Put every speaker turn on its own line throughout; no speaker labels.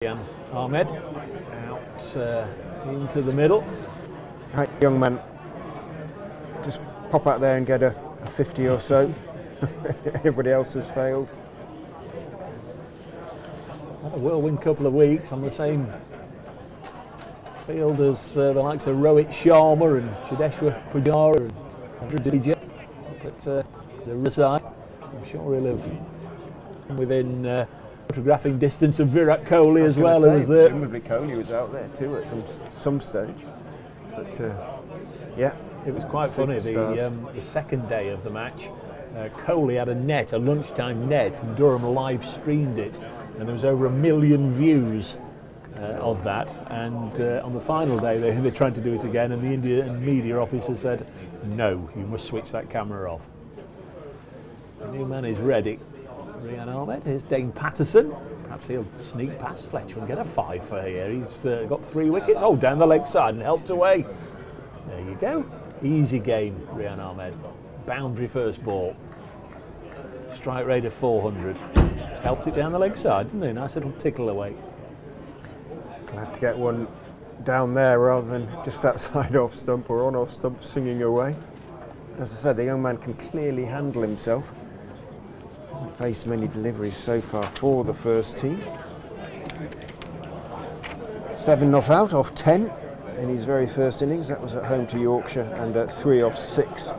Ahmed out into the middle.
Right, young man, just pop out there and get a 50 or so. Everybody else has failed.
Had a whirlwind couple of weeks on the same field as the likes of Rohit Sharma and Chideshwar Pujara and Andrew Dija. But the other side, I'm sure he'll have within photographing distance of Virat Kohli as well.
Presumably Kohli was out there too at some stage. But yeah,
it was quite funny. The second day of the match, Kohli had a lunchtime net, and Durham live streamed it, and there was over 1 million views of that. And on the final day, they tried to do it again, and the Indian media officer said, "No, you must switch that camera off." The new man is ready. Rian Ahmed, here's Dane Patterson. Perhaps he'll sneak past Fletcher and get a 5 for here. He's got 3 wickets. Oh, down the leg side and helped away. There you go. Easy game, Rian Ahmed. Boundary first ball. Strike rate of 400. Just helped it down the leg side, didn't he? Nice little tickle away.
Glad to get one down there rather than just outside off stump or on off stump singing away. As I said, the young man can clearly handle himself. Hasn't faced many deliveries so far for the first team. 7 not out off 10 in his very first innings. That was at home to Yorkshire, and 3 off 6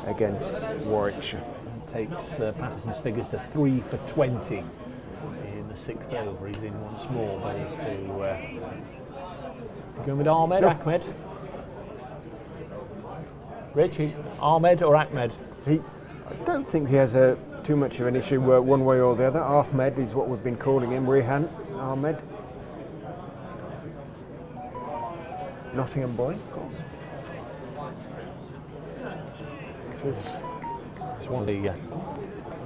against Warwickshire.
And takes Patterson's figures to 3 for 20 in the 6th over. He's in once more. Balls to going with Ahmed, no. Ahmed. Richie, Ahmed or Ahmed?
I don't think he has too much of an issue one way or the other. Ahmed is what we've been calling him, Rehan Ahmed. Nottingham boy, of course.
This is one of the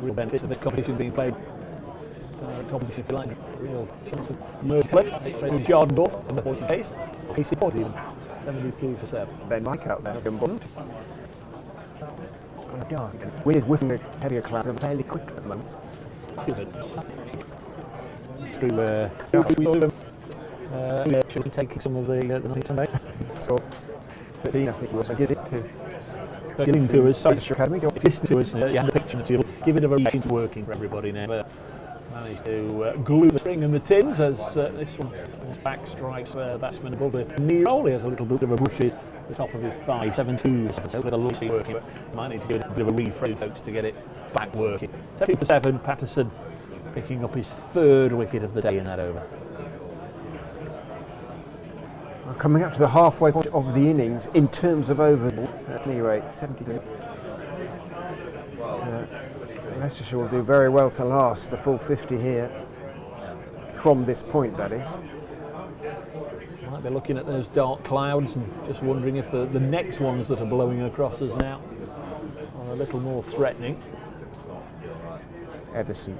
real benefits of this competition being played. Competition, if you like, real chance of mercy. Jordan Buff in the 40 pace. Casey Port even. 72 for 7.
Ben Mike out there. Dark. With whipping the heavier clouds are fairly quick at the moment.
Should take some of the night.
So 13, I think it was. Gives it to
get into us.
Leicestershire Academy.
If you listen to us, you had a picture to give it a variation to working for everybody now. Managed to glue the string and the tins as this one back strikes batsman above the knee roll. He has a little bit of a brush at the top of his thigh. 7-2, so with a lovely working, but might need to do a bit of a reframe, folks, to get it back working. 7 for 7, Patterson picking up his 3rd wicket of the day in that over.
Coming up to the halfway point of the innings in terms of overs, at any rate, 72. Leicestershire will do very well to last the full 50 here, from this point, that is.
Might be looking at those dark clouds and just wondering if the next ones that are blowing across us now are a little more threatening.
Everson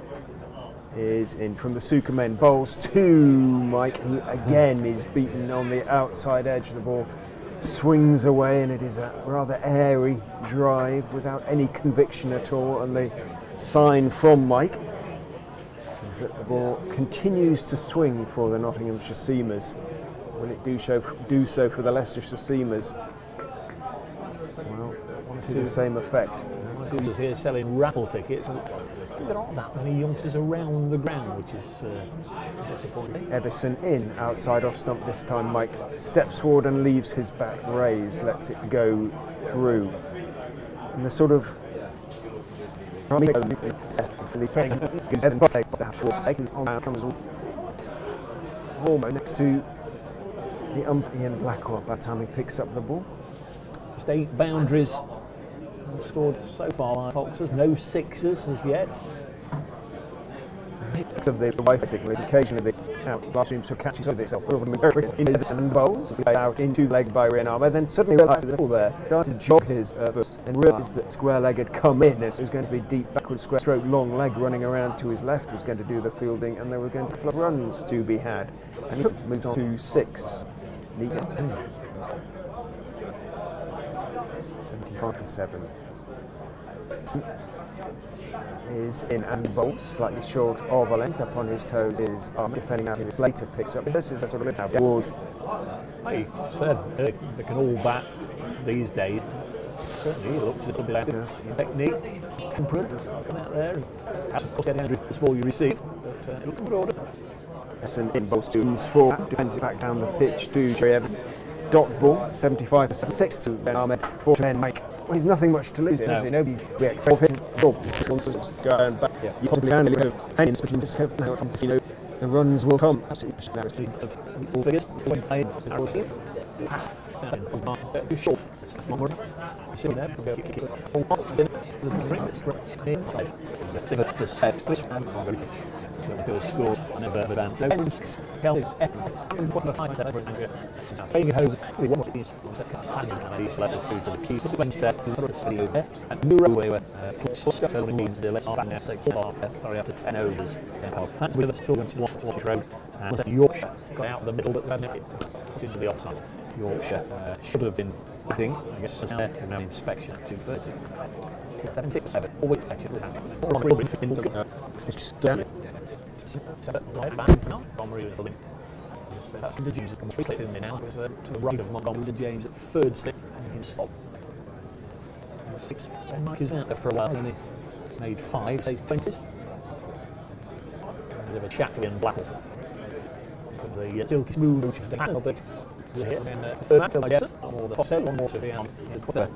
is in from the Suka men. Bowls to Mike, who again is beaten on the outside edge of the ball. Swings away, and it is a rather airy drive without any conviction at all. And the sign from Mike is that the ball continues to swing for the Nottinghamshire Seamers. Will it do so for the Leicestershire Seamers? Well, to the same effect.
Schools here selling raffle tickets. There aren't that many youngsters around the ground, which is disappointing.
Everson in, outside off stump this time. Mike steps forward and leaves his bat raised, lets it go through. And the sort of comes almost next to the Ian Blackwell by the time he picks up the ball.
Just 8 boundaries scored so far by Foxes, no 6s as yet.
Of the bicycle is occasionally the last room so catches up itself. Everson and bowls out into leg by Rian Ahmed, then suddenly realised the ball there, started to jog his and realised that square leg had come in. It was going to be deep backward square stroke long leg running around to his left was going to do the fielding, and there were going to be a couple of runs to be had. And he moves on to 6. 75 for 7. is in and bolts, slightly short of a length. Up on his toes is defending out his Slater picks up. This is a sort of now towards.
I said they can all bat these days. Certainly, he looks a little bit out of technique, temperament, coming out there. And of course, getting the ball you receive, but it looks good order.
And in bolts twos for defensive back down the pitch to Jerry Evans. Dot ball, 75%, 6 to Ben Ahmed, 4 to Ben Mike. Well, he's nothing much to lose. No. Nobody's reacting off him. Go and back. You possibly can go and especially just hope now the runs will come. Absolutely.
All figures. 25. Pass. Short. For set. So the score never advanced. Playing home, we want to use standing and these levels through to the keys. So went there, there, and Neuro we were so we need to do. Let's back take 4 sorry, after 10 overs. That's with us still went to Watch Road, and Yorkshire got out of the middle, but then it put into the offside. Yorkshire should have been, I think, now inspection at 2:30. 7-6-7, always effective. That's the James that come free slip in there now. To the right of Montgomery, the James at third slip and stop. 6. Mike is out there for a while, and he made 5, says 20s. A bit of a Shackly and Blackwell. The silky smooth, which is the panel, but we're here. And the third outfield, I guess, or the Foxhead, one more to be on the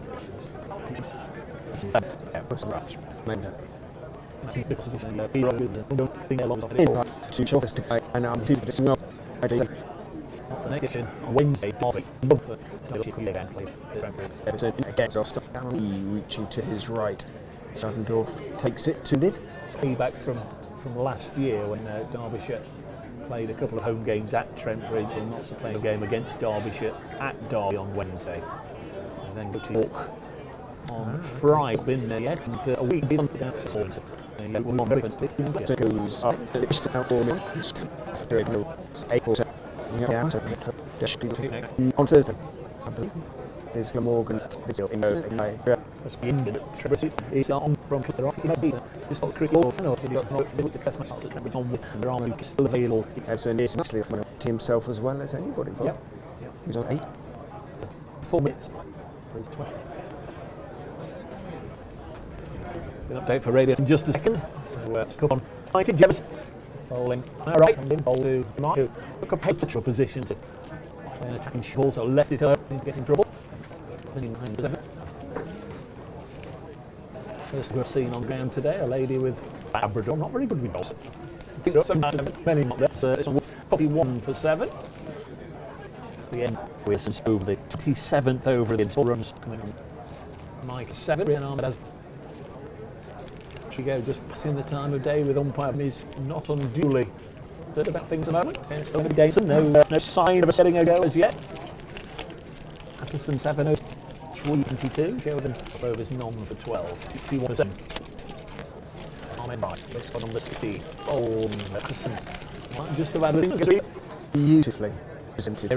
to shortest fight, and I'm keeping this well.
The next edition on Wednesday, Derby.
Everton again, so stuff reaching to his right. Schaddendorf takes it to mid.
Feedback from last year when Derbyshire played a couple of home games at Trent Bridge and not so playing a game against Derbyshire at Derby on Wednesday. And then go to York on Friday. Been there yet, and a week beyond that. So goes up after April on Thursday. I believe is Glamorgan in those it's on from just got cricket off and the test match on with their arm still available.
Everton is to himself as well as anybody.
Yep.
He's on 8.
4 minutes for his 20. An update for radio in just a second. So come on. United Jevis bowling. Right, and then bowl to Mark, who took a potential position to play an attacking ball, so left it over to get in trouble. First we've seen on ground today, a lady with Labrador, not very good with balls. Many not there. This one was probably 1 for 7. The end with some over the 27th over against all runs coming from Mike 7. Brian Ahmed has to go, just passing the time of day with umpire is not unduly good about things at the moment. No sign of a setting a go as yet. Patterson 7 322, Sheldon overs none for 12, 51%. Ahmed right, this one on the 16. Oh, Patterson. Just about
beautifully presented.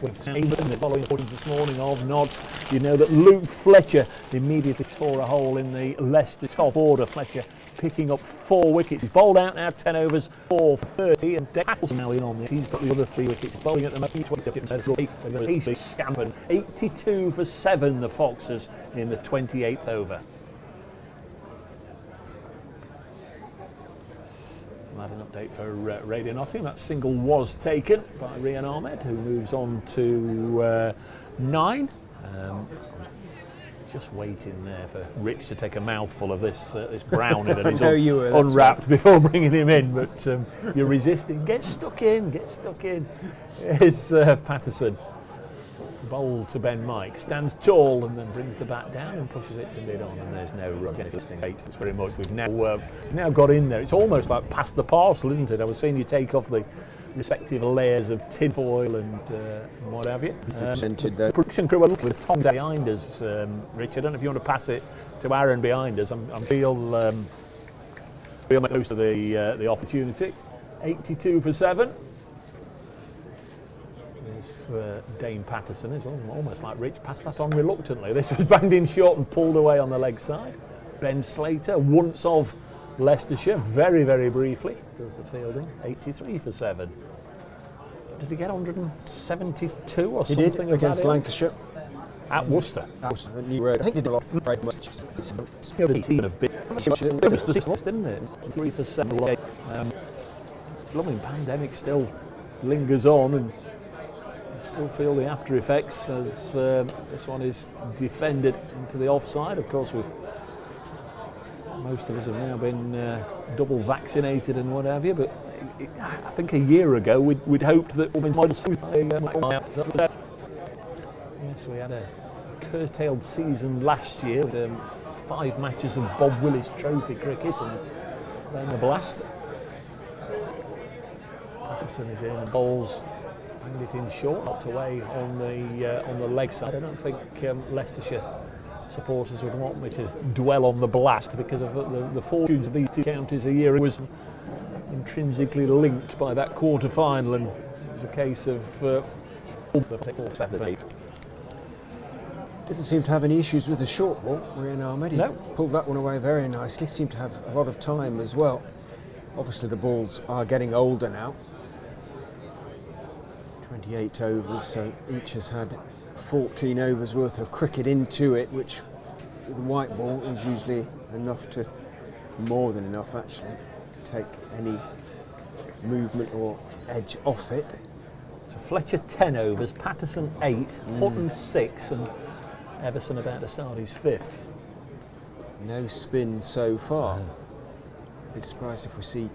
With the following footage this morning of Nod, you know that Luke Fletcher immediately tore a hole in the Leicester top order. Fletcher picking up 4 wickets. He's bowled out now 10 overs, 4 for 30, and Deckles now in on this. He's got the other 3 wickets. Bowling at the moment. He's scampering 82 for 7. The Foxes in the 28th over. That's an update for Radio Nottingham. That single was taken by Rian Ahmed, who moves on to 9. Just waiting there for Rich to take a mouthful of this brownie that he's unwrapped before bringing him in, but you're resisting. Get stuck in. Here's Patterson. Bowl to Ben Mike, stands tall and then brings the bat down and pushes it to mid on, and there's no rub. Thanks very much. We've now got in there. It's almost like past the parcel, isn't it? I was seeing you take off the respective layers of tinfoil and what have you. The production crew are looking with Tom behind us, Rich. I don't know if you want to pass it to Aaron behind us. I feel close to the opportunity. 82 for 7. Dane Patterson is almost like Rich passed that on reluctantly. This was banged in short and pulled away on the leg side. Ben Slater, once of Leicestershire, very, very briefly, does the fielding, 83 for 7. Did he get 172 or
He
something?
did against Lancashire.
At Worcester.
That was a new word. I think he did a lot very much.
Didn't it? 3 for 7. Blooming pandemic still lingers on, and you still feel the after effects as this one is defended into the offside. Of course, most of us have now been double vaccinated and what have you, but I think a year ago we'd hoped that yes, we had a curtailed season last year with 5 matches of Bob Willis Trophy cricket and then the blast. Patterson is in, bowls, banged it in short, knocked away on the leg side. I don't think Leicestershire supporters would want me to dwell on the blast because of the fortunes of these two counties a year. It was intrinsically linked by that quarter final, and it was a case of
Didn't seem to have any issues with the short ball. Rian Ahmed,
No.
pulled that one away very nicely. Seemed to have a lot of time as well. Obviously the balls are getting older now. 28 overs, so each has had 14 overs worth of cricket into it, which with the white ball is usually enough to, more than enough actually, to take any movement or edge off it.
So Fletcher 10 overs, Patterson 8, Hutton 6, and Everson about to start his 5th.
No spin so far. Be surprised if we see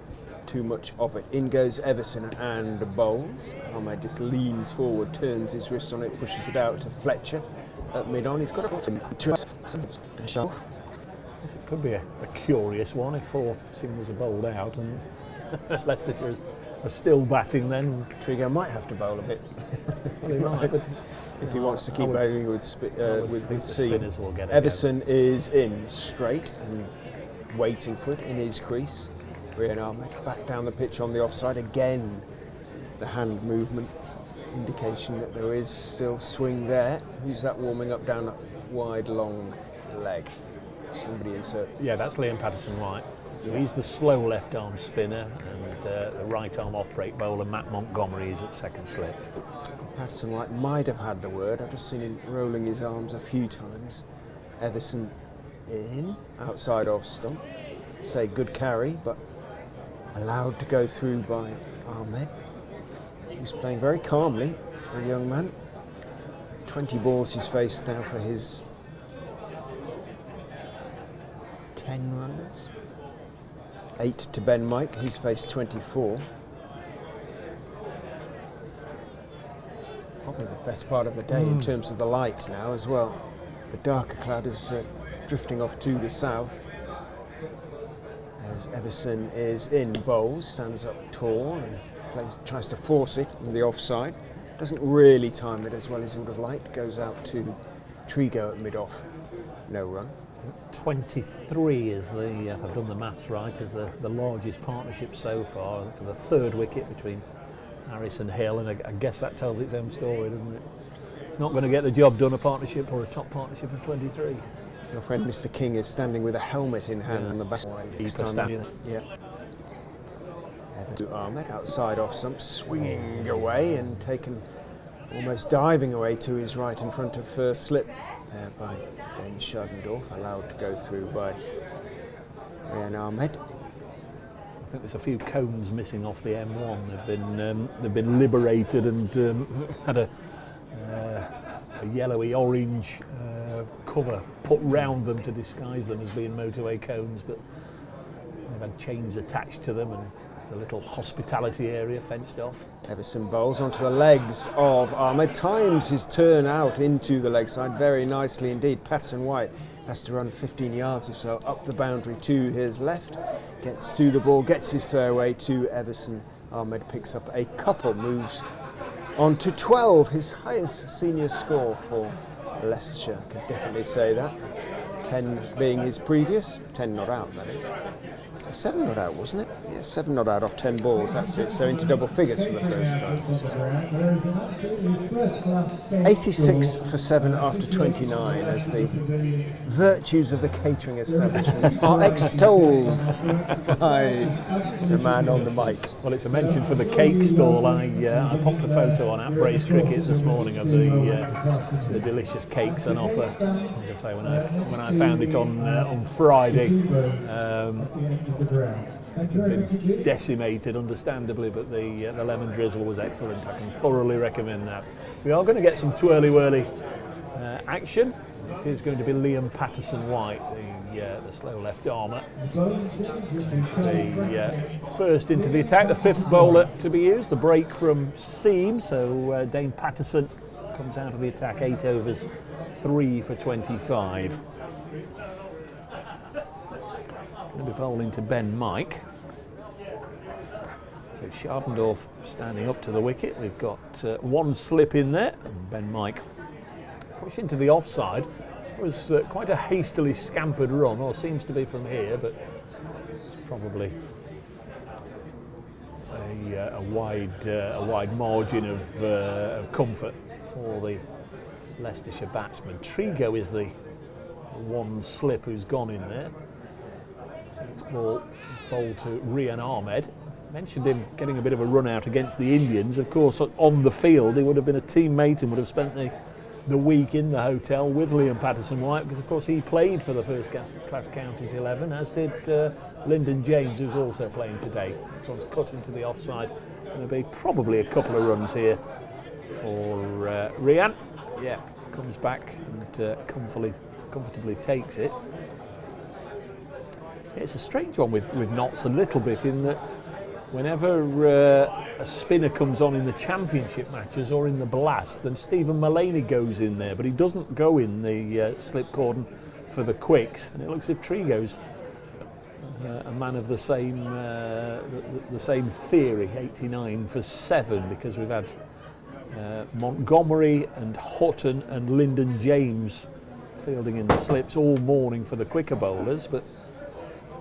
too much of it. In goes Everson and bowls. Ahmed just leans forward, turns his wrist on it, pushes it out to Fletcher at mid-on. He's got a shelf.
It could be a curious one if 4 singles are bowled out and Leicestershire are still batting then.
Trigo might have to bowl a bit.
Well, he might, but
if he wants to keep bowling with
the
seam.
spinners will get it.
Everson is in straight and waiting for it in his crease. Rian Ahmed back down the pitch on the offside again. The hand movement indication that there is still swing there. Who's that warming up down that wide long leg? Somebody insert.
Yeah, that's Liam Patterson-White. So he's the slow left arm spinner, and the right arm off break bowler Matt Montgomery is at second slip.
Patterson-White might have had the word. I've just seen him rolling his arms a few times. Everson in, outside off stump. Say good carry, but allowed to go through by Ahmed. He's playing very calmly for a young man. 20 balls he's faced now for his 10 runs. 8 to Ben Mike, he's faced 24. Probably the best part of the day in terms of the light now as well. The darker cloud is drifting off to the south. As Everson is in bowls, stands up tall and tries to force it on the offside. Doesn't really time it as well as he would have liked. Goes out to Trigo at mid-off. No run.
23 is if I've done the maths right, is the largest partnership so far for the 3rd wicket between Harris and Hill, and I guess that tells its own story, doesn't it? It's not going to get the job done, a partnership or a top partnership of 23.
Your friend Mr. King is standing with a helmet in hand on the back.
He's standing there.
Yeah. Everton Ahmed outside off stump, swinging away and taken, almost diving away to his right in front of first slip there by Ben Schadendorf, allowed to go through by Rian Ahmed.
I think there's a few cones missing off the M1. They've been liberated and had a yellowy orange cover put round them to disguise them as being motorway cones, but they've had chains attached to them, and there's a little hospitality area fenced off.
Everson bowls onto the legs of Ahmed, times his turn out into the leg side very nicely indeed. Patterson-White has to run 15 yards or so up the boundary to his left, gets to the ball, gets his fairway to Everson. Ahmed picks up a couple, moves on to 12, his highest senior score for Leicestershire, could definitely say that. 10 being his previous, 10 not out that is. 7 not out, wasn't it? Yeah, 7 not out off 10 balls, that's it. So into double figures for the first time. 86 for 7 after 29 as the virtues of the catering establishment are extolled by the man on the mic.
Well, it's a mention for the cake stall. I popped a photo on at Brace Cricket this morning of the delicious cakes on offer. As I say, when I found it on Friday, it had been decimated, understandably, but the lemon drizzle was excellent. I can thoroughly recommend that. We are going to get some twirly-whirly action. It is going to be Liam Patterson-White, the slow left armer, the first into the attack, the fifth bowler to be used. The break from seam, so Dane Patterson comes out of the attack, 8 overs, 3 for 25. Going to be bowling to Ben Mike. So Scharpendorf standing up to the wicket. We've got one slip in there, and Ben Mike push into the offside. It was quite a hastily scampered run, or seems to be from here, but it's probably a wide margin of comfort for the Leicestershire batsman. Trigo is the one slip who's gone in there. Next ball is bowled to Rian Ahmed. Mentioned him getting a bit of a run out against the Indians. Of course, on the field, he would have been a teammate and would have spent the week in the hotel with Liam Patterson-White, because of course he played for the first class counties 11, as did Lyndon James, who's also playing today. This one's cut into the offside. Going to be probably a couple of runs here for Rian. Yeah, comes back and comfortably takes it. It's a strange one with Notts a little bit, in that whenever a spinner comes on in the championship matches or in the Blast, then Stephen Mullaney goes in there, but he doesn't go in the slip cordon for the quicks, and it looks as if Trigo's a man of the same theory, 89 for 7, because we've had Montgomery and Hutton and Lyndon James fielding in the slips all morning for the quicker bowlers, but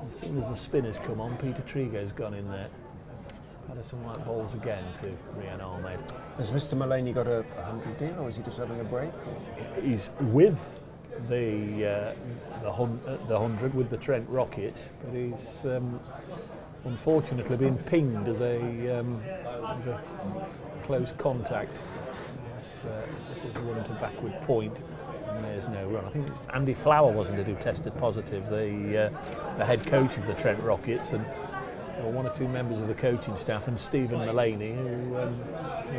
as soon as the spinners come on, Peter Trigo's gone in there. Patterson-White bowls again to Rian Ahmed.
Has Mr. Mullaney got a 100 deal, or is he just having a break?
He's with the 100 with the Trent Rockets, but he's unfortunately been pinged as a close contact. This is run to backward point, and there's no run. I think it's Andy Flower, wasn't it, who tested positive, the head coach of the Trent Rockets, and one or two members of the coaching staff, and Stephen Mullaney, who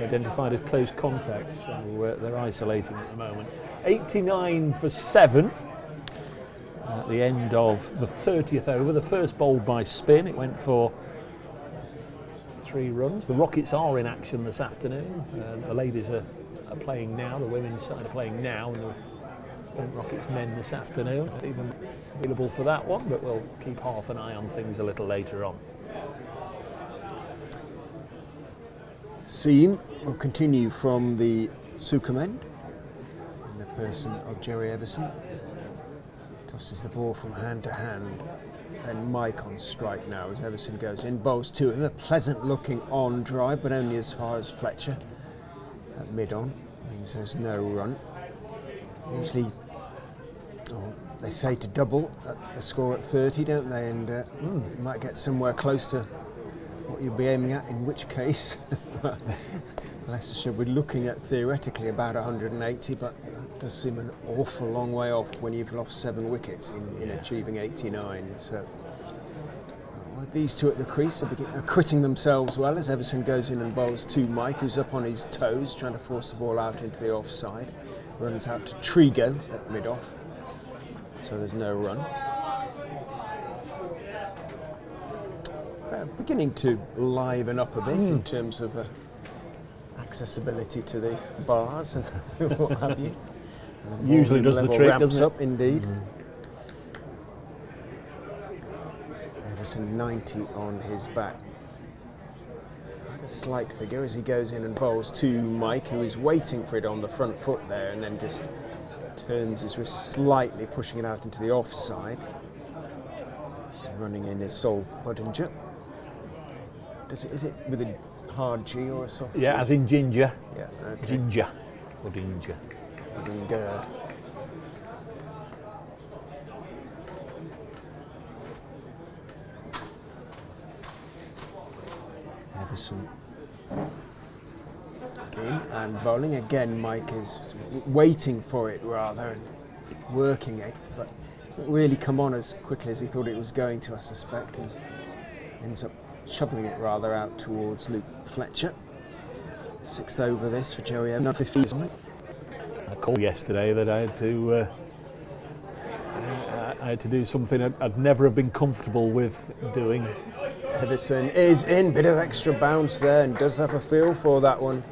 identified as close contacts, so they're isolating at the moment. 89 for 7 at the end of the 30th over. The first bowled by spin, it went for 3 runs. The Rockets are in action this afternoon. The ladies are playing now, the women's side are playing now, and the Rockets men this afternoon. Not even available for that one, but we'll keep half an eye on things a little later on.
Seam will continue from the Sukhum end in the person of Jerry Everson. Tosses the ball from hand to hand, and Mike on strike now as Everson goes in. Bowls to him, a pleasant looking on drive, but only as far as Fletcher at mid-on. Means there's no run. Usually they say to double at the score at 30, don't they? And you might get somewhere close to what you'll be aiming at, in which case Leicestershire will be looking at theoretically about 180, but that does seem an awful long way off when you've lost 7 wickets in achieving 89. So these two at the crease are acquitting themselves well as Everson goes in and bowls to Mike, who's up on his toes trying to force the ball out into the offside. Runs out to Trigo at mid-off, so there's no run. Beginning to liven up a bit in terms of accessibility to the bars and what have you.
Usually does the trick,
ramps
doesn't it?
up indeed. Everson 90 on his back. Quite a slight figure as he goes in and bowls to Mike, who is waiting for it on the front foot there, and then just turns his wrist slightly, pushing it out into the offside. Running in is Sol Budinger. Is it with a hard G or a soft G?
Yeah, as in ginger.
Yeah, okay.
Ginger. Budinger.
Budinger. Everson. In and bowling again. Mike is waiting for it rather and working it, but it doesn't really come on as quickly as he thought it was going to, I suspect, and ends up shoveling it rather out towards Luke Fletcher. 6th over this for Joey Evans. Not 50s on it.
I called yesterday that I had to do something I'd never have been comfortable with doing.
Everson is in, bit of extra bounce there and does have a feel for that one.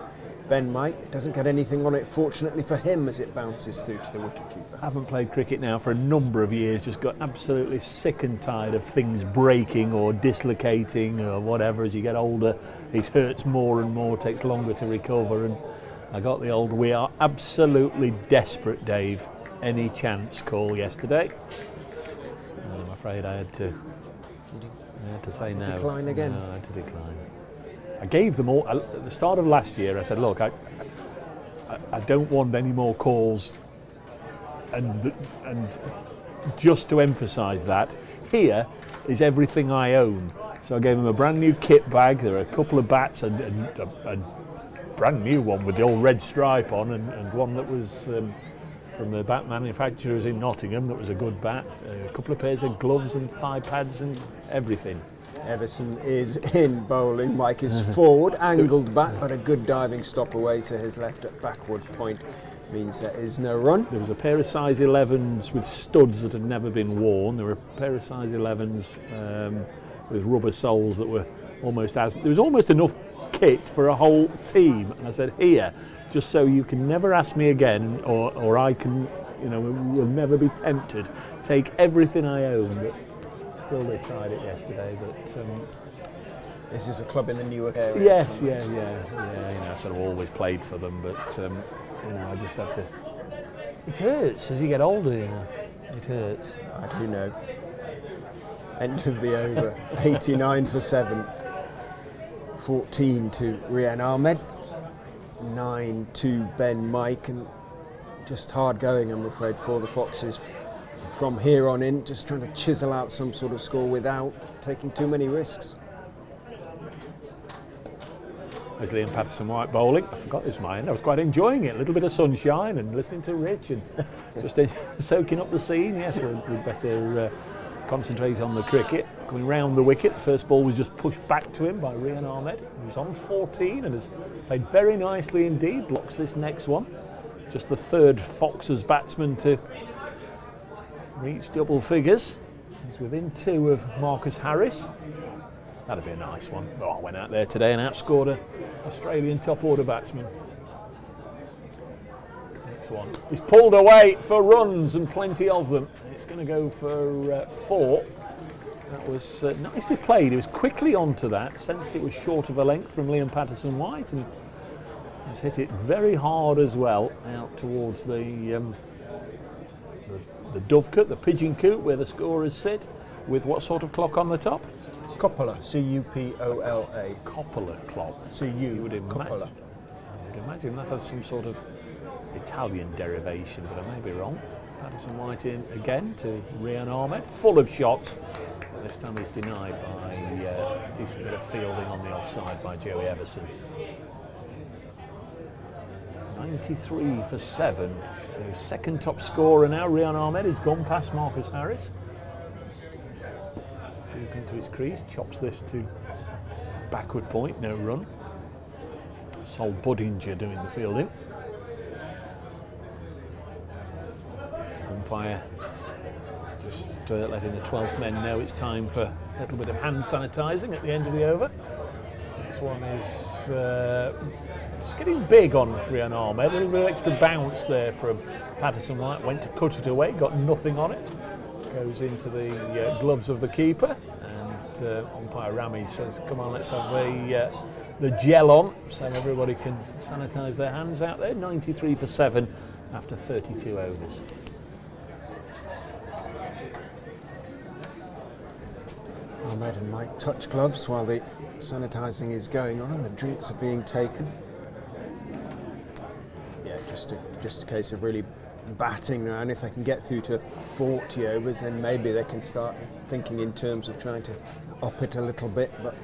Ben Mike doesn't get anything on it, fortunately for him, as it bounces through to the wicketkeeper.
I haven't played cricket now for a number of years, just got absolutely sick and tired of things breaking or dislocating or whatever. As you get older, it hurts more and more, takes longer to recover, and I got the old "we are absolutely desperate, Dave, any chance" call yesterday. And I'm afraid I had to say no.
Decline again?
No, I had to decline. I gave them all at the start of last year. I said, look, I don't want any more calls, and just to emphasise that, here is everything I own. So I gave them a brand new kit bag. There are a couple of bats and a brand new one with the old red stripe on, and one that was from the bat manufacturers in Nottingham that was a good bat. A couple of pairs of gloves and thigh pads and everything.
Everson is in bowling. Mike is forward, angled back, but a good diving stop away to his left at backward point means there is no run.
There was a pair of size 11s with studs that had never been worn. There were a pair of size 11s with rubber soles that were almost as... There was almost enough kit for a whole team. And I said, here, just so you can never ask me again, or I can, will never be tempted, take everything I own. But still, they tried it yesterday, but...
This is a club in the Newark area.
Yes, yeah. I sort of always played for them, but I just had to. It hurts as you get older. It hurts.
I do know. End of the over. 89 for 7. 14 to Rian Ahmed. 9 to Ben Mike, and just hard going, I'm afraid, for the Foxes from here on in. Just trying to chisel out some sort of score without taking too many risks.
There's Liam Patterson-White bowling. I forgot this mine. I was quite enjoying it. A little bit of sunshine and listening to Rich and just soaking up the scene. Yes, we'd better concentrate on the cricket. Coming round the wicket, the first ball was just pushed back to him by Rian Ahmed. He was on 14 and has played very nicely indeed. Blocks this next one. Just the third Foxes batsman to reach double figures. He's within 2 of Marcus Harris. That'd be a nice one. Oh, I went out there today and outscored an Australian top order batsman. Next one. He's pulled away for runs and plenty of them. It's going to go for 4. That was nicely played. He was quickly onto that, sensed it was short of a length from Liam Patterson-White, and has hit it very hard as well out towards the dovecote, the pigeon coop where the scorers sit, with what sort of clock on the top?
Cupola, C-U-P-O-L-A.
Coppola clock.
C-U,
would
Cupola.
I would imagine that has some sort of Italian derivation, but I may be wrong. Patterson-White in again to Rian Ahmed, full of shots. But this time he's denied by a decent bit of fielding on the offside by Joey Everson. 93 for 7. So second top scorer now, Rian Ahmed. He's gone past Marcus Harris. Deep into his crease, chops this to backward point, no run. Sol Budinger doing the fielding. Umpire just letting the 12th men know it's time for a little bit of hand sanitising at the end of the over. Next one is just getting big on Rian Ahmed. A little bit of extra bounce there from Patterson-White. Went to cut it away, got nothing on it. Goes into the gloves of the keeper, and umpire Rami says, come on, let's have the gel on so everybody can sanitise their hands out there. 93 for 7 after 32 overs.
Ahmed and Mike touch gloves while the sanitising is going on and the drinks are being taken. Yeah, just a case of really batting around. If they can get through to 40 overs, then maybe they can start thinking in terms of trying to up it a little bit, but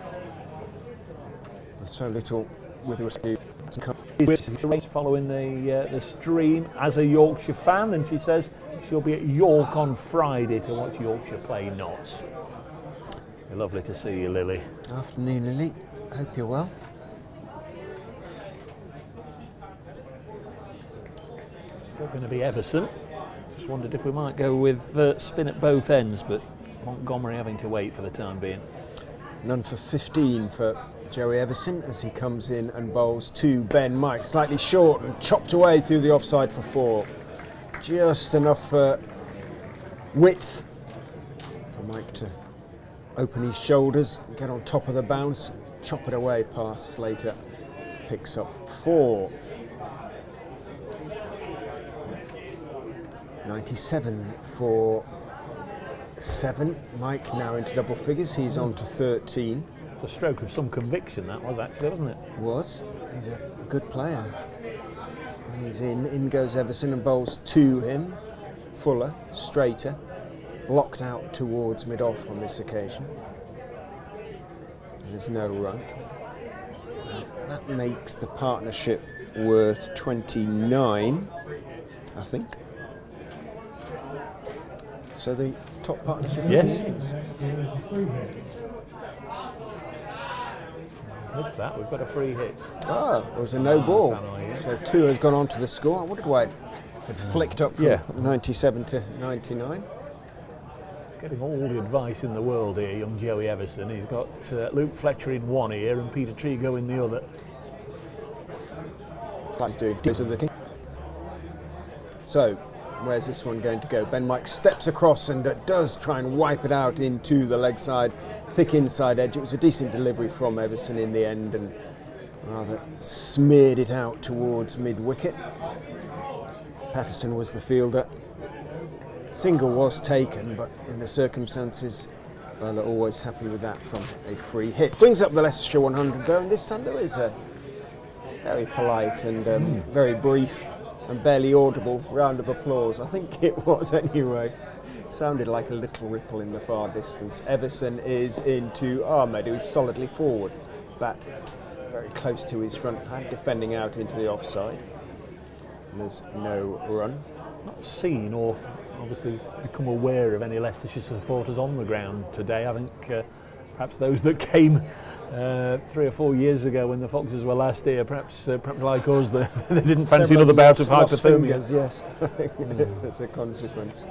there's so little with respect.
She's following the stream as a Yorkshire fan, and she says she'll be at York on Friday to watch Yorkshire play Notts. Lovely to see you, Lily.
Afternoon, Lily. Hope you're well.
Still going to be Everson. Just wondered if we might go with spin at both ends, but Montgomery having to wait for the time being.
None for 15 for Joey Everson as he comes in and bowls to Ben Mike. Slightly short and chopped away through the offside for 4. Just enough width for Mike to open his shoulders, get on top of the bounce, chop it away past Slater. Picks up 4. 97 for 7. Mike now into double figures. He's on to 13.
It's a stroke of some conviction, that was actually, wasn't it?
Was. He's a good player. When he's in goes Everson and bowls to him. Fuller, straighter, blocked out towards mid-off on this occasion. And there's no run. That makes the partnership worth 29, I think. So the top partnership.
Yes. What's that? We've got a free hit.
Ah, there was a no ball. So 2 has gone on to the score. I wondered why it had flicked up from 97 to 99.
He's getting all the advice in the world here, young Joey Everson. He's got Luke Fletcher in one ear and Peter Trigo in the other.
Let's do this of the king. So, where's this one going to go? Ben Mike steps across and does try and wipe it out into the leg side, thick inside edge. It was a decent delivery from Everson in the end and rather smeared it out towards mid-wicket. Patterson was the fielder. Single was taken, but in the circumstances, Bowler always happy with that from a free hit. Brings up the Leicestershire 100 though, and this time there is a very polite and very brief and barely audible round of applause. I think it was anyway. Sounded like a little ripple in the far distance. Everson is into Ahmed, who's solidly forward. Bat very close to his front pad, defending out into the offside. And there's no run.
Not seen or obviously become aware of any Leicestershire supporters on the ground today. I think perhaps those that came 3 or 4 years ago when the Foxes were last here, perhaps like us, they didn't fancy another bout of hypothermia.
Fingers, yes, that's a consequence.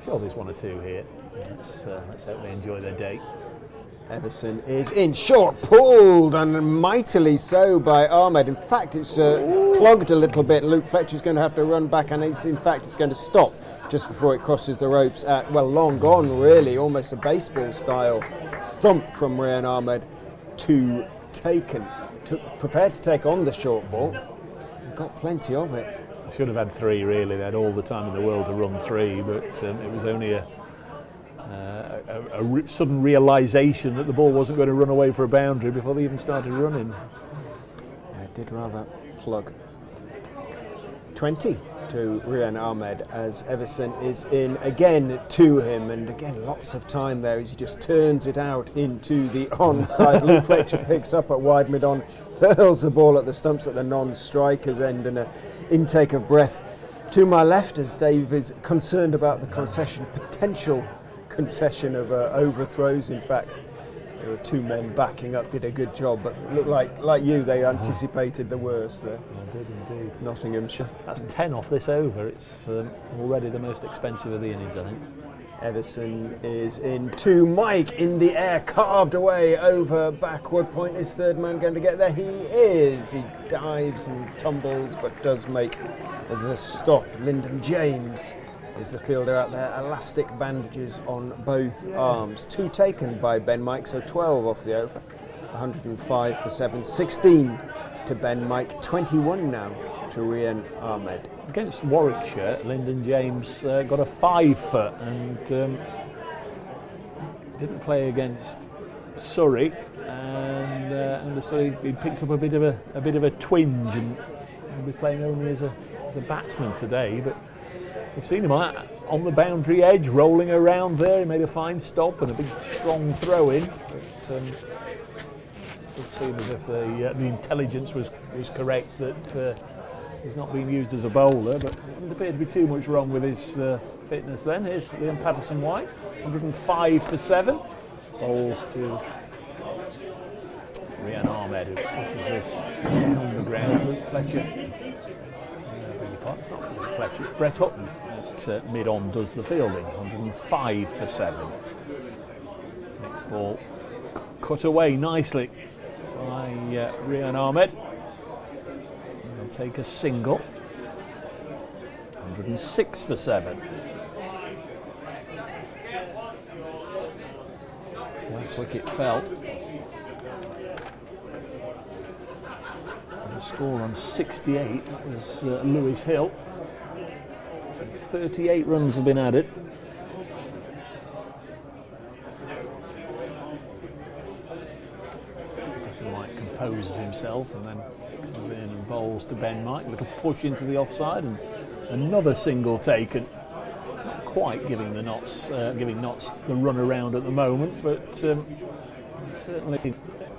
Sure, there's 1 or 2 here. Let's hope they enjoy their day.
Everson is in short, pulled and mightily so by Ahmed. In fact, it's clogged a little bit. Luke Fletcher's going to have to run back, and in fact it's going to stop just before it crosses the ropes at, well, long gone really, almost a baseball style thump from Ryan Ahmed to taken. Prepared to take on the short ball. Got plenty of it.
Should have had 3 really. They had all the time in the world to run 3, but it was only a sudden realisation that the ball wasn't going to run away for a boundary before they even started running.
Yeah, it did rather plug. 20 to Ryan Ahmed as Everson is in again to him, and again lots of time there as he just turns it out into the onside. Luke Fletcher picks up at wide mid-on, hurls the ball at the stumps at the non-striker's end, and an intake of breath to my left as Dave is concerned about the potential concession of overthrows. In fact, there were 2 men backing up, did a good job, but looked like you, they anticipated the worst there.
They did indeed.
Nottinghamshire.
That's 10 off this over. It's already the most expensive of the innings, I think.
Everson is in to Mike in the air, carved away over backward point. Is third man going to get there? He is. He dives and tumbles, but does make the stop. Lyndon James is the fielder out there. Elastic bandages on both arms. 2 taken by Ben Mike, so 12 off the over. 105 for 7. 16 to Ben Mike. 21 now to Ryan Ahmed.
Against Warwickshire, Lyndon James got a 5 foot, and didn't play against Surrey, and understood he'd picked up a bit of a twinge, and he'll be playing only as a batsman today. But we've seen him on the boundary edge, rolling around there. He made a fine stop and a big strong throw in. But it seemed as if the intelligence was correct that he's not being used as a bowler, but it didn't appear to be too much wrong with his fitness then. Here's Liam Patterson-White, 105 for 7. Bowls to Rian Ahmed, who pushes this down the ground. Luke Fletcher, it's not Luke Fletcher, it's Brett Hutton at mid-on does the fielding, 105 for 7. Next ball cut away nicely by Rian Ahmed. He'll take a single, 106 for 7. Last wicket fell. And the score on 68 was Lewis Hill. So 38 runs have been added. White composes himself and then comes in and bowls to Ben Mike. A little push into the offside and another single taken. Not quite giving Notts the run around at the moment, but certainly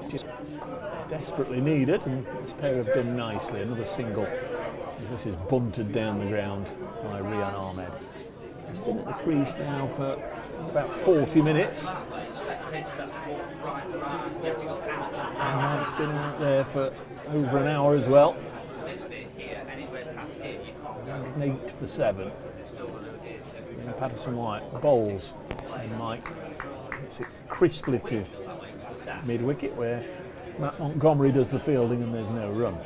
just desperately needed, and this pair have done nicely. Another single. This is bunted down the ground by Rian Ahmed. He's been at the crease now for about 40 minutes. And Mike's been out there for over an hour as well. 108 for 7. And Patterson-White bowls, and Mike hits it crisply to mid-wicket, where Matt Montgomery does the fielding and there's no run.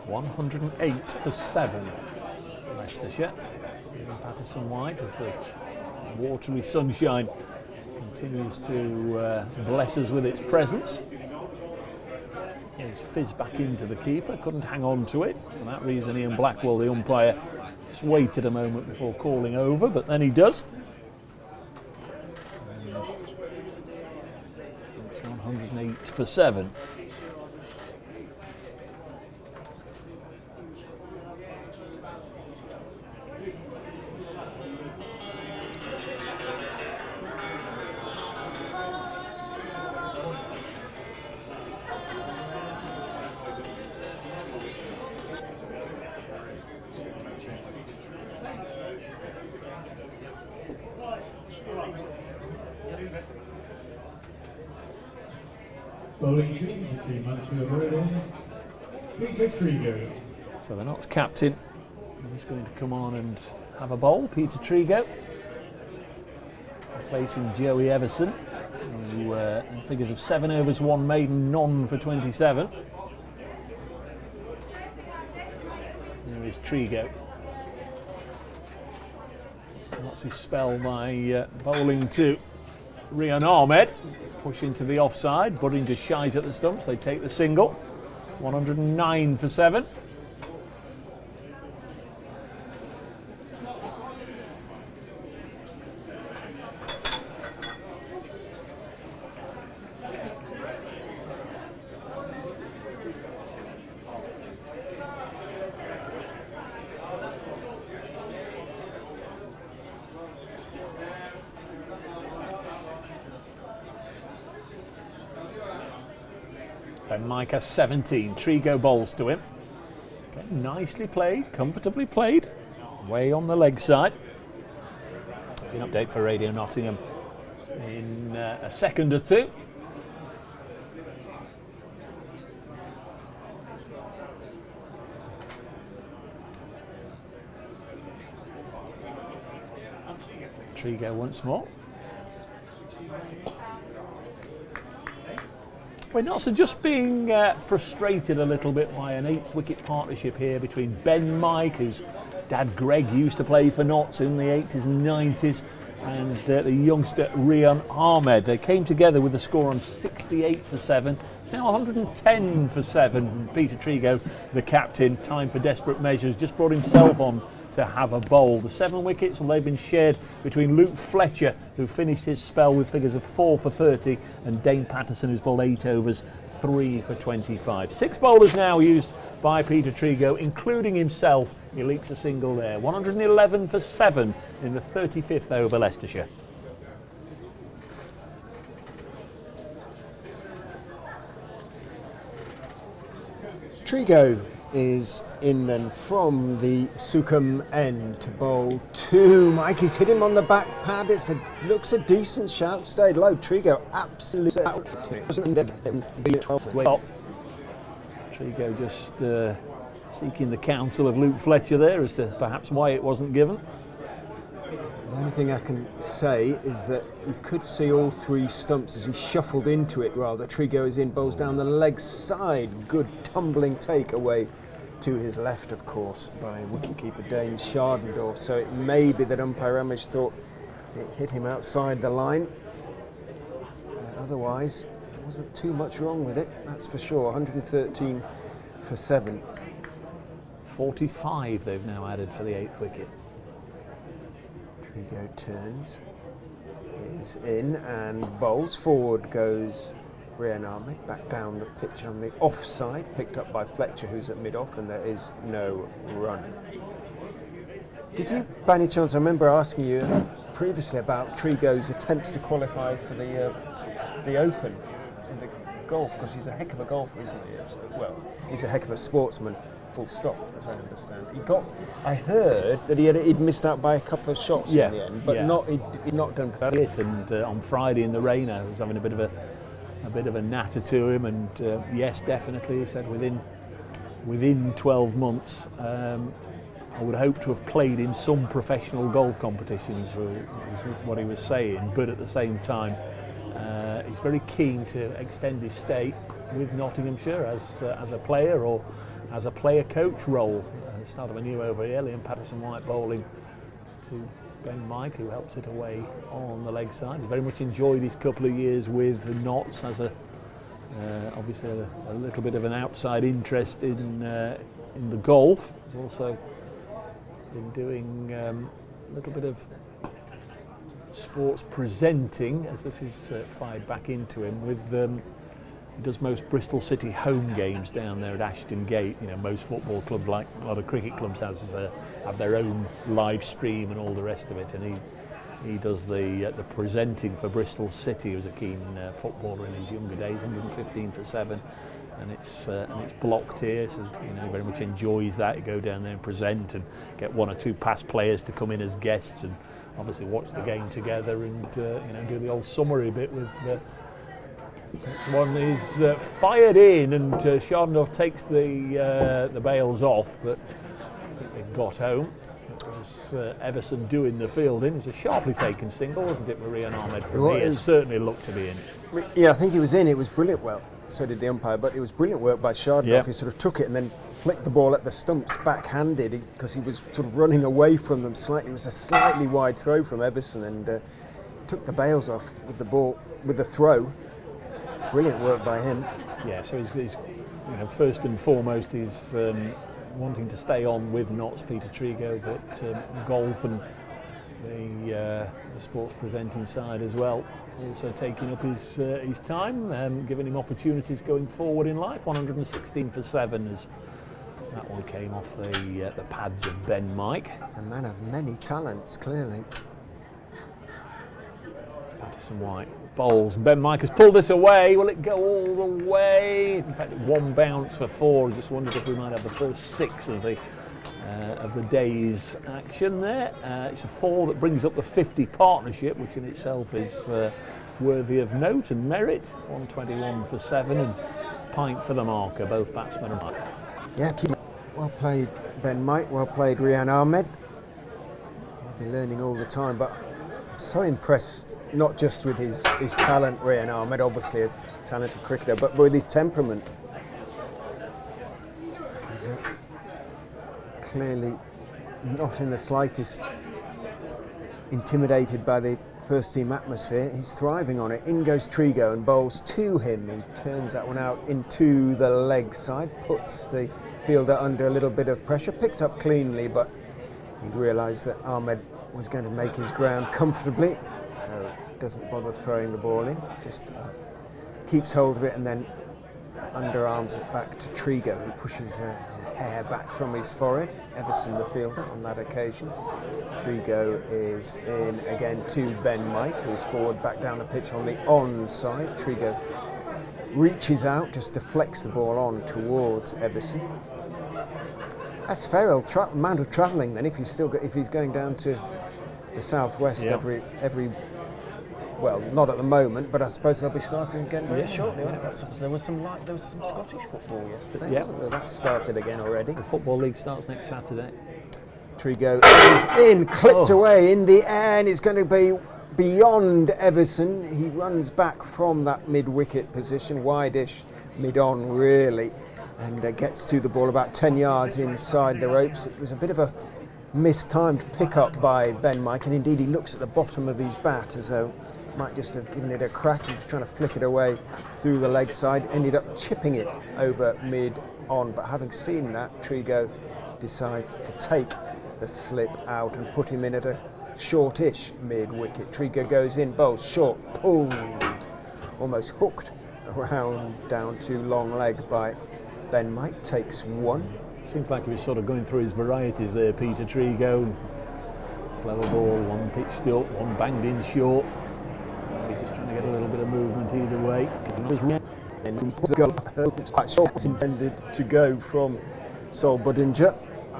108 for 7. Leicestershire. And Patterson-White, as the watery sunshine continues to bless us with its presence. He's fizzed back into the keeper, couldn't hang on to it. For that reason, Ian Blackwell, the umpire, just waited a moment before calling over, but then he does. And it's 108 for 7. So the Notts captain is going to come on and have a bowl. Peter Trigo, replacing Joey Everson, who in figures of 7 overs, 1 maiden, none for 27. There is Trigo. What's his spell by bowling to Rian Ahmed? Push into the offside, butting to shies at the stumps. They take the single. 109 for 7. And Mike has 17. Trigo bowls to him. Okay, nicely played, comfortably played. Way on the leg side. An update for Radio Nottingham in a second or two. Trigo once more. We're not so just being frustrated a little bit by an 8th wicket partnership here between Ben Mike, whose dad Greg used to play for Notts in the 80s and 90s, and the youngster Rian Ahmed. They came together with a score on 68 for 7. It's now 110 for 7. Peter Trigo, the captain, time for desperate measures, just brought himself on to have a bowl. The 7 wickets, well, they've been shared between Luke Fletcher, who finished his spell with figures of 4 for 30, and Dane Patterson, who's bowled 8 overs, 3 for 25. 6 bowlers now used by Peter Trigo, including himself. He leaks a single there. 111 for 7 in the 35th over Leicestershire.
Trigo is in then from the Sukhum end to bowl 2. Mike, he's hit him on the back pad. Looks a decent shout. Stayed low. Trigo absolutely out.
Well, Trigo just seeking the counsel of Luke Fletcher there as to perhaps why it wasn't given.
The only thing I can say is that you could see all 3 stumps as he shuffled into it rather. Trigo is in, bowls down the leg side. Good tumbling take away to his left, of course, by wicketkeeper Dane Shardendorf. So it may be that umpire Amish thought it hit him outside the line. Otherwise, there wasn't too much wrong with it, that's for sure. 113 for 7.
45 they've now added for the 8th wicket.
Trigo turns, is in and bowls. Forward goes Rian Ahmed, back down the pitch on the offside, picked up by Fletcher, who's at mid-off, and there is no run. Did you, by any chance, I remember asking you previously about Trigo's attempts to qualify for the Open in the golf, because he's a heck of a golfer, isn't he? Well, he's a heck of a sportsman, full stop, as I understand. I heard that he'd missed out by a couple of shots in the end, but he'd not done
it. And on Friday in the rain, I was having a bit of a natter to him, and yes, definitely, he said within 12 months, I would hope to have played in some professional golf competitions, was what he was saying, but at the same time, he's very keen to extend his stay with Nottinghamshire as a player or as a player coach role. Start of a new over here, Liam Patterson-White bowling to Ben Mike, who helps it away on the leg side. He's very much enjoyed his couple of years with the Notts as obviously a little bit of an outside interest in the golf. He's also been doing a little bit of sports presenting, as this is fired back into him with he does most Bristol City home games down there at Ashton Gate. You know, most football clubs, like a lot of cricket clubs, have their own live stream and all the rest of it, and he does the presenting for Bristol City. He was a keen footballer in his younger days. 115 for 7, and it's blocked here, so he very much enjoys that. You go down there and present and get 1 or 2 past players to come in as guests and obviously watch the game together and do the old summary bit with. This one is fired in, and Shardendorf takes the bails off, but I think they got home. It was Everson doing the fielding. It was a sharply taken single, wasn't it, Rian Ahmed from here? Certainly looked to be in.
Yeah, I think he was in. It was brilliant. Well, so did the umpire, but it was brilliant work by Shardendorf. Yeah. He sort of took it and then flicked the ball at the stumps backhanded because he was sort of running away from them slightly. It was a slightly wide throw from Everson and took the bails off with the ball, with the throw. Brilliant work by him.
Yeah, so he's first and foremost he's wanting to stay on with Notts, Peter Trigo, but golf and the sports presenting side as well, also taking up his time, giving him opportunities going forward in life. 116 for 7 as that one came off the pads of Ben Mike.
A man of many talents, clearly.
Patterson-White bowls. Ben Mike has pulled this away. Will it go all the way? In fact, 1 bounce for 4. I just wondered if we might have the first 6 of the day's action there. It's a 4 that brings up the 50 partnership, which in itself is worthy of note and merit. 121 for 7 and pint for the marker, both batsmen and Mike.
Yeah, well played Ben Mike, well played Rian Ahmed. I'll be learning all the time, but so impressed, not just with his talent, Rian Ahmed, obviously a talented cricketer, but with his temperament. He's clearly not in the slightest intimidated by the first team atmosphere. He's thriving on it. In goes Trigo and bowls to him. He turns that one out into the leg side, puts the fielder under a little bit of pressure, picked up cleanly, but He realised that Ahmed was going to make his ground comfortably, so doesn't bother throwing the ball in, just keeps hold of it and then underarms it back to Trigo, who pushes a hair back from his forehead. Everson the fielder on that occasion. Trigo is in again to Ben Mike, who's forward back down the pitch on the onside. Trigo reaches out, just deflects the ball on towards Everson. That's a fair amount of travelling then if he's going down to the southwest every well, not at the moment, but I suppose they'll be starting again very shortly. There was some Scottish football yesterday, wasn't there? That started again already.
The Football League starts next Saturday.
Trigo is in, clipped away in the air, and it's going to be beyond Everson. He runs back from that mid-wicket position, wide-ish, mid-on really, and gets to the ball about 10 yards inside the ropes. It was a bit of a mistimed pick-up by Ben Mike, and indeed he looks at the bottom of his bat as though might just have given it a crack. He was trying to flick it away through the leg side, ended up chipping it over mid-on, but having seen that, Trigo decides to take the slip out and put him in at a shortish mid-wicket. Trigo goes in, bowls short, pulled, almost hooked around down to long leg by Ben Mike, takes one.
Seems like he was sort of going through his varieties there, Peter Trigo. Slower ball, one pitched up, one banged in short. Maybe just trying to get a little bit of movement either way.
It's quite short, was intended to go from Sol Budinger.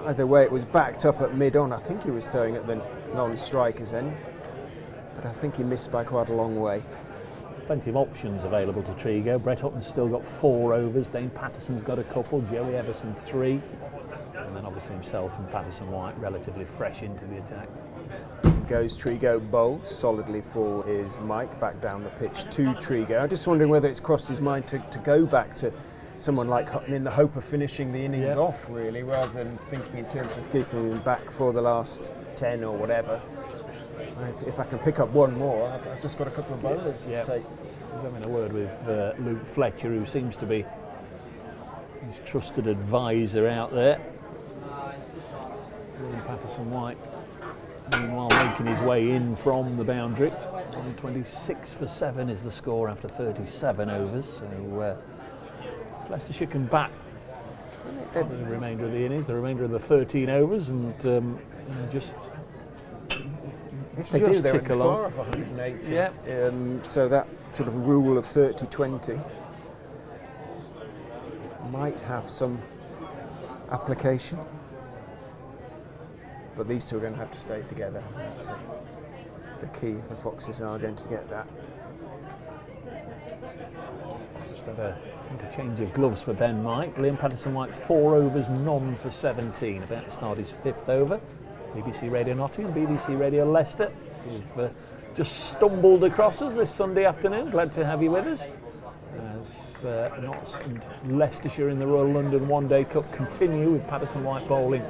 Either way, it was backed up at mid-on. I think he was throwing at the non-striker's end, but I think he missed by quite a long way.
Plenty of options available to Trigo. Brett Hutton's still got 4 overs. Dane Patterson's got a couple. Joey Everson 3. And then obviously himself and Patterson White relatively fresh into the attack.
Goes Trigo, bowls solidly for his Mike, back down the pitch to Trigo. I'm just wondering whether it's crossed his mind to go back to someone like Hutton in the hope of finishing the innings off, really, rather than thinking in terms of keeping him back for the last 10 or whatever. If I can pick up one more, I've just got a couple of bowlers to take.
He's having a word with Luke Fletcher, who seems to be his trusted advisor out there. William Patterson White, meanwhile, making his way in from the boundary. 126 for 7 is the score after 37 overs. So Leicestershire can bat for the remainder of the innings, the remainder of the 13 overs, and just.
If they do, they're
tick along.
Of 180.
Yeah.
So that sort of rule of 30-20 might have some application. But these two are going to have to stay together. That's the key if the Foxes are going to get that.
Just had a change of gloves for Ben Mike. Liam Patterson White 4 overs, none for 17. About to start his 5th over. BBC Radio Nottingham, BBC Radio Leicester. You've just stumbled across us this Sunday afternoon. Glad to have you with us. As Notts and Leicestershire in the Royal London One Day Cup continue with Patterson White bowling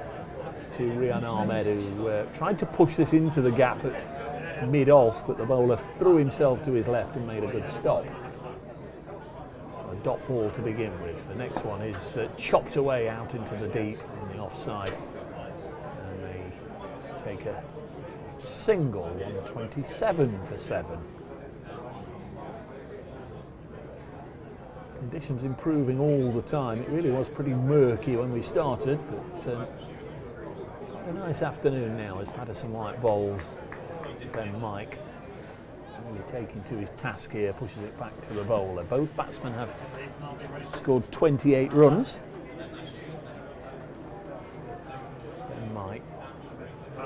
to Rian Ahmed, who tried to push this into the gap at mid-off, but the bowler threw himself to his left and made a good stop. So a dot ball to begin with. The next one is chopped away out into the deep on the offside. Take a single, 127 for 7. Conditions improving all the time. It really was pretty murky when we started, but quite a nice afternoon now as Patterson White bowls. Ben Mike really taking to his task here, pushes it back to the bowler. Both batsmen have scored 28 runs. Ben Mike,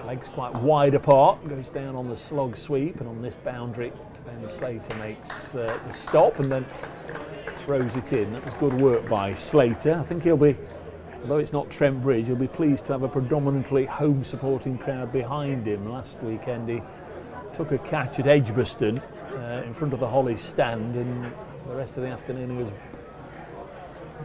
legs quite wide apart, goes down on the slog sweep, and on this boundary Ben Slater makes the stop and then throws it in. That was good work by Slater. I think he'll be, although it's not Trent Bridge, he'll be pleased to have a predominantly home supporting crowd behind him. Last weekend he took a catch at Edgbaston in front of the Holly stand, and the rest of the afternoon he was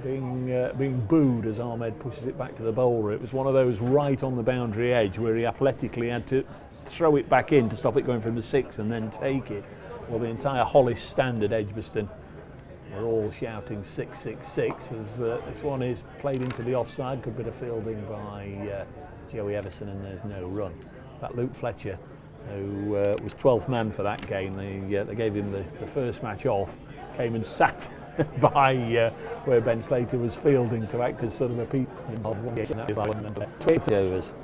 being booed as Ahmed pushes it back to the bowler. It was one of those right on the boundary edge where he athletically had to throw it back in to stop it going from the 6 and then take it. Well, the entire Hollis stand at Edgbaston were all shouting 6, 6, 6 as this one is played into the offside. Good bit of fielding by Joey Everson, and there's no run. In fact, Luke Fletcher, who was 12th man for that game, they gave him the first match off, came and sat by where Ben Slater was fielding to act as sort of a peep involved. Overs.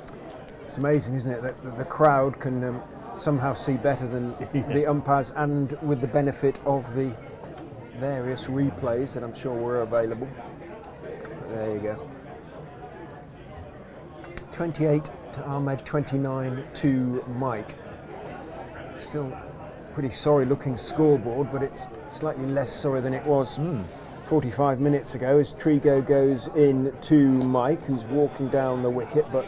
It's amazing, isn't it, that the crowd can somehow see better than the umpires, and with the benefit of the various replays that I'm sure were available. There you go. 28 to Ahmed, 29 to Mike. Still pretty sorry looking scoreboard, but it's slightly less sorry than it was 45 minutes ago, as Trigo goes in to Mike, who's walking down the wicket, but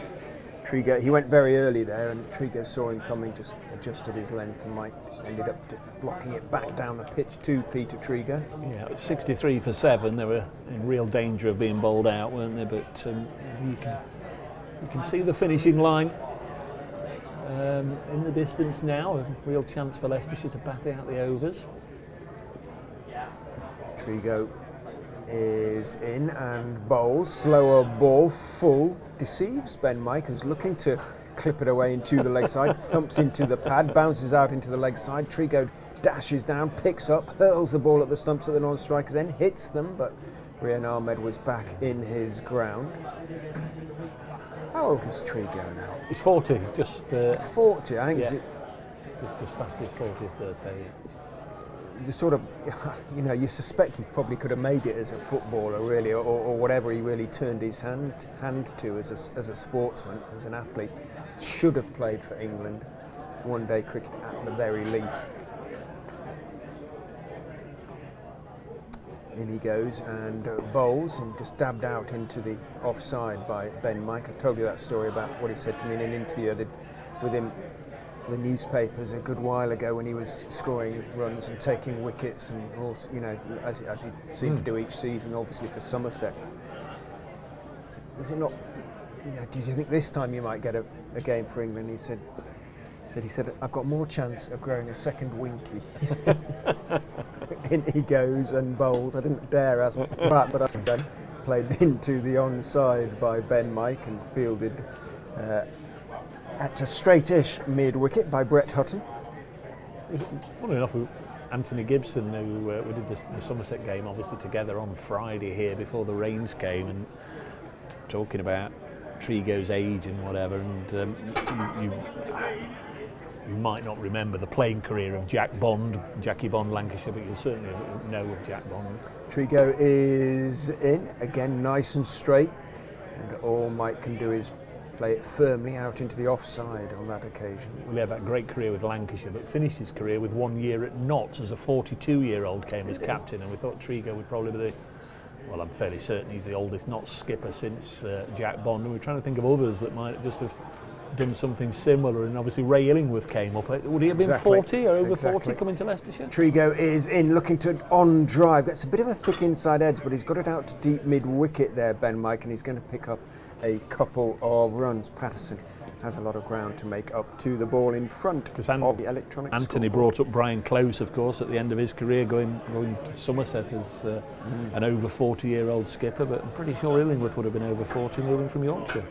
Trigo, he went very early there, and Trigo saw him coming, just adjusted his length, and Mike ended up just blocking it back down the pitch to Peter Trigo.
Yeah, it was 63 for 7. They were in real danger of being bowled out, weren't they? But you can see the finishing line in the distance now. A real chance for Leicestershire to bat out the overs.
Trigo is in and bowls. Slower ball, full. Deceives Ben Mike, who's looking to clip it away into the leg side. Thumps into the pad, bounces out into the leg side. Trigo dashes down, picks up, hurls the ball at the stumps of the non-strikers end, hits them, but Rian Ahmed was back in his ground. How old is Trigo now?
He's 40. He's just
40, I think.
Yeah. Just past his 40th birthday.
The sort of, you suspect he probably could have made it as a footballer, really, or whatever he really turned his hand to as a sportsman, as an athlete. Should have played for England, one-day cricket at the very least. In he goes and bowls, and just dabbed out into the offside by Ben Mike. I told you that story about what he said to me in an interview I did with him, the newspapers, a good while ago, when he was scoring runs and taking wickets, and also, as he seemed to do each season, obviously for Somerset. So does it not, do you think this time you might get a game for England? He said, I've got more chance of growing a second winky. In he goes and bowls. I didn't dare ask that, but I played into the onside by Ben Mike and fielded at a straightish mid-wicket by Brett Hutton.
Funny enough, Anthony Gibson, who we did the Somerset game obviously together on Friday here before the rains came, and talking about Trigo's age and whatever, and you might not remember the playing career of Jackie Bond, Lancashire, but you'll certainly know of Jack Bond.
Trigo is in, again nice and straight, and all Mike can do is play it firmly out into the offside on that occasion.
Well, he had that great career with Lancashire, but finished his career with 1 year at Notts as a 42-year-old, came as captain, and we thought Trigo would probably be well, I'm fairly certain he's the oldest Notts skipper since Jack Bond, and we're trying to think of others that might just have done something similar, and obviously Ray Illingworth came up. Would he have been 40 or over 40 coming to Leicestershire?
Trigo is in, looking to on drive, gets a bit of a thick inside edge, but he's got it out to deep mid wicket there, Ben Mike, and he's going to pick up a couple of runs. Patterson has a lot of ground to make up to the ball in front of the electronic
Anthony
scoreboard.
Brought up Brian Close, of course, at the end of his career, going to Somerset as an over 40-year-old skipper, but I'm pretty sure Illingworth would have been over 40 moving from Yorkshire.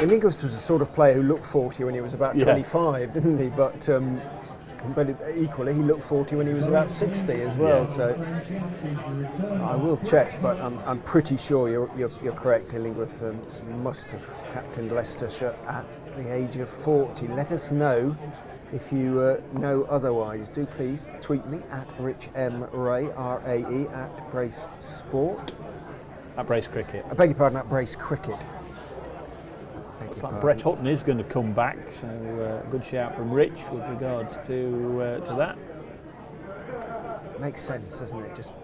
Illingworth was the sort of player who looked 40 when he was about 25, didn't he? But equally, he looked 40 when he was about 60 as well. So I will check, but I'm pretty sure you're correct. Illingworth must have captained Leicestershire at the age of 40. Let us know if you know otherwise. Do please tweet me at Rich M Ray, R-A-E, at Brace Sport.
At Brace Cricket.
I beg your pardon, at Brace Cricket.
It's like Brett Hutton is going to come back, so good shout from Rich with regards to that.
Makes sense, doesn't it? Just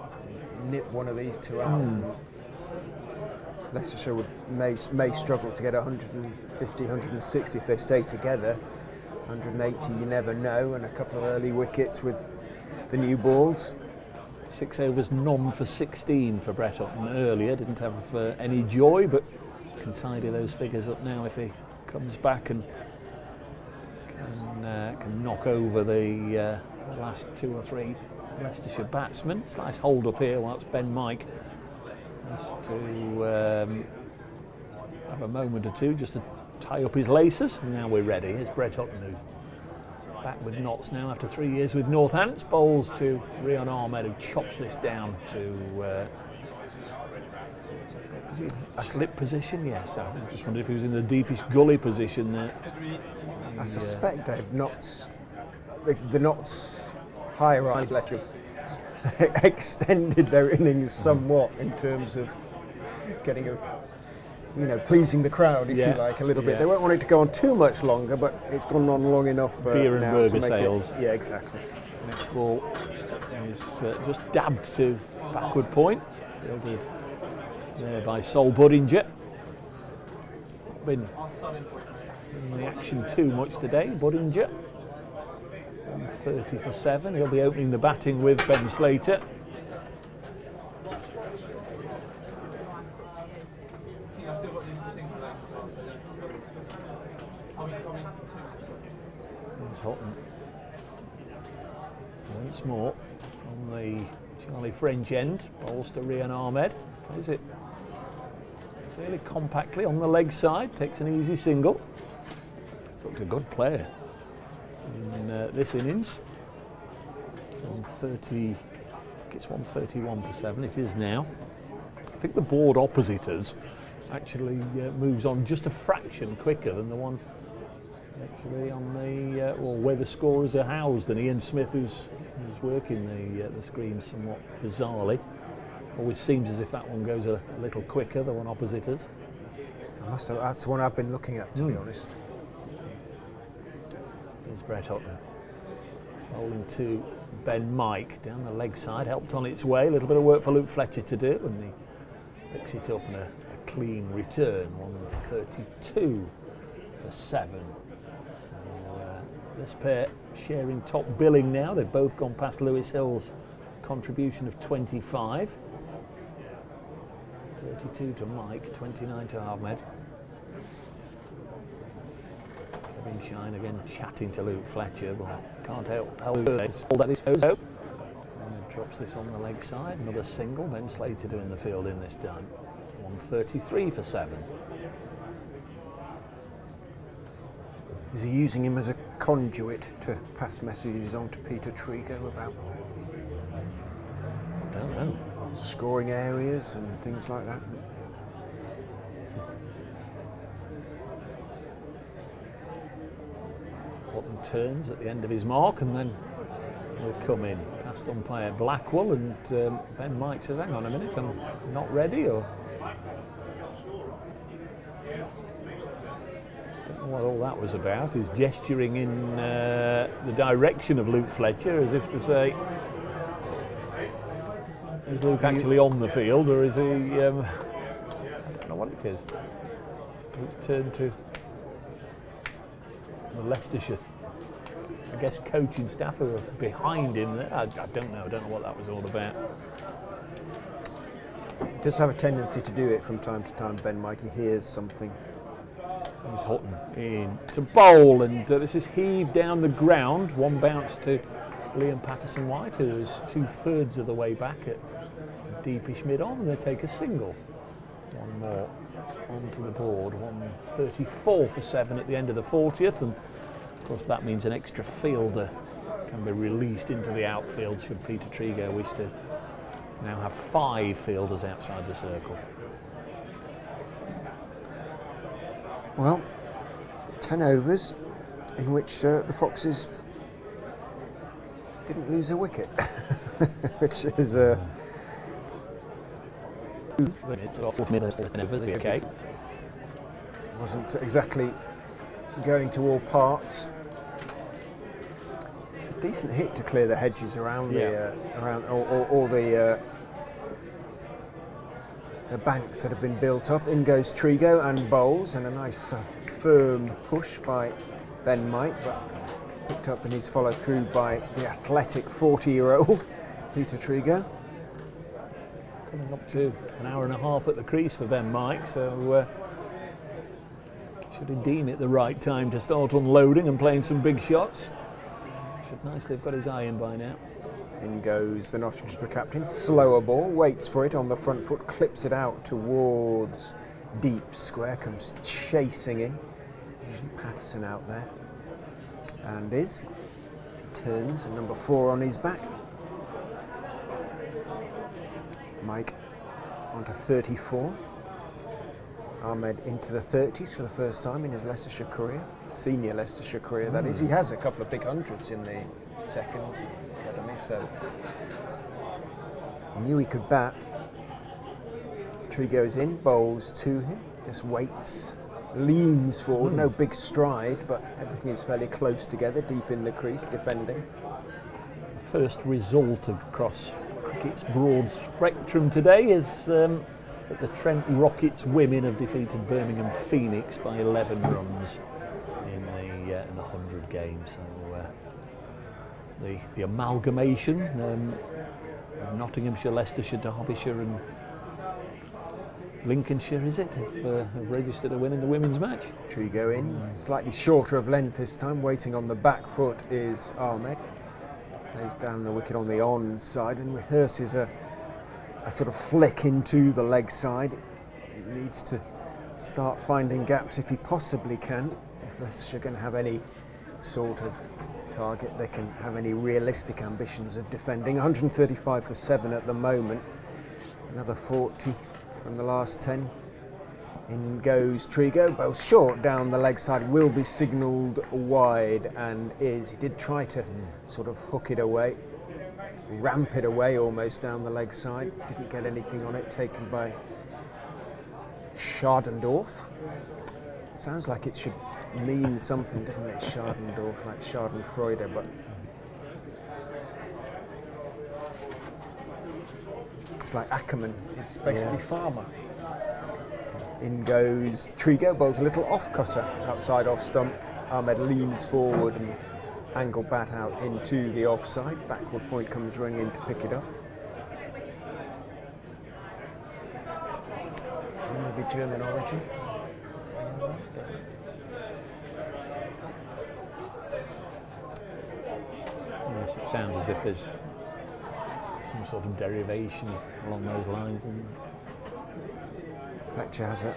nip one of these two out. Leicestershire may struggle to get 150, 160 if they stay together. 180, you never know, and a couple of early wickets with the new balls.
6 overs, none for 16 for Brett Hutton earlier. Didn't have any joy, but can tidy those figures up now if he comes back and can knock over the last 2 or 3 Leicestershire batsmen. Slight hold up here whilst Ben Mike has to have a moment or two just to tie up his laces, and now we're ready. Here's Brett Hutton, who's back with Notts now after 3 years with Northants. Bowls to Rian Ahmed, who chops this down to slip position. Yes, I just wondered if he was in the deepest gully position there.
I suspect Dave Notts, the Notts high rise extended their innings somewhat in terms of getting pleasing the crowd, if you like, a little bit. They won't want it to go on too much longer, but it's gone on long enough
beer and
now
burger
to make
sales.
Yeah, exactly.
Next ball is just dabbed to backward point, fielded there by Sol Buddinger. Been in the action too much today, Buddinger. 30 for 7. He'll be opening the batting with Ben Slater. There's Hutton once more from the Charlie French end. Bowls to Rian Ahmed. Plays it fairly compactly on the leg side. Takes an easy single. Looked a good player in this innings. 130. I think it's 131 for 7. It is now. I think the board opposite us actually moves on just a fraction quicker than the one actually on the where the scorers are housed, and Ian Smith, who's working the screen somewhat bizarrely. Always seems as if that one goes a little quicker, the one opposite us.
That's the one I've been looking at, to be honest.
Here's Brett Hutton bowling to Ben Mike down the leg side, helped on its way. A little bit of work for Luke Fletcher to do, and he picks it up in a clean return. 132 for 7. So this pair sharing top billing now. They've both gone past Lewis Hill's contribution of 25. 32 to Mike, 29 to Ahmed. Kevin Shine again chatting to Luke Fletcher, but can't help this. All that is photo. And drops this on the leg side. Another single. Ben Slater doing the fielding this time. 133 for 7.
Is he using him as a conduit to pass messages on to Peter Trigo about?
I don't know.
Scoring areas and things like that.
Hutton turns at the end of his mark and then will come in. Past umpire Blackwell, and Ben Mike says, hang on a minute, I'm not ready, or don't know what all that was about. He's gesturing in the direction of Luke Fletcher as if to say, is Luke actually on the field, or is he I don't know what it is. Luke's turned to the Leicestershire, I guess, coaching staff who are behind him there. I don't know what that was all about.
He does have a tendency to do it from time to time, Ben Mike. He hears something.
Here's Hutton in to bowl, and this is heaved down the ground. One bounce to Liam Patterson-White, who is 2/3 of the way back at deepish mid-on, and they take a single. One more onto the board. 134 for 7 at the end of the 40th, and of course that means an extra fielder can be released into the outfield should Peter Trigo wish to now have 5 fielders outside the circle.
Well, 10 overs in which the Foxes didn't lose a wicket, which is
okay.
Wasn't exactly going to all parts. It's a decent hit to clear the hedges around around all the banks that have been built up. In goes Trigo and bowls, and a nice firm push by Ben Mike, but picked up in his follow through by the athletic 40-year-old Peter Trigo.
Coming up to an hour and a half at the crease for Ben Mike, so should he deem it the right time to start unloading and playing some big shots. Should nicely have got his eye in by now.
In goes the Nottinghamshire captain, slower ball, waits for it on the front foot, clips it out towards deep square, comes chasing in. occasion. Patterson out there. And he turns, and number 4 on his back. Mike onto 34. Ahmed into the 30s for the first time in his Leicestershire career, senior Leicestershire career that is. He has a couple of big hundreds in the seconds academy, so knew he could bat. Tree goes in, bowls to him, just waits, leans forward, no big stride, but everything is fairly close together, deep in the crease, defending.
First result across cricket's broad spectrum today is that the Trent Rockets women have defeated Birmingham Phoenix by 11 runs in the 100 games. So the amalgamation of Nottinghamshire, Leicestershire, Derbyshire and Lincolnshire, is it, have registered a win in the women's match.
Tree go in, slightly shorter of length this time, waiting on the back foot is Ahmed. Plays down the wicket on the on side and rehearses a sort of flick into the leg side. He needs to start finding gaps if he possibly can. If Leicestershire can have any sort of target, they can have any realistic ambitions of defending. 135 for 7 at the moment. Another 40 from the last 10. In goes Trigo, both short down the leg side, will be signalled wide, and is. He did try to sort of hook it away, ramp it away almost down the leg side. Didn't get anything on it, taken by Schardendorf. Sounds like it should mean something, doesn't it? Schardendorf, like Schadenfreude, but it's like Ackerman, it's basically farmer. In goes Trigo, bowls a little off-cutter outside off stump. Ahmed leans forward and angle bat out into the offside. Backward point comes running in to pick it up. Maybe German origin.
Yes, it sounds as if there's some sort of derivation along those lines.
Fletcher has it.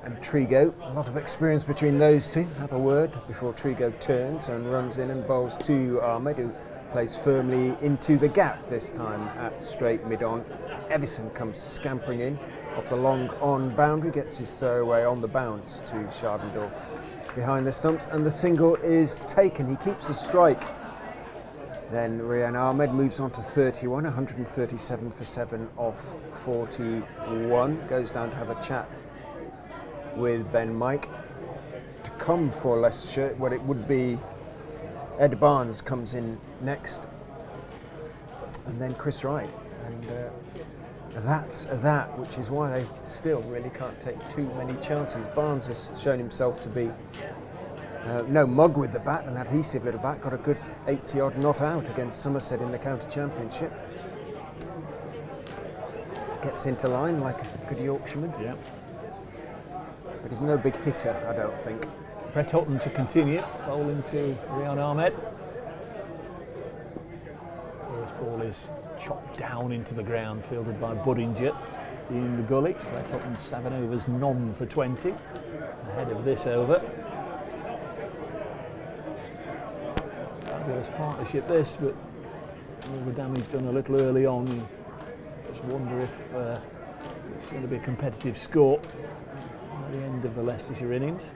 And Trigo, a lot of experience between those two. Have a word before Trigo turns and runs in and bowls to Ahmed, who plays firmly into the gap this time at straight mid-on. Evison comes scampering in off the long on boundary, gets his throwaway on the bounce to Schardendorf behind the stumps, and the single is taken. He keeps the strike. Then Rian Ahmed moves on to 31, 137 for 7 off 41. Goes down to have a chat with Ben Mike. To come for Leicestershire, what it would be, Ed Barnes comes in next, and then Chris Wright. And that's that, which is why they still really can't take too many chances. Barnes has shown himself to be no mug with the bat, an adhesive little bat, got a good 80 odd not out against Somerset in the county championship. Gets into line like a good Yorkshireman.
Yeah.
But he's no big hitter, I don't think.
Brett Hutton to continue, bowling to Rian Ahmed. First ball is chopped down into the ground, fielded by Budinger in the gully. Brett Hutton 7 overs, none for 20 ahead of this over. Fabulous partnership this, but all the damage done a little early on. You just wonder if it's going to be a competitive score at the end of the Leicestershire innings.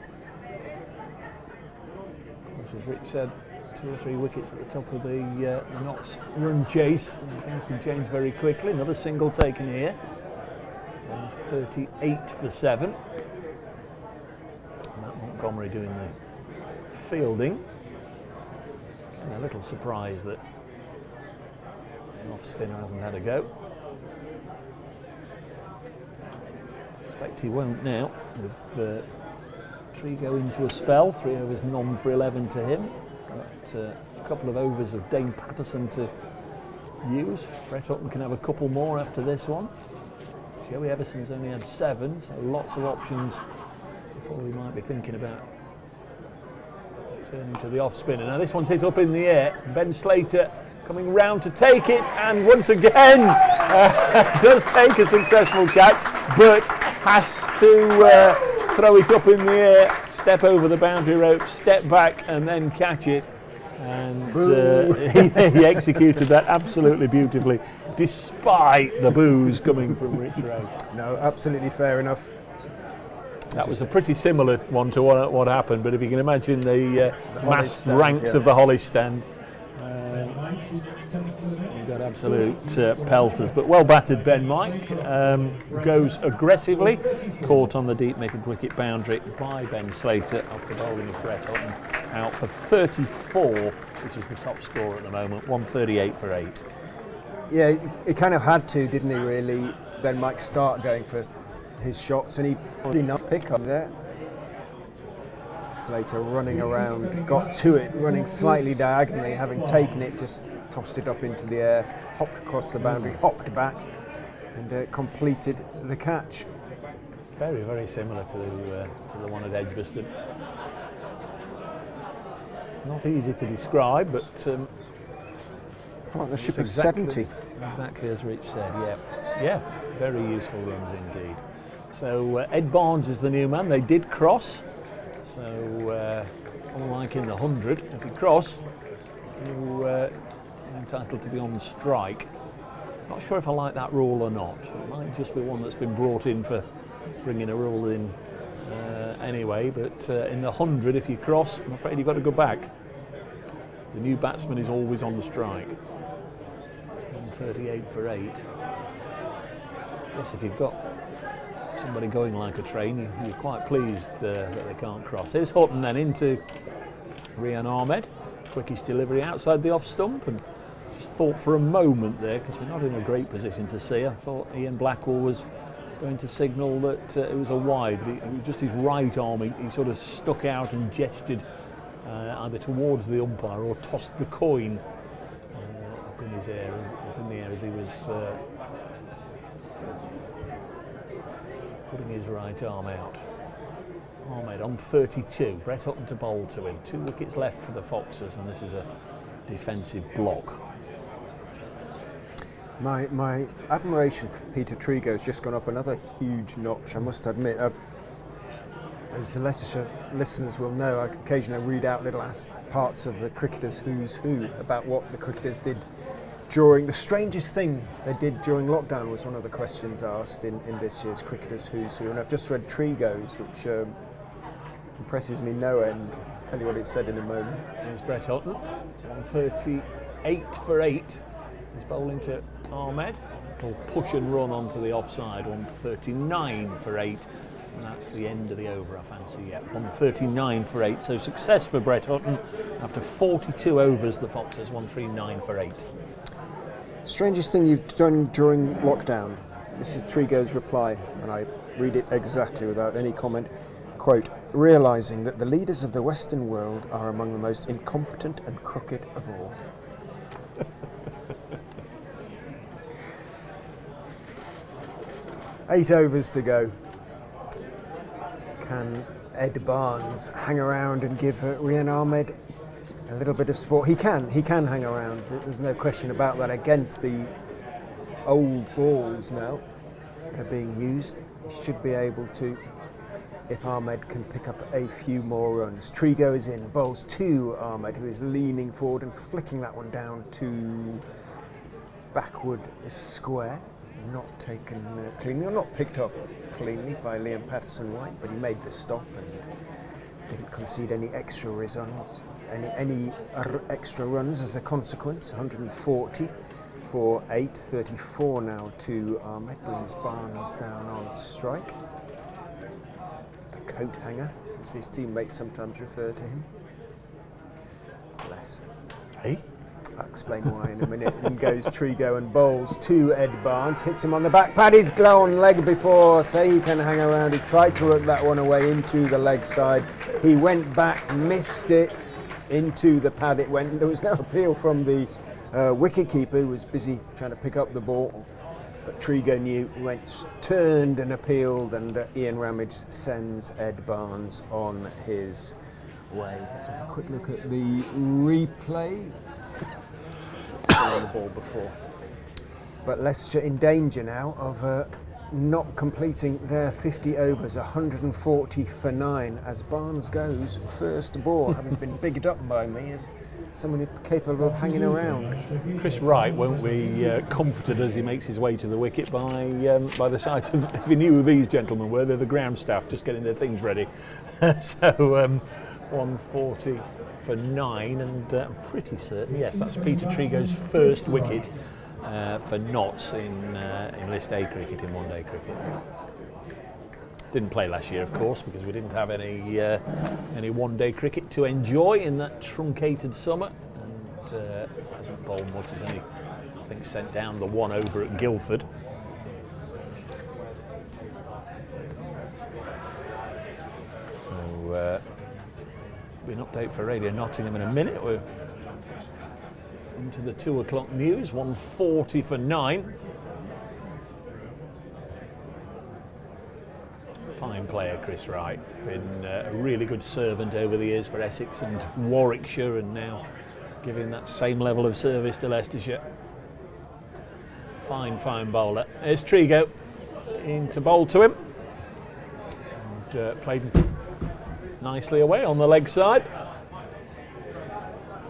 Of course, as Rich said, 2 or 3 wickets at the top of the Notts run chase, and things can change very quickly. Another single taken here, and 38 for 7. Matt Montgomery doing the fielding. And a little surprise that the off spinner hasn't had a go. Suspect he won't now, with Trigo into a spell. 3 overs, none for 11 to him. Got a couple of overs of Dane Patterson to use. Brett Hutton can have a couple more after this one. Joey Everson's only had 7, so lots of options before we might be thinking about turning to the off spinner. Now this one's hit up in the air. Ben Slater coming round to take it, and once again does take a successful catch, but has to throw it up in the air step over the boundary rope, step back, and then catch it. And he executed that absolutely beautifully, despite the boos coming from Rich Ray.
No, absolutely fair enough.
That was a pretty similar one to what happened, but if you can imagine the massed
stand,
ranks of the Holly stand, you've got absolute pelters. But well battered Ben Mike goes aggressively, caught on the deep mid-wicket boundary by Ben Slater off the bowling of Brett Hutton, out for 34, which is the top score at the moment, 138 for 8.
Yeah, he kind of had to, didn't he, really, Ben Mike start going for his shots, and he really nice pick up there. Slater running around, got to it, running slightly diagonally, having taken it, just tossed it up into the air, hopped across the boundary, hopped back, and completed the catch.
Very, very similar to the one at Edgbaston. Not easy to describe, but
Partnership
it's
of 70.
Exactly as Rich said. Yeah, very useful runs indeed. So Ed Barnes is the new man. They did cross. So unlike in the 100, if you cross, you're entitled to be on strike. Not sure if I like that rule or not. It might just be one that's been brought in for bringing a rule in anyway. But in the 100, if you cross, I'm afraid you've got to go back. The new batsman is always on the strike. 138 for 8. Yes, if you've got somebody going like a train, you're quite pleased that they can't cross. Here's Hutton then into Rian Ahmed. Quickish delivery outside the off stump, and just thought for a moment there, because we're not in a great position to see, I thought Ian Blackwell was going to signal that it was a wide, but it was just his right arm, he sort of stuck out and gestured either towards the umpire or tossed the coin up in the air as he was putting his right arm out. Ahmed on 32, Brett Hutton to bowl to him. 2 wickets left for the Foxes, and this is a defensive block.
My admiration for Peter Trigo has just gone up another huge notch, I must admit. As the Leicestershire listeners will know, I occasionally read out little parts of the Cricketers' Who's Who about what the cricketers did during the strangest thing they did during lockdown was one of the questions asked in this year's Cricketers' Who's Who, and I've just read Trigo's, which impresses me no end. I'll tell you what it said in a moment.
Here's Brett Hutton, 138 for 8. He's bowling to Ahmed. Little push and run onto the offside, 139 for 8. And that's the end of the over, I fancy. Yeah, 139 for 8. So success for Brett Hutton after 42 overs. The Foxes 139 for 8.
Strangest thing you've done during lockdown. This is Trigo's reply, and I read it exactly without any comment. Quote, realising that the leaders of the Western world are among the most incompetent and crooked of all. Eight overs to go. Can Ed Barnes hang around and give Rian Ahmed a little bit of support? He can hang around. There's no question about that against the old balls now that are being used. He should be able to, if Ahmed can pick up a few more runs. Trigo is in, bowls to Ahmed, who is leaning forward and flicking that one down to backward square. Not taken cleanly, or not picked up cleanly by Liam Patterson-White, but he made the stop and didn't concede any extra runs. Any extra runs as a consequence. 140 for 8, 34 now to Ahmed. Brings Barnes down on strike. The coat hanger, as his teammates sometimes refer to him. Bless.
Hey?
I'll explain why in a minute. And goes Trigo and bowls to Ed Barnes, hits him on the back pad. He's on leg before, say he can hang around. He tried to work that one away into the leg side. He went back, missed it, into the pad it went. There was no appeal from the wicket keeper, who was busy trying to pick up the ball. But Trigo knew, he went, turned and appealed, and Ian Ramage sends Ed Barnes on his way. Let's have a quick look at the replay. On the ball before, but Leicestershire in danger now of not completing their 50 overs, 140 for 9, as Barnes goes first ball, having been bigged up by me as someone capable of hanging around.
Chris Wright won't be comforted as he makes his way to the wicket by the sight of, if he knew who these gentlemen were, they're the ground staff just getting their things ready. So 140 for 9, and I'm pretty certain, yes, that's Peter Trigo's first wicket for Notts in List A cricket, in one-day cricket. Didn't play last year, of course, because we didn't have any one-day cricket to enjoy in that truncated summer, and hasn't bowled much. He's only, I think, sent down the one over at Guildford. So, be an update for Radio Nottingham in a minute. We're into the 2 o'clock news. 140 for 9. Fine player, Chris Wright. Been a really good servant over the years for Essex and Warwickshire, and now giving that same level of service to Leicestershire. Fine bowler. There's Trigo in to bowl to him, and played nicely away on the leg side.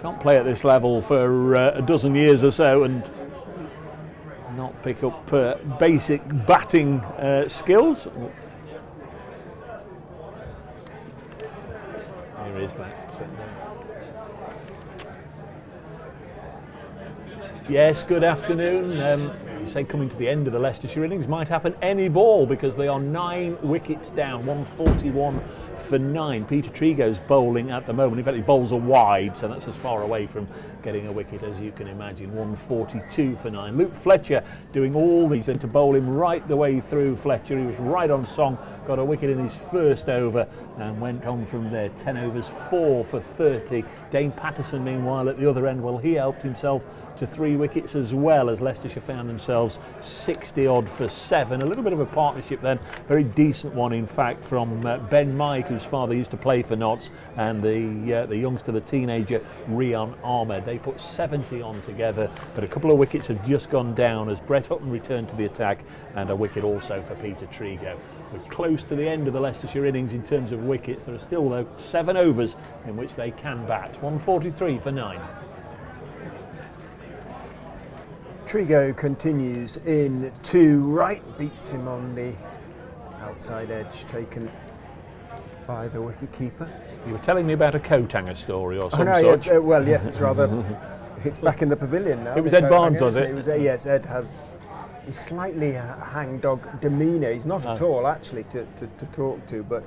Can't play at this level for a dozen years or so and not pick up basic batting skills. Here is that. Yes, good afternoon. You say coming to the end of the Leicestershire innings might happen any ball, because they are 9 wickets down, 141 for 9. Peter Trigo's bowling at the moment. In fact, he bowls a wide, so that's as far away from getting a wicket as you can imagine. 142 for 9. Luke Fletcher doing all these things to bowl him right the way through. Fletcher, he was right on song, got a wicket in his first over and went on from there. 10 overs, 4 for 30. Dane Patterson, meanwhile, at the other end, well, he helped himself to 3 wickets as well, as Leicestershire found themselves 60 odd for 7. A little bit of a partnership then, very decent one in fact, from Ben Mike, whose father used to play for Notts, and the youngster, the teenager Rian Ahmed. They put 70 on together, but a couple of wickets have just gone down as Brett Hutton returned to the attack, and a wicket also for Peter Trigo. We're close to the end of the Leicestershire innings in terms of wickets. There are still, though, 7 overs in which they can bat. 143 for 9.
Trigo continues in to right, beats him on the outside edge, taken by the wicketkeeper.
You were telling me about a coat hanger story or some
such.
Yeah,
well, yes, it's rather. It's back in the pavilion now.
It was Ed Barnes, was it?
It was. Yes, Ed has. He's slightly hangdog demeanour. He's not at all actually to talk to, but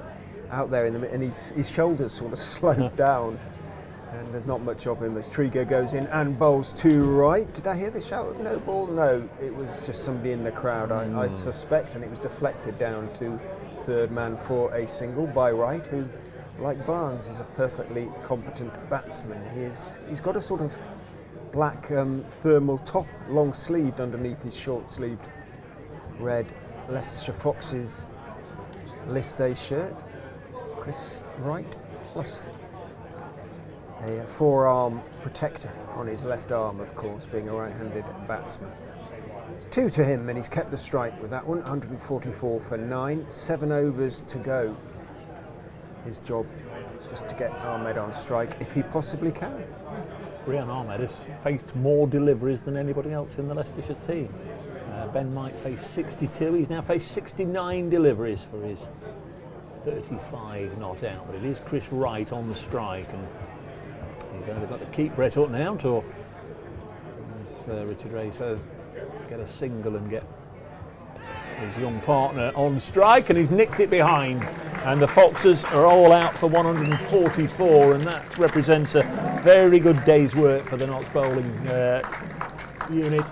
out there and his shoulders sort of slowed down. And there's not much of him as Trigo goes in and bowls to right. Did I hear the shout of no ball? No, it was just somebody in the crowd, I suspect, and it was deflected down to third man for a single by Wright, who, like Barnes, is a perfectly competent batsman. He's got a sort of black thermal top, long sleeved underneath his short sleeved red Leicestershire Foxes List A shirt. Chris Wright, plus a forearm protector on his left arm, of course, being a right-handed batsman. 2 to him, and he's kept the strike with that one. 144 for 9. 7 overs to go. His job just to get Ahmed on strike if he possibly can.
Rian Ahmed has faced more deliveries than anybody else in the Leicestershire team. Ben Mike faced 62. He's now faced 69 deliveries for his 35 not out. But it is Chris Wright on the strike, and he's either got to keep Brett Hutton out, or, as Richard Ray says, get a single and get his young partner on strike, and he's nicked it behind. And the Foxes are all out for 144, and that represents a very good day's work for the Notts bowling unit.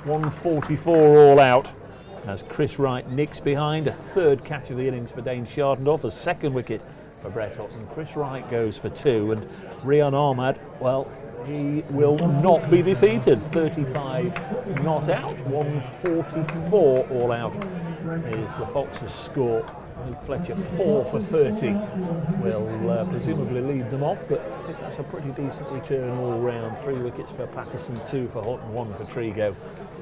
144 all out, as Chris Wright nicks behind. A third catch of the innings for Dane Shardendorf, a second wicket for Brett Hutton. Chris Wright goes for 2, and Rian Ahmed, well, he will not be defeated. 35 not out, 144 all out is the Foxes' score Luke Fletcher 4 for 30 will presumably lead them off, but I think that's a pretty decent return all round. 3 wickets for Patterson, 2 for Hutton, 1 for Trigo.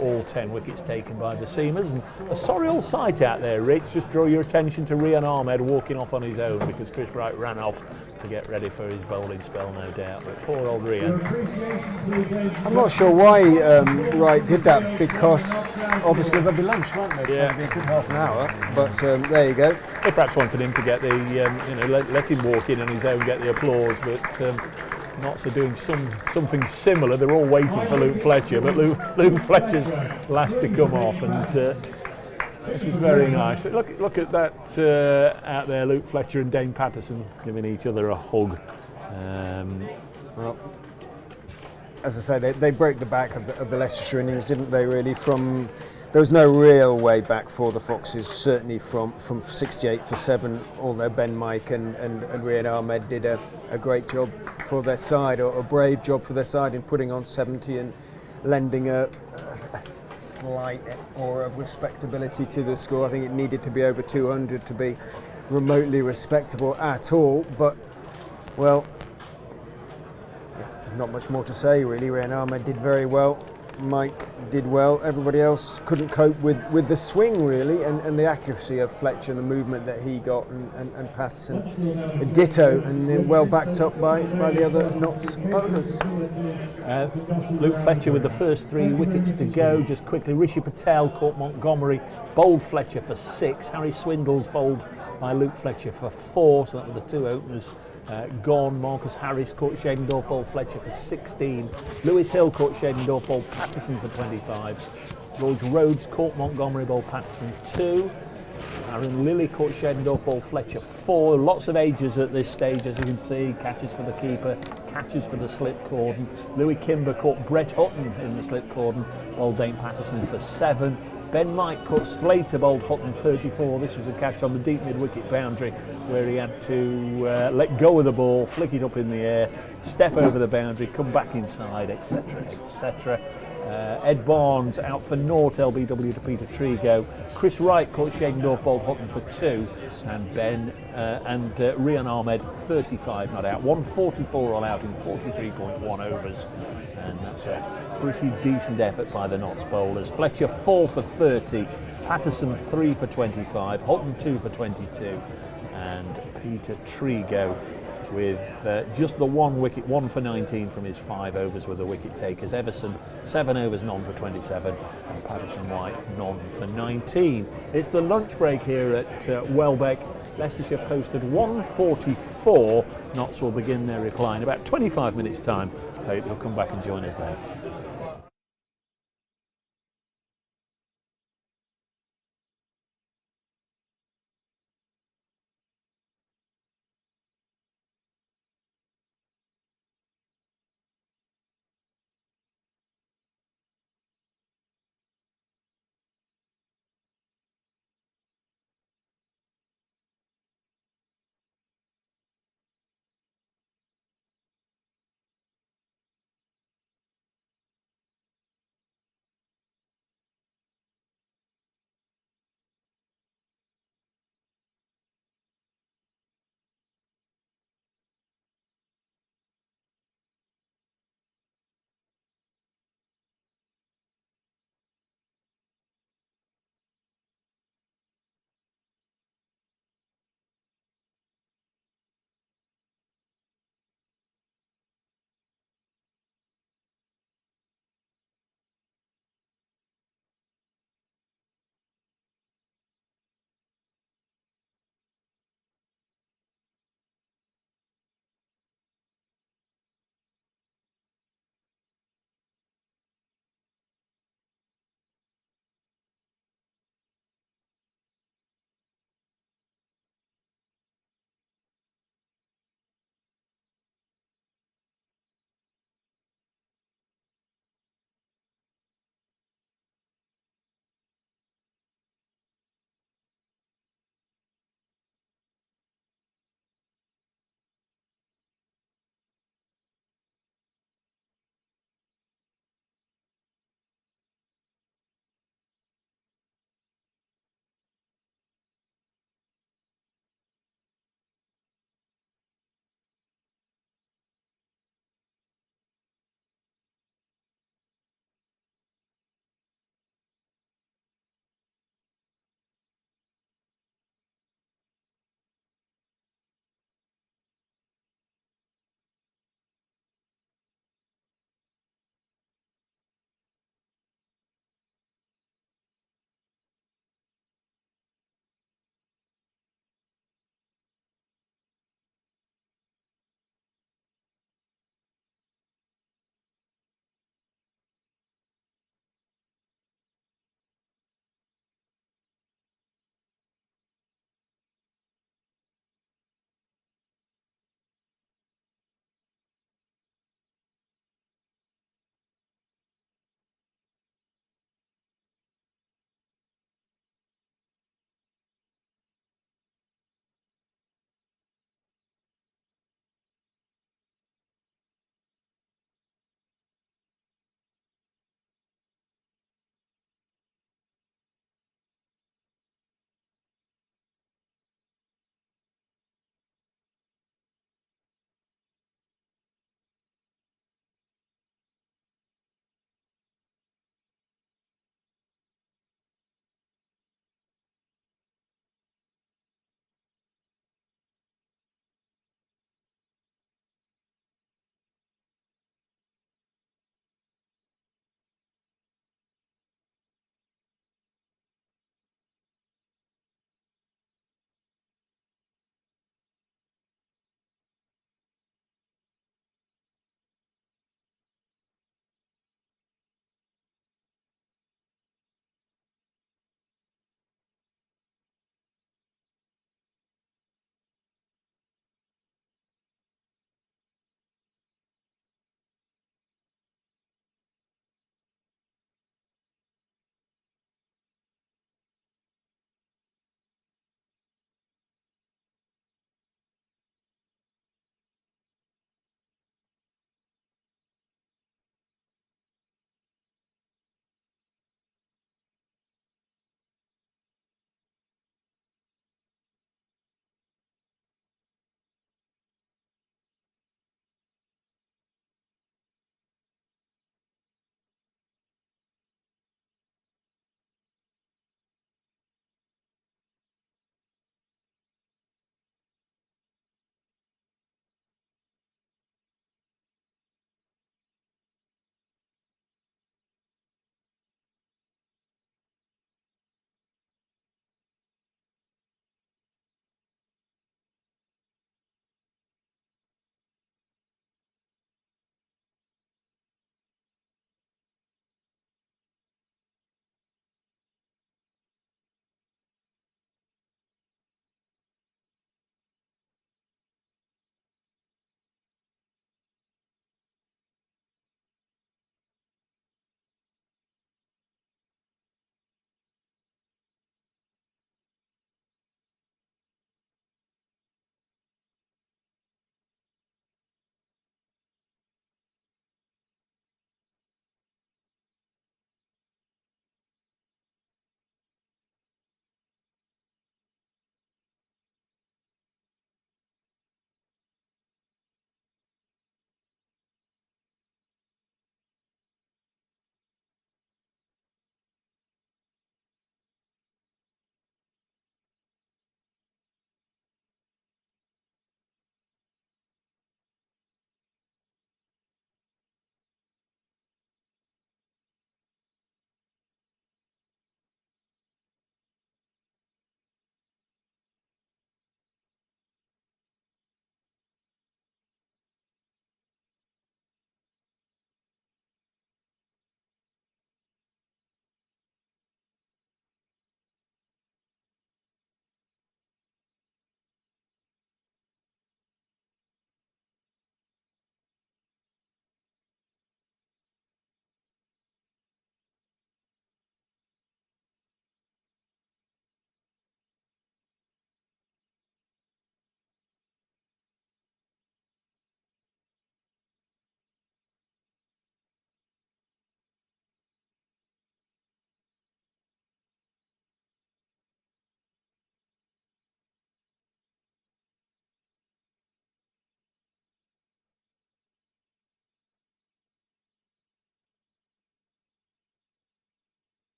All 10 wickets taken by the seamers. And a sorry old sight out there, Rich. Just draw your attention to Rian Ahmed walking off on his own because Chris Wright ran off to get ready for his bowling spell, no doubt. But poor old Rian.
I'm not sure why Wright did that, because obviously there'll be lunch, won't there?
Yeah.
So it'll be a good half an hour. But there you go.
They perhaps wanted him to get the, let him walk in on his own, get the applause, but Notts are doing something similar. They're all waiting for Luke Fletcher, but Luke Fletcher's last to come off, and this is very nice. Look at that out there, Luke Fletcher and Dane Patterson giving each other a hug.
Well, as I say, they broke the back of the Leicestershire innings, didn't they? Really, there was no real way back for the Foxes. Certainly from 68 for 7, although Ben Mike and Rian Ahmed did a great job for their side, or a brave job for their side in putting on 70 and lending a slight aura of respectability to the score. I think it needed to be over 200 to be remotely respectable at all. But, well, not much more to say really. Rian Ahmed did very well. Mike did well. Everybody else couldn't cope with the swing really, and the accuracy of Fletcher and the movement that he got, and Patterson ditto, and then well backed up by the other Notts bowlers.
Luke Fletcher with the first 3 wickets to go. Just quickly, Rishi Patel caught Montgomery, bowled Fletcher for 6. Harry Swindles bowled by Luke Fletcher for 4, so that were the 2 openers gone. Marcus Harris caught Shedendorf, bowled Fletcher for 16. Lewis Hill caught Shedendorf, bowled Patterson for 25. George Rhodes caught Montgomery, bowled Patterson 2. Aaron Lilly caught Shedendorf, bowled Fletcher 4. Lots of ages at this stage, as you can see. Catches for the keeper, catches for the slip cordon. Louis Kimber caught Brett Hutton in the slip cordon, bowled Dane Patterson for 7. Ben Mike caught Slater, bowled Hutton 34. This was a catch on the deep mid-wicket boundary where he had to let go of the ball, flick it up in the air, step over the boundary, come back inside, etc, etc. Ed Barnes out for naught, LBW to Peter Trigo. Chris Wright caught Shedendorf, bowled Hutton for 2, and Rian Ahmed 35 not out. 144 all out in 43.1 overs, and that's a pretty decent effort by the Notts bowlers. Fletcher 4 for 30, Patterson 3 for 25, Hutton 2 for 22, and Peter Trigo with just the 1 wicket, 1 for 19 from his 5 overs with the wicket takers. Everson 7 overs, none for 27, and Patterson White none for 19. It's the lunch break here at Welbeck. Leicestershire posted 144. Notts will begin their reply in about 25 minutes time. Hope he'll come back and join us there.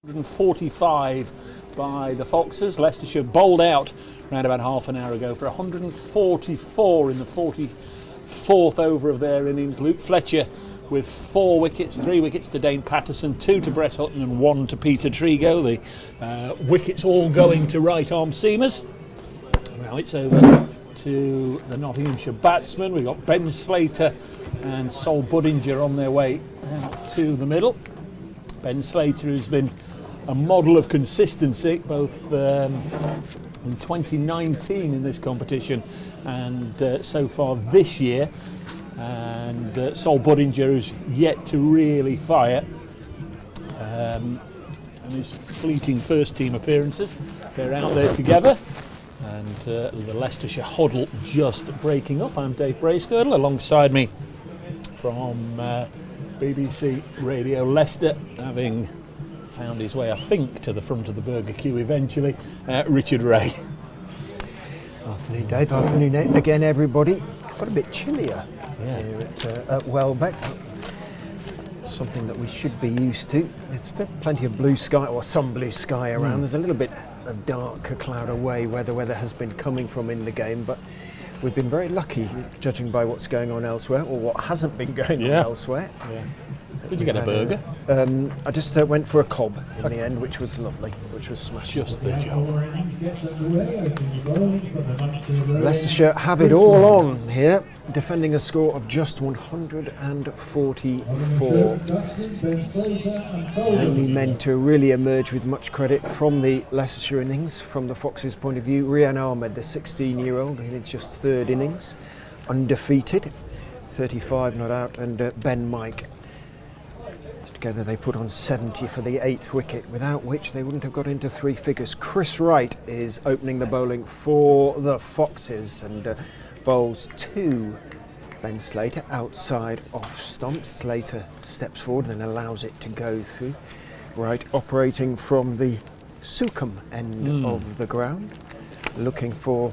145 by the Foxes. Leicestershire bowled out around about half an hour ago for 144 in the 44th over of their innings. Luke Fletcher with 4 wickets, 3 wickets to Dane Patterson, 2 to Brett Hutton and 1 to Peter Trigo. The wickets all going to right arm seamers. Now it's over to the Nottinghamshire batsmen. We've got Ben Slater and Sol Budinger on their way out to the middle. Ben Slater has been a model of consistency both in 2019 in this competition and so far this year, and Sol Budinger is yet to really fire in his fleeting first team appearances. They're out there together, and the Leicestershire Hoddle just breaking up. I'm Dave Bracegirdle, alongside me from BBC Radio Leicester, having found his way, I think, to the front of the burger queue eventually, Richard Ray.
Afternoon, Dave. Afternoon again, everybody. Got a bit chillier here at Welbeck. Something that we should be used to. There's still plenty of blue sky, or some blue sky around. There's a little bit of darker cloud away where the weather has been coming from in the game, but we've been very lucky, judging by what's going on elsewhere, or what hasn't been going on elsewhere.
Yeah. Did you get a burger?
I just went for a cob in the end, which was lovely, which was smashing.
Just the job.
Leicestershire have it all on here, defending a score of just 144. Only men to really emerge with much credit from the Leicestershire innings. From the Foxes' point of view, Rian Ahmed, the 16-year-old, in his just 3rd innings, undefeated, 35 not out, and Ben Mike. Together they put on 70 for the 8th wicket, without which they wouldn't have got into 3 figures. Chris Wright is opening the bowling for the Foxes and bowls to Ben Slater outside off stump. Slater steps forward and allows it to go through. Wright operating from the Sukhum end of the ground, looking for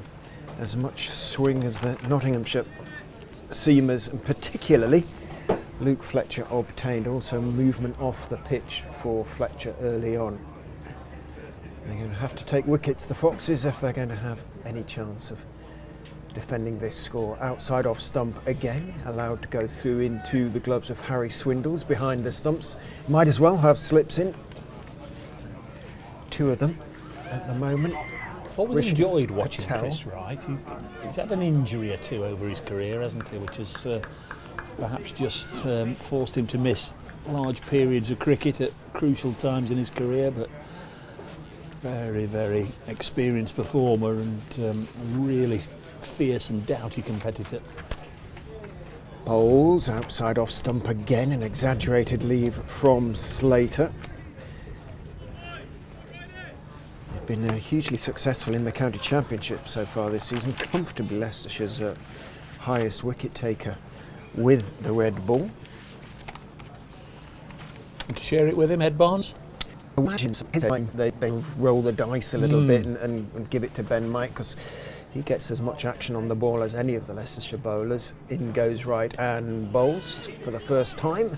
as much swing as the Nottinghamshire seamers, and particularly Luke Fletcher obtained. Also movement off the pitch for Fletcher early on. They're going to have to take wickets, the Foxes, if they're going to have any chance of defending this score. Outside off stump again, allowed to go through into the gloves of Harry Swindles behind the stumps. Might as well have slips in. 2 of them at the moment.
I've always enjoyed watching Chris Wright. He's had an injury or 2 over his career, hasn't he, which has perhaps just forced him to miss large periods of cricket at crucial times in his career, but very, very experienced performer and a really fierce and doughty competitor.
Bowls outside off stump again, an exaggerated leave from Slater. They've been hugely successful in the county championship so far this season, comfortably Leicestershire's highest wicket taker with the red ball.
And to share it with him, Ed Barnes?
Imagine they roll the dice a little bit and give it to Ben Mike, because he gets as much action on the ball as any of the Leicestershire bowlers. In goes Wright and bowls for the first time.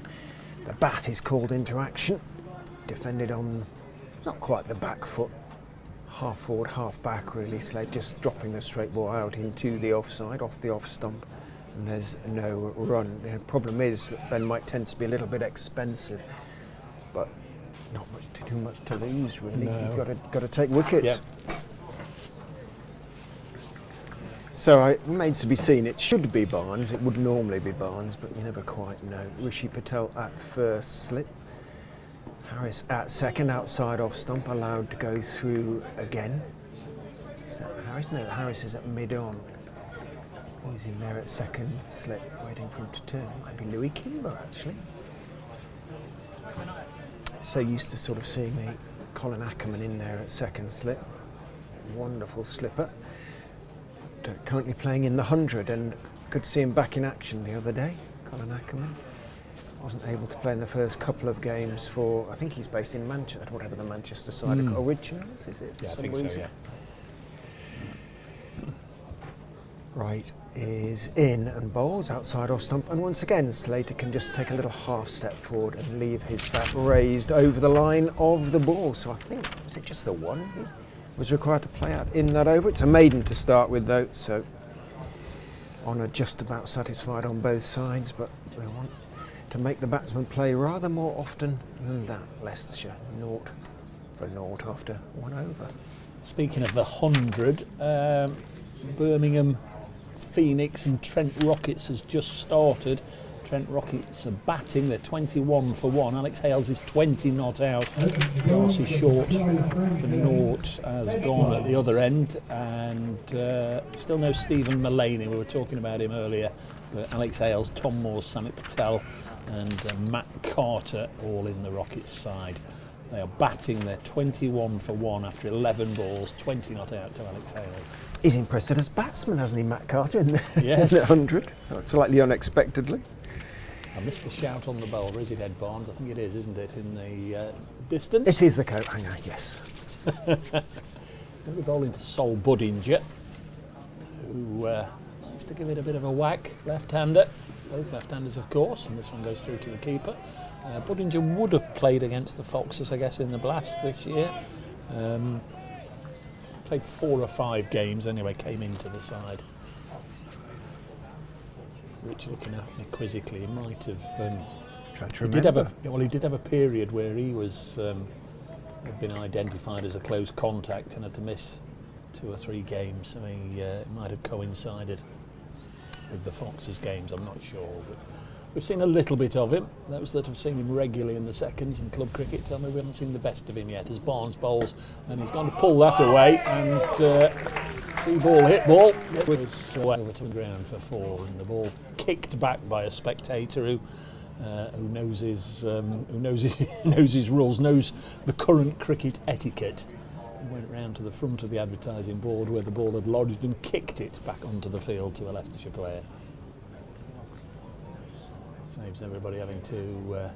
The bat is called into action. Defended on not quite the back foot, half forward, half back really. Slade just dropping the straight ball out into the offside, off the off stump. And there's no run. The problem is that Ben Mike tends to be a little bit expensive, but not too much to lose really.
No.
You've got to take wickets. Yep. So it remains to be seen. It should be Barnes. It would normally be Barnes, but you never quite know. Rishi Patel at first slip. Harris at second, outside off stump, allowed to go through again. Is that Harris? No, Harris is at mid-on. Who's in there at second slip, waiting for him to turn? It might be Louis Kimber, actually. So used to sort of seeing the Colin Ackerman in there at second slip. Wonderful slipper. Currently playing in the 100, and good to see him back in action the other day, Colin Ackerman. Wasn't able to play in the first couple of games for, I think he's based in Manchester, whatever the Manchester side originals, is it?
Yeah, I think so, yeah.
Right is in and bowls outside off stump, and once again Slater can just take a little half step forward and leave his bat raised over the line of the ball. So I think, was it just the one he was required to play out in that over? It's a maiden to start with though, so Honour just about satisfied on both sides, but they want to make the batsman play rather more often than that. Leicestershire 0 for 0 after 1 over.
Speaking of the 100, Birmingham Phoenix and Trent Rockets has just started. Trent Rockets are batting, they're 21 for 1. Alex Hales is 20 not out. Darcy Short for 0 has gone at the other end, and still no Stephen Mullaney. We were talking about him earlier, but Alex Hales, Tom Moore, Samit Patel and Matt Carter all in the Rockets side. They are batting, they're 21 for 1 after 11 balls, 20 not out to Alex Hales.
He's impressed as batsman, hasn't he, Matt Carter, in
yes.
the 100? Slightly unexpectedly.
I missed the shout on the bowler. Is it Ed Barnes? I think it is, isn't it, in the distance?
It is the coat hanger, yes.
Going to be bowling to Sol Budinger, who likes to give it a bit of a whack. Left-hander, both left-handers of course, and this one goes through to the keeper. Budinger would have played against the Foxes, I guess, in the Blast this year. Played 4 or 5 games anyway, came into the side. Rich looking at me quizzically, he might have...
Try to remember.
He did have a period where he was had been identified as a close contact and had to miss 2 or 3 games, so he might have coincided with the Foxes games, I'm not sure. But we've seen a little bit of him. Those that have seen him regularly in the seconds in club cricket tell me we haven't seen the best of him yet, as Barnes bowls, and he's going to pull that away, and see ball, hit ball. It was over to the ground for 4, and the ball kicked back by a spectator who knows his rules, knows the current cricket etiquette. He went round to the front of the advertising board where the ball had lodged and kicked it back onto the field to a Leicestershire player. Saves everybody having to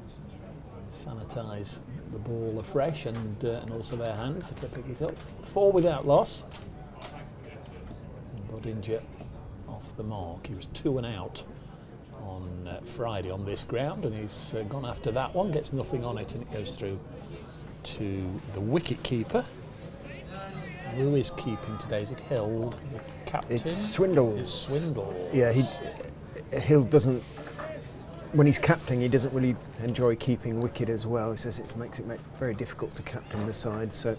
sanitise the ball afresh and also their hands if they pick it up. 4 without loss. Budinger off the mark. He was 2 and out on Friday on this ground, and he's gone after that one, gets nothing on it, and it goes through to the wicket keeper. Who is keeping today? Is it Hill, the captain?
It's Swindles.
It's Swindles.
Yeah, Hill doesn't, when he's captaining, he doesn't really enjoy keeping wicket as well. He says it makes it very difficult to captain the side, so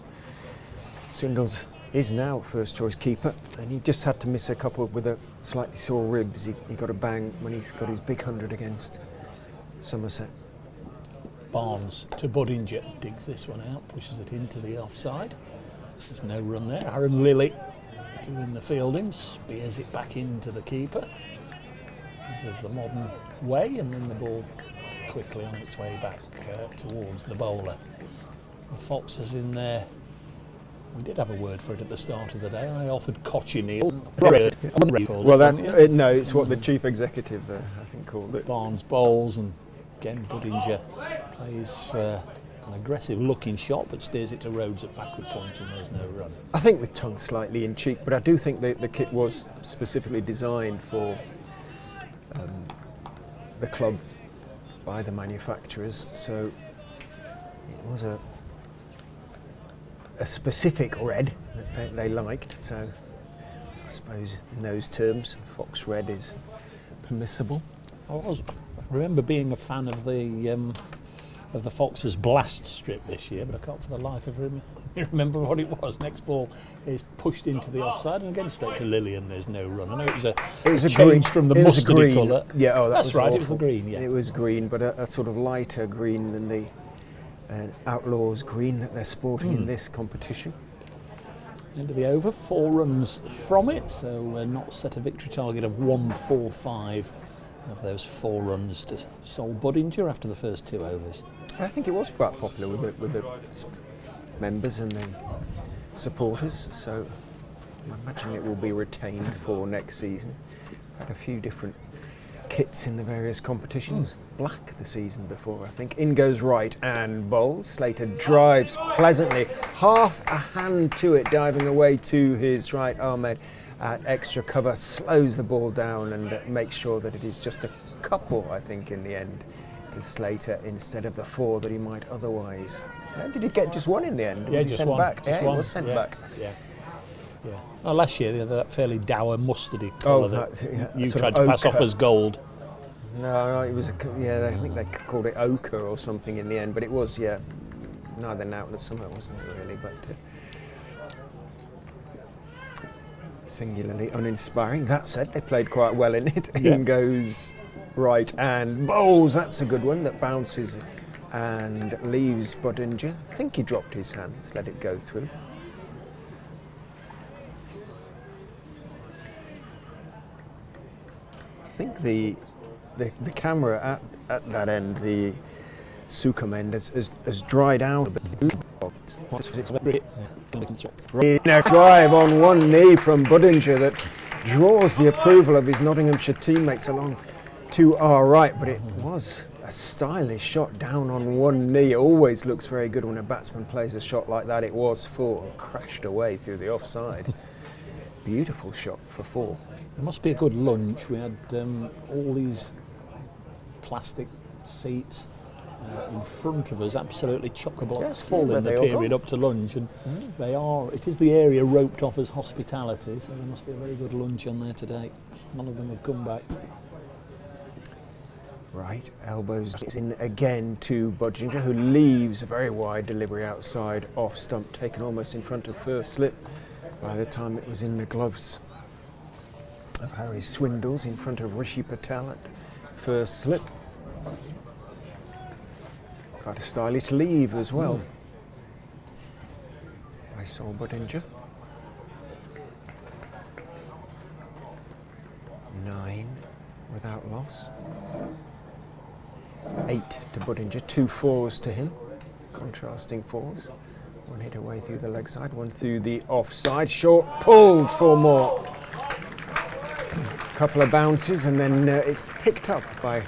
Swindles is now first choice keeper, and he just had to miss a couple with a slightly sore ribs. He got a bang when he's got his big 100 against Somerset.
Barnes to Budinger, digs this one out, pushes it into the offside. There's no run there. Aaron Lilly doing the fielding, spears it back into the keeper. This is the modern way, and then the ball quickly on its way back towards the bowler. The Foxes in there. We did have a word for it at the start of the day. I offered cochineal.
Well, no, it's what the chief executive, I think, called it.
Barnes bowls, and again Budinger plays an aggressive-looking shot, but steers it to Rhodes at backward point, and there's no run.
I think with tongue slightly in cheek, but I do think the kit was specifically designed for the club by the manufacturers, so it was a specific red that they liked, so I suppose in those terms Fox red is permissible.
I remember being a fan of the Foxes Blast strip this year, but I can't for the life of him remember what it was. Next ball is pushed into the offside, and again straight to Lilly, and there's no run. I know it was a change green, from the mustardy colour.
Yeah,
that's right.
Awful.
It was the green. Yeah,
it was green, but a sort of lighter green than the Outlaws green that they're sporting in this competition.
End of the over, 4 runs from it, so not set a victory target of 145 of those 4 runs to Sol Budinger after the first 2 overs.
I think it was quite popular with the members and the supporters, so I imagine it will be retained for next season. Had a few different kits in the various competitions. Black the season before, I think. In goes right and bowls. Slater drives pleasantly, half a hand to it, diving away to his right. Ahmed at extra cover, slows the ball down and makes sure that it is just a couple, I think, in the end to Slater instead of the 4 that he might otherwise. Did he get just one in the end?
Yeah,
was he
just
sent
one.
back?
Just
Yeah,
one.
he was sent
Yeah.
back.
Yeah. Yeah. Oh, last year, that fairly dour mustardy colour that you
sort
tried
of
to pass off
ochre.
as gold.
No, it was, I think they called it ochre or something in the end, but it was, neither now nor summer, wasn't it, really? But singularly uninspiring. That said, they played quite well in it.
Yeah.
In goes right and bowls. That's a good one that bounces and leaves Budinger. I think he dropped his hands, let it go through. I think the camera at that end, the Sukum end, has dried out a bit. A drive on one knee from Budinger that draws the approval of his Nottinghamshire teammates along to our right, but it was a stylish shot down on one knee. It always looks very good when a batsman plays a shot like that. It was full and crashed away through the offside. Beautiful shot for 4.
It must be a good lunch. We had all these plastic seats in front of us, absolutely chock-a-block
Yes,
full
yeah,
in the
they all
period
gone.
up to lunch, and it is the area roped off as hospitality, so there must be a very good lunch on there today. None of them have come back.
Right, elbows in again to Budinger, who leaves a very wide delivery outside off stump, taken almost in front of first slip by the time it was in the gloves of Harry Swindles in front of Rishi Patel at first slip. Quite a stylish leave as well by Sol Budinger. 9 without loss. 8 to Budinger, 2 4s to him, contrasting 4s. One hit away through the leg side, one through the offside, short pulled for more. Couple of bounces and then it's picked up by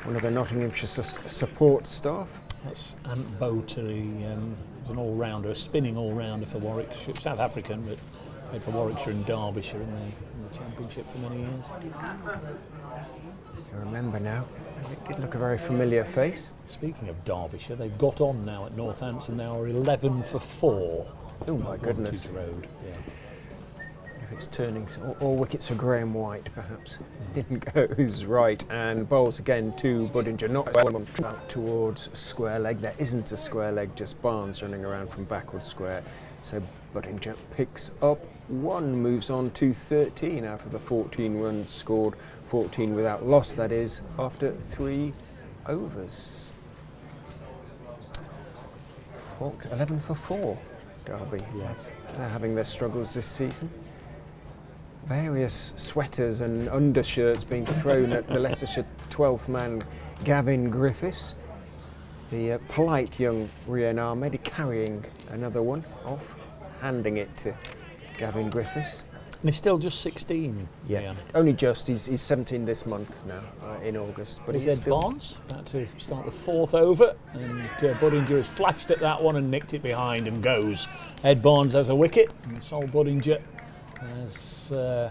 one of the Nottinghamshire support staff.
That's Ant Botery, he's an all-rounder, a spinning all-rounder for Warwickshire, South African, but played for Warwickshire and Derbyshire in the Championship for many years.
I remember now, it did look a very familiar face.
Speaking of Derbyshire, they've got on now at Northampton. They are 11 for 4.
Oh my goodness.
Road. Yeah.
If it's turning, all wickets are grey and white perhaps. In goes right and bowls again to Budinger, not well out towards square leg. There isn't a square leg, just Barnes running around from backward square. So Budinger picks up 1, moves on to 13 out of the 14 runs scored, 14 without loss, that is, after 3 overs. 11 for 4, Derby. Yes. They're having their struggles this season. Various sweaters and undershirts being thrown at the Leicestershire 12th man, Gavin Griffiths. The polite young Rian Ahmed carrying another one off, handing it to Gavin Griffiths.
And he's still just 16.
Yeah, only just. He's 17 this month now, in August. But
He's
he's
Ed
still.
Barnes about to start the 4th over, and Budinger has flashed at that one and nicked it behind and goes. Ed Barnes has a wicket, and Sol Budinger has
I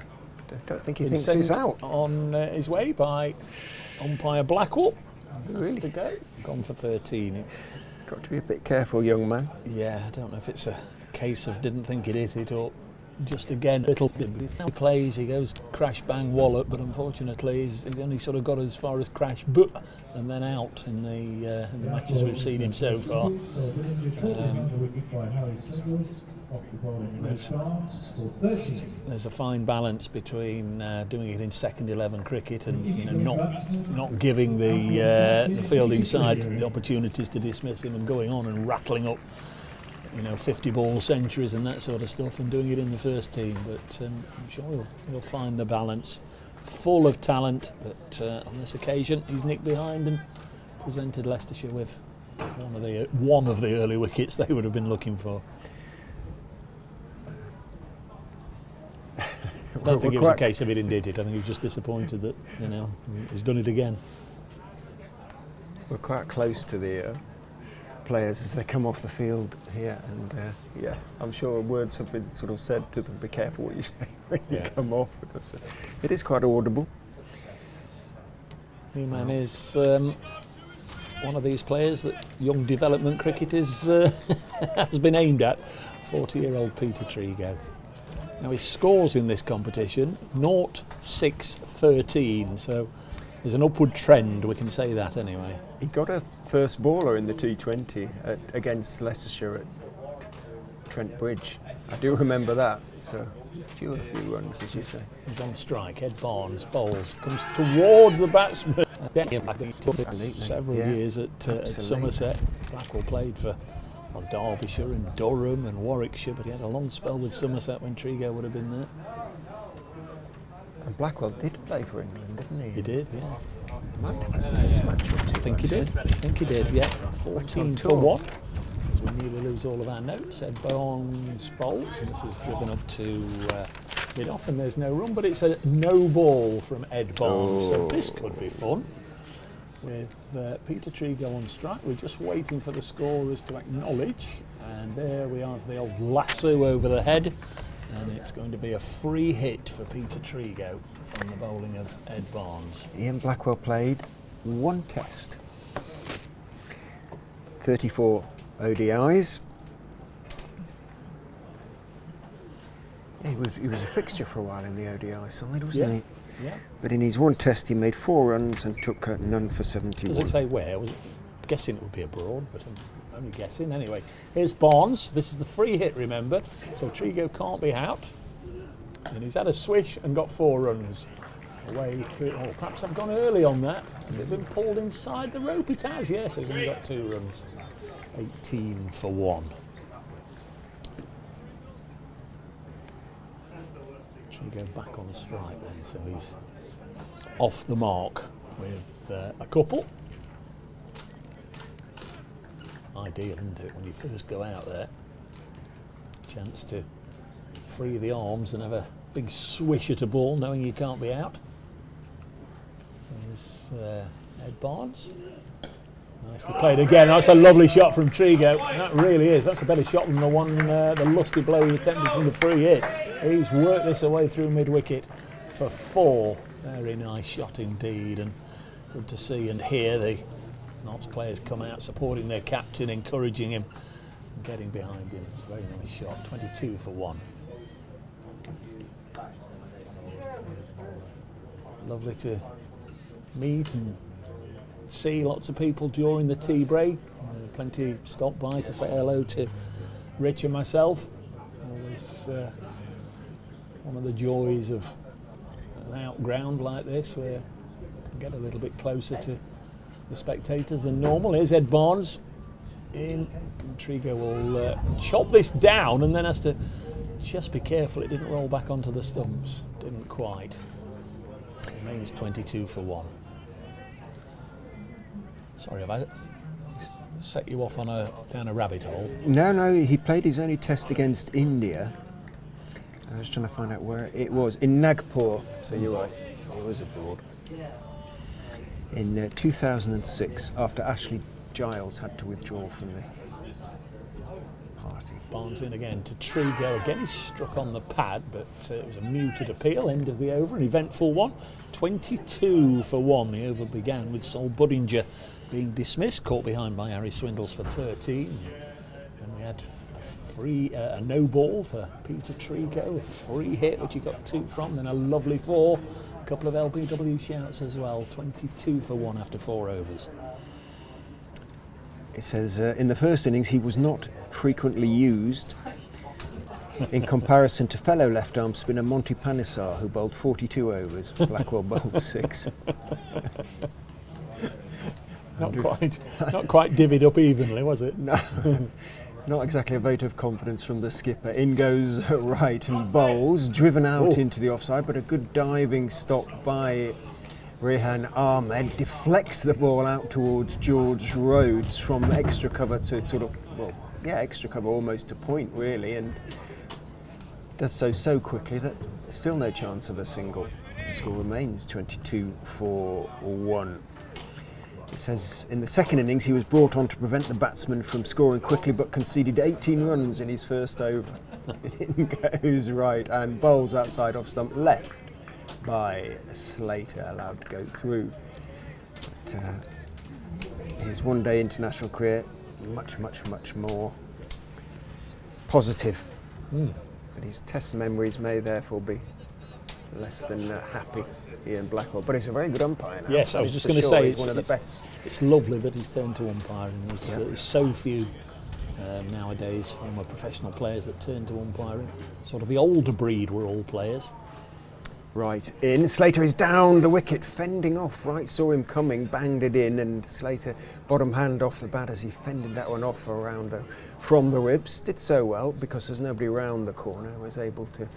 don't think he
been
thinks
sent
he's out.
on his way by umpire Blackwell.
Really?
To go. Gone for 13.
Got to be a bit careful, young man.
Yeah, I don't know if it's a case of didn't think he'd hit it or just again a little bit. He plays, he goes crash bang wallop, but unfortunately he's only sort of got as far as crash but and then out in the matches we've seen him so far. There's a fine balance between doing it in second 11 cricket and not giving the fielding side the opportunities to dismiss him and going on and rattling up 50 ball centuries and that sort of stuff and doing it in the first team, but I'm sure he'll find the balance. Full of talent, but on this occasion he's nicked behind and presented Leicestershire with one of the early wickets they would have been looking for. I don't think it was a case of he didn't hit it. I think he was just disappointed that he's done it again.
We're quite close to the players as they come off the field here, and yeah, I'm sure words have been sort of said to them, be careful what you say when you come off, because it is quite audible.
Newman is one of these players that young development cricketers has been aimed at, 40-year-old Peter Trigo. Now his scores in this competition, 0-6-13, so there's an upward trend, we can say that anyway.
He got a first baller in the T20 against Leicestershire at Trent Bridge. I do remember that, so he's due a few runs, as you say.
He's on strike, Ed Barnes bowls, comes towards the batsman. Several years at Somerset. Blackwell played for Derbyshire and Durham and Warwickshire, but he had a long spell with Somerset when Trigo would have been there.
And Blackwell did play for England, didn't he?
He did, yeah.
Might have had a test match or two.
I think he did, yeah. 14 for 1. As we nearly lose all of our notes. Ed Barnes bowls, and this is driven up to mid-off, and there's no run, but it's a no ball from Ed Barnes, so this could be fun. With Peter Trigo on strike, we're just waiting for the scorers to acknowledge, and there we have the old lasso over the head, and it's going to be a free hit for Peter Trigo from the bowling of Ed Barnes.
Ian Blackwell played one test, 34 ODIs. He was a fixture for a while in the ODI side, wasn't he?
Yeah.
But in his one test he made 4 runs and took none for 71.
Does it say where? I'm guessing it would be abroad, but I'm only guessing. Anyway, here's Barnes. This is the free hit, remember, so Trigo can't be out. And he's had a swish and got 4 runs. Away through, oh, perhaps I've gone early on that. Has it been pulled inside the rope? It has, yes, he's only got 2 runs. 18 for 1. Trigo back on the strike then, so he's off the mark with a couple. Ideal, isn't it, when you first go out there? Chance to free the arms and have a big swish at a ball, knowing you can't be out. There's Ed Barnes. Nicely played again. That's a lovely shot from Trigo. That really is. That's a better shot than the one, the lusty blow he attempted from the free hit. He's worked this away through mid-wicket for 4. Very nice shot indeed, and good to see and hear the Notts players come out supporting their captain, encouraging him and getting behind him. It's a very nice shot. 22 for 1. Lovely to meet and see lots of people during the tea break. Plenty stopped by to say hello to Rich and myself. Always one of the joys of an out ground like this, where you can get a little bit closer to the spectators than normal. Here's Ed Barnes in. Trigo will chop this down and then has to just be careful it didn't roll back onto the stumps. Didn't quite. Remains 22 for 1. Sorry, have I set you off on down a rabbit hole?
No, he played his only test against India. I was trying to find out where it was. In Nagpur, so you're right, it was abroad. In 2006, after Ashley Giles had to withdraw from the party.
Barnes in again to Trigo. Again, he's struck on the pad, but it was a muted appeal. End of the over, an eventful one. 22 for 1. The over began with Sol Buddinger being dismissed, caught behind by Harry Swindles for 13. And we had a no ball for Peter Trigo, a free hit which he got 2 from, then a lovely 4. A couple of LBW shouts as well. 22 for 1 after 4 overs.
It says in the first innings he was not frequently used in comparison to fellow left-arm spinner Monty Panesar, who bowled 42 overs. Blackwell bowled 6.
Not quite divvied up evenly, was it?
No, not exactly a vote of confidence from the skipper. In goes right and bowls, driven out into the offside, but a good diving stop by Rehan Ahmed deflects the ball out towards George Rhodes from extra cover to extra cover almost to point really, and does so quickly that still no chance of a single. The score remains 22 for 1. It says in the second innings he was brought on to prevent the batsman from scoring quickly, but conceded 18 runs in his first over. In goes right and bowls outside off stump left by Slater, allowed to go through. But, his one-day international career much more positive. But his test memories may therefore be less than happy, Ian Blackwell. But he's a very good umpire now.
Yes, I was just going to say,
he's one of the best.
It's lovely that he's turned to umpiring. There's so few nowadays former professional players that turn to umpiring. Sort of the older breed were all players.
Right in, Slater is down the wicket, fending off. Right, saw him coming, banged it in, and Slater bottom hand off the bat as he fended that one off from the ribs. Did so well because there's nobody round the corner. Was able to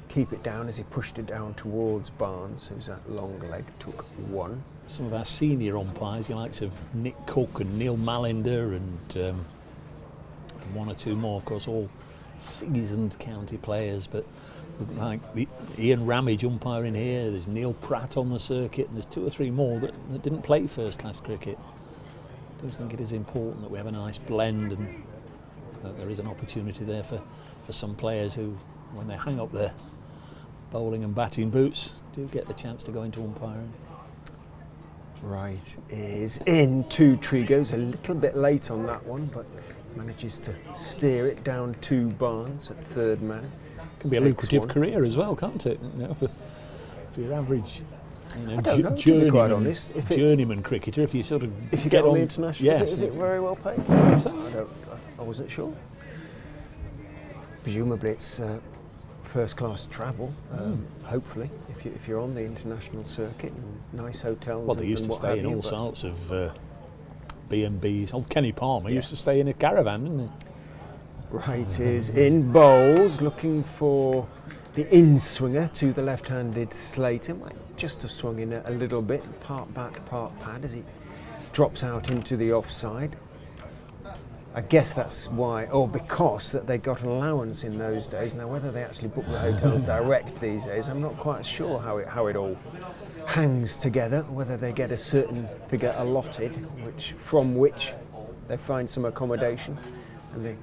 keep it down as he pushed it down towards Barnes, who's that long leg took one.
Some of our senior umpires, the likes of Nick Cook and Neil Malinder and one or two more, of course, all seasoned county players, but like Ian Ramage umpiring here, there's Neil Pratt on the circuit, and there's two or three more that didn't play first class cricket. I do think it is important that we have a nice blend, and that there is an opportunity there for some players who, when they hang up their bowling and batting boots, do get the chance to go into umpiring.
Right is in, two tree goes a little bit late on that one, but manages to steer it down to Barnes at third man.
Can be a lucrative career as well, can't it? You know, for your average, journeyman cricketer, if you sort of
get on the international,
yes,
is it very well paid? I wasn't sure. Presumably it's first class travel. Hopefully, if you're on the international circuit, and nice hotels.
Well, they used to stay in all sorts of B&Bs. Old Kenny Palmer used to stay in a caravan, didn't he?
Right is in, bowls, looking for the in-swinger to the left-handed Slater. Might just have swung in a little bit, part bat, part pad, as he drops out into the offside. I guess that's why, or because that they got an allowance in those days. Now, whether they actually book the hotels direct these days, I'm not quite sure how it all hangs together. Whether they get a certain figure allotted, from which they find some accommodation, and the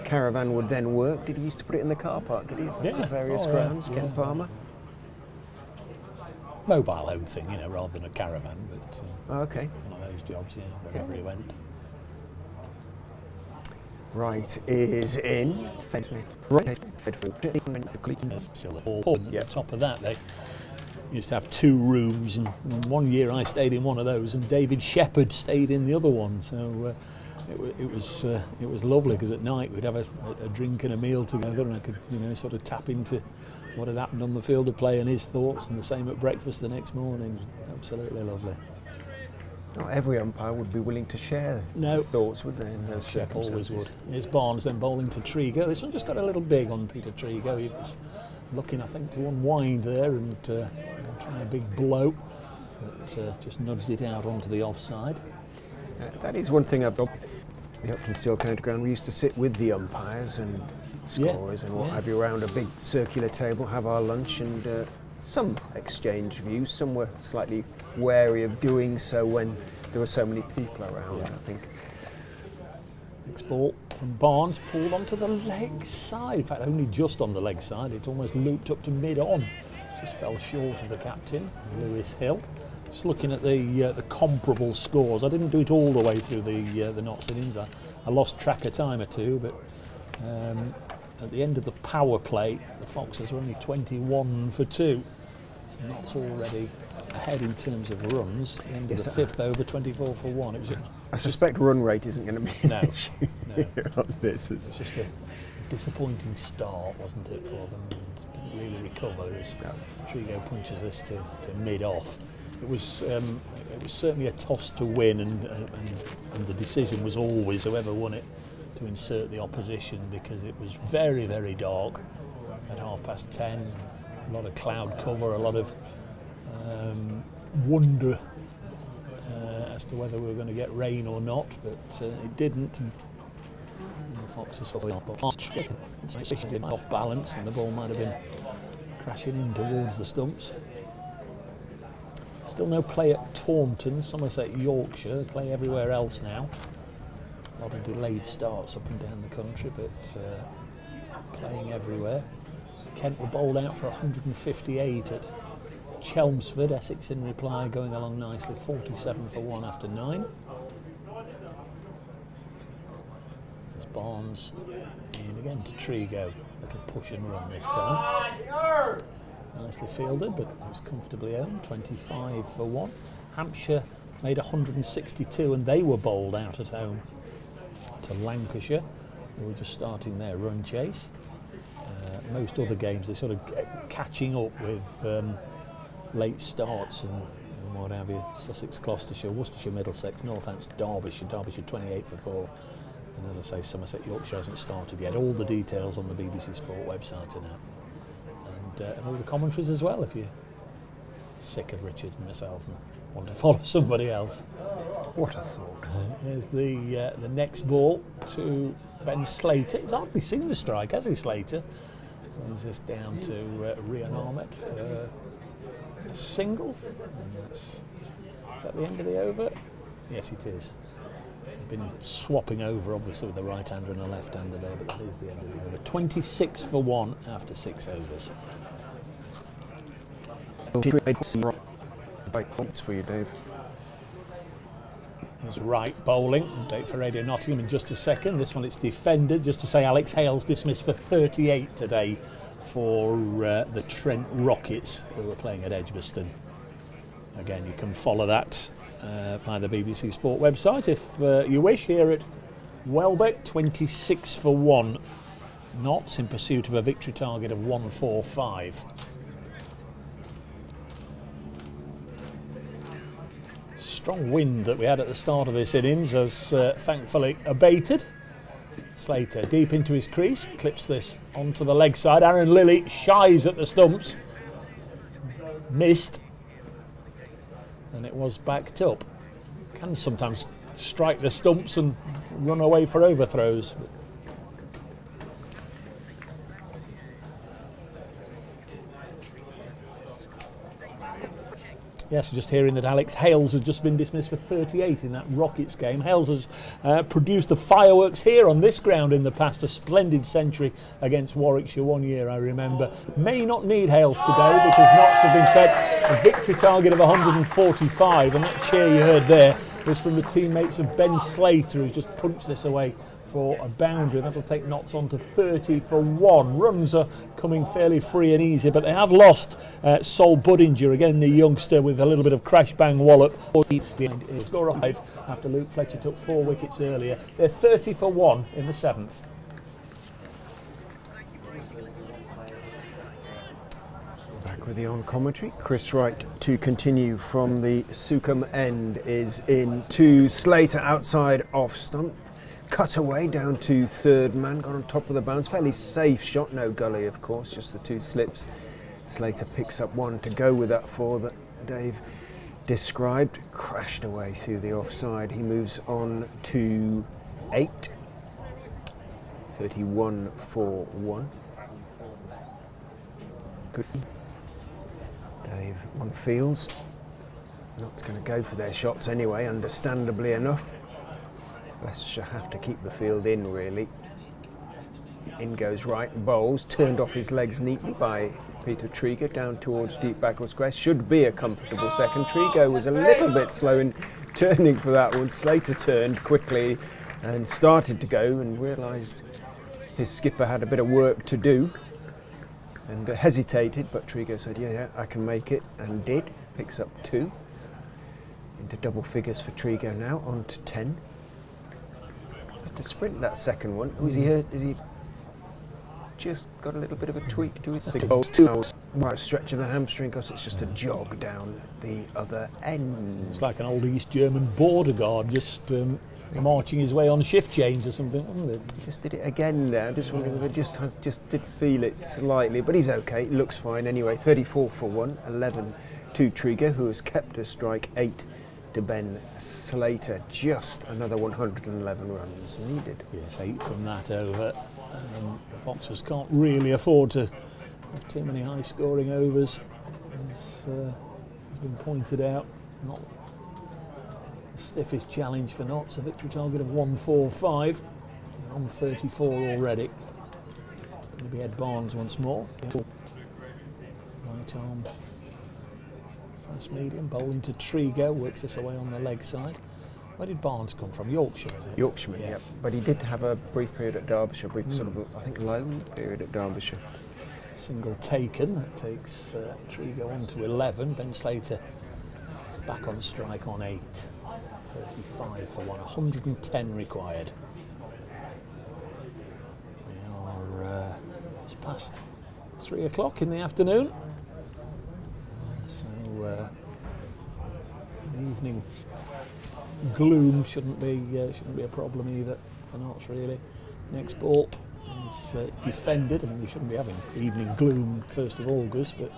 caravan would then work. Did he used to put it in the car park? Did he?
Yeah.
Various grounds. Ken Palmer.
Mobile home thing, you know, rather than a caravan. But
okay.
One of those jobs, wherever he went.
Right is in.
At the top of that, they used to have two rooms, and one year I stayed in one of those, and David Shepherd stayed in the other one. So it was lovely, because at night we'd have a drink and a meal together, and I could sort of tap into what had happened on the field of play and his thoughts, and the same at breakfast the next morning. Absolutely lovely.
Not every umpire would be willing to share thoughts, would they, in those circumstances?
Always would. Here's Barnes then bowling to Trigo. This one just got a little big on Peter Trigo. He was looking, I think, to unwind there and try a big blow, but just nudged it out onto the offside.
That is one thing I've got. The Acton Steel County Ground, we used to sit with the umpires and scorers and what have you around a big circular table, have our lunch, and some exchange views. Some were slightly wary of doing so when there were so many people around, I think.
Next ball from Barnes, pulled onto the leg side. In fact, only just on the leg side. It almost looped up to mid-on. Just fell short of the captain, Lewis Hill. Just looking at the comparable scores. I didn't do it all the way through the Notts innings. I lost track of time or two, but at the end of the power play, the Foxes were only 21 for 2. So Notts already ahead in terms of runs. At the end of the fifth over, 24 for 1.
I suspect run rate isn't going to be an issue on this.
It was just a disappointing start, wasn't it, for them? And didn't really recover as Trigo punches this to mid-off. It was certainly a toss to win, and the decision was always whoever won it to insert the opposition, because it was very, very dark at 10:30. A lot of cloud cover, a lot of wonder as to whether we were going to get rain or not, but it didn't. And the Foxes off balance, and the ball might have been crashing in towards the stumps. Still no play at Taunton, Somerset, Yorkshire. They play everywhere else now. A lot of delayed starts up and down the country, but playing everywhere. Kent were bowled out for 158 at Chelmsford. Essex in reply, going along nicely, 47 for 1 after 9. There's Barnes in again to Trigo. Little push and run this time. Nicely fielded, but it was comfortably owned, 25 for 1. Hampshire made 162 and they were bowled out at home to Lancashire, who were just starting their run chase. Most other games, they're sort of catching up with late starts and what have you. Sussex, Gloucestershire, Worcestershire, Middlesex, Northampton, Derbyshire 28 for 4. And as I say, Somerset, Yorkshire hasn't started yet. All the details on the BBC Sport website are now. And all the commentaries as well, if you're sick of Richard and myself and want to follow somebody else.
What a thought.
Here's the next ball to Ben Slater. He's hardly seen the strike, has he, Slater? Runs this down to Rian Ahmed for a single. And is that the end of the over? Yes, it is. They've been swapping over, obviously, with the right-hander and a left-hander there, but that is the end of the over. 26 for 1 after 6 overs.
Right points for you, Dave.
Is right bowling. Update for Radio Nottingham in just a second. This one it's defended. Just to say, Alex Hale's dismissed for 38 today for the Trent Rockets, who are playing at Edgbaston. Again, you can follow that by the BBC Sport website if you wish. Here at Welbeck, 26 for 1. Notts in pursuit of a victory target of 145. Strong wind that we had at the start of this innings has thankfully abated. Slater deep into his crease, clips this onto the leg side. Aaron Lilly shies at the stumps. Missed. And it was backed up. Can sometimes strike the stumps and run away for overthrows. Yes, just hearing that Alex Hales has just been dismissed for 38 in that Rockets game. Hales has produced the fireworks here on this ground in the past. A splendid century against Warwickshire one year, I remember. May not need Hales today because Notts have been set a victory target of 145, and that cheer you heard there was from the teammates of Ben Slater, who just punched this away for a boundary. That'll take Notts on to 30 for 1. Runs are coming fairly free and easy, but they have lost Sol Budinger, again the youngster, with a little bit of crash bang wallop. Score 5 after Luke Fletcher took 4 wickets earlier. They're 30 for 1 in the 7th.
Back with the on commentary. Chris Wright to continue from the Sukhum end is in to Slater outside off stump. Cut away down to third man, got on top of the bounce. Fairly safe shot, no gully of course, just the 2 slips. Slater picks up 1 to go with that 4 that Dave described. Crashed away through the offside. He moves on to 8. 31 for 1. Good. Dave on fields. Not going to go for their shots anyway, understandably enough. Leicestershire have to keep the field in, really. In goes Wright, bowls, turned off his legs neatly by Peter Trigo, down towards deep backward square. Should be a comfortable second. Trigo was a little bit slow in turning for that one. Slater turned quickly and started to go and realised his skipper had a bit of work to do and hesitated, but Trigo said, yeah, I can make it, and did. Picks up 2. Into double figures for Trigo now, on to 10. To sprint that second one. Is he just got a little bit of a tweak to his signals? 2 hours, right stretch of the hamstring, because it's just a jog down the other end.
It's like an old East German border guard just marching his way on shift change or something, wasn't it?
He just did it again there. Just wondering if it just did feel it slightly, but he's okay. It looks fine anyway. 34 for 1, 11 to Trigo, who has kept a strike. 8 to Ben Slater. Just another 111 runs needed.
Yes, 8 from that over. The Foxers can't really afford to have too many high-scoring overs. As has been pointed out. It's not the stiffest challenge for Notts. A victory target of 145. They're on 34 already. Going to be Ed Barnes once more. Right arm, fast medium, bowling to Trigo, works this away on the leg side. Where did Barnes come from? Yorkshire, is it?
Yorkshire,
yes.
Yep. But he did have a brief period at Derbyshire, sort of, I think, loan period at Derbyshire.
Single taken, that takes Trigo on to 11. Ben Slater back on strike on 8. 35 for 110 required. We are just past 3 o'clock in the afternoon. So the evening gloom shouldn't be a problem either for Notts really. Next ball is defended. I mean, we shouldn't be having evening gloom 1st of August, but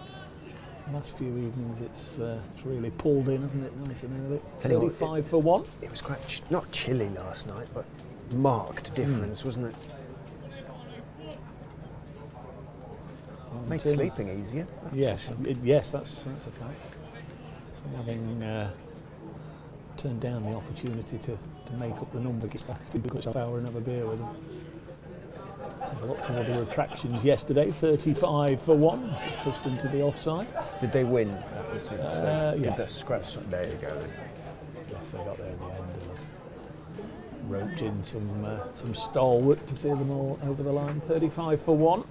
the last few evenings it's really pulled in, hasn't it? Nice and early. 35 for 1.
It was quite not chilly last night, but marked difference, wasn't it? Made sleeping easier.
Yes, yes, that's a fact. So having turned down the opportunity to make up the number, get stuff to because hour and have a beer with them. There's lots of other attractions yesterday. 35 for 1. This is pushed into the offside.
Did they win? That was it.
Yes.
Did the scratch there you go.
Yes, they got there in the end and roped in some stalwart to see them all over the line. 35 for 1.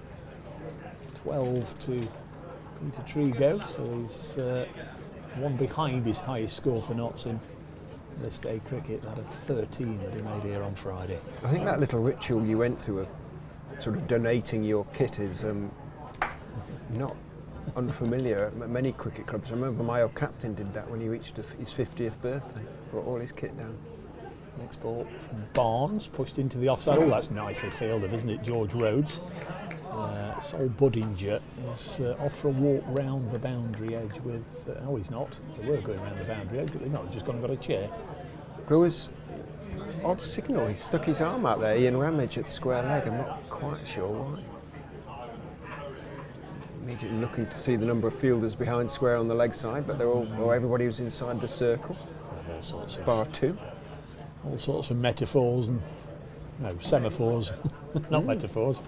12 to Peter Trigo, so he's one behind his highest score for Notts in this day cricket, that of 13 that he made here on Friday.
I think that little ritual you went through of sort of donating your kit is not unfamiliar at many cricket clubs. I remember my old captain did that when he reached his 50th birthday, brought all his kit down.
Next ball from Barnes, pushed into the offside. Oh, that's nicely fielded, isn't it, George Rhodes? Sol Budinger is off for a walk round the boundary edge with... oh, he's not. They were going round the boundary edge, but they're not. Just gone and got a chair.
There was odd signal. He stuck his arm out there, Ian Ramage, at square leg. I'm not quite sure why. Immediately looking to see the number of fielders behind square on the leg side, but they're all... everybody was inside the circle.
All sorts of...
Bar 2.
All sorts of metaphors and... no, semaphores. Not metaphors.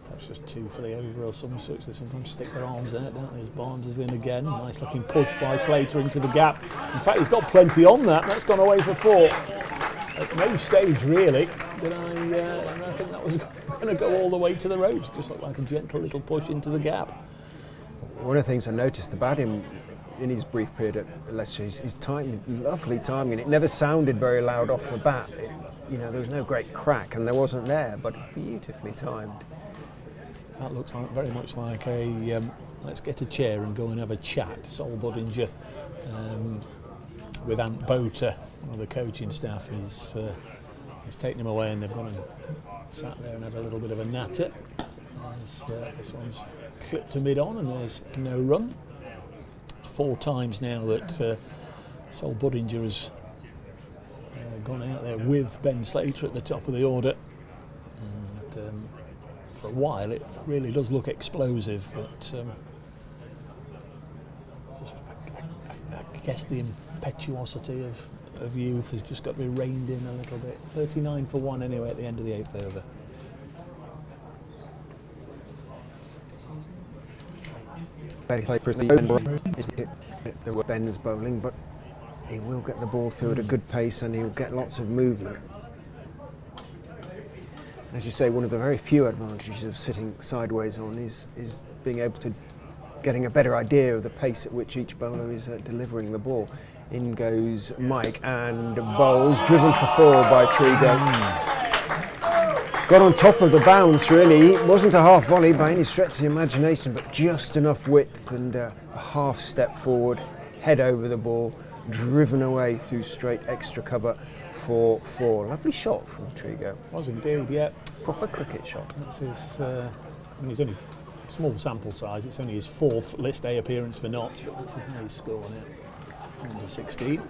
Perhaps just 2 for the over or some sorts. They sometimes stick their arms in it, don't they? As Barnes is in again. Nice looking push by Slater into the gap. In fact, he's got plenty on that. That's gone away for 4. At no stage, really, did I think that was going to go all the way to the ropes. Just looked like a gentle little push into the gap.
One of the things I noticed about him in his brief period at Leicestershire, his timing, lovely timing, and it never sounded very loud off the bat. There was no great crack, and there wasn't there, but beautifully timed.
That looks like very much like a let's get a chair and go and have a chat. Sol Budinger with Ant Boter, one of the coaching staff, is taken him away, and they've gone and sat there and had a little bit of a natter. This one's clipped to mid-on, and there's no run. 4 times now that Sol Budinger has gone out there with Ben Slater at the top of the order, and for a while it really does look explosive, but I guess the impetuosity of youth has just got to be reined in a little bit. 39 for 1 anyway at the end of the 8th over.
There were Ben's bowling, but he will get the ball through at a good pace, and he'll get lots of movement. As you say, one of the very few advantages of sitting sideways on is being able to getting a better idea of the pace at which each bowler is delivering the ball. In goes Mike and bowls, driven for 4 by Trigo. Got on top of the bounce, really. It wasn't a half volley by any stretch of the imagination, but just enough width and a half step forward, head over the ball, driven away through straight extra cover for 4. Lovely shot from Trigo.
Was indeed, yeah.
Proper cricket shot.
That's his, he's only small sample size. It's only his 4th List A appearance for Notts, but that's his highest score now. Under 16.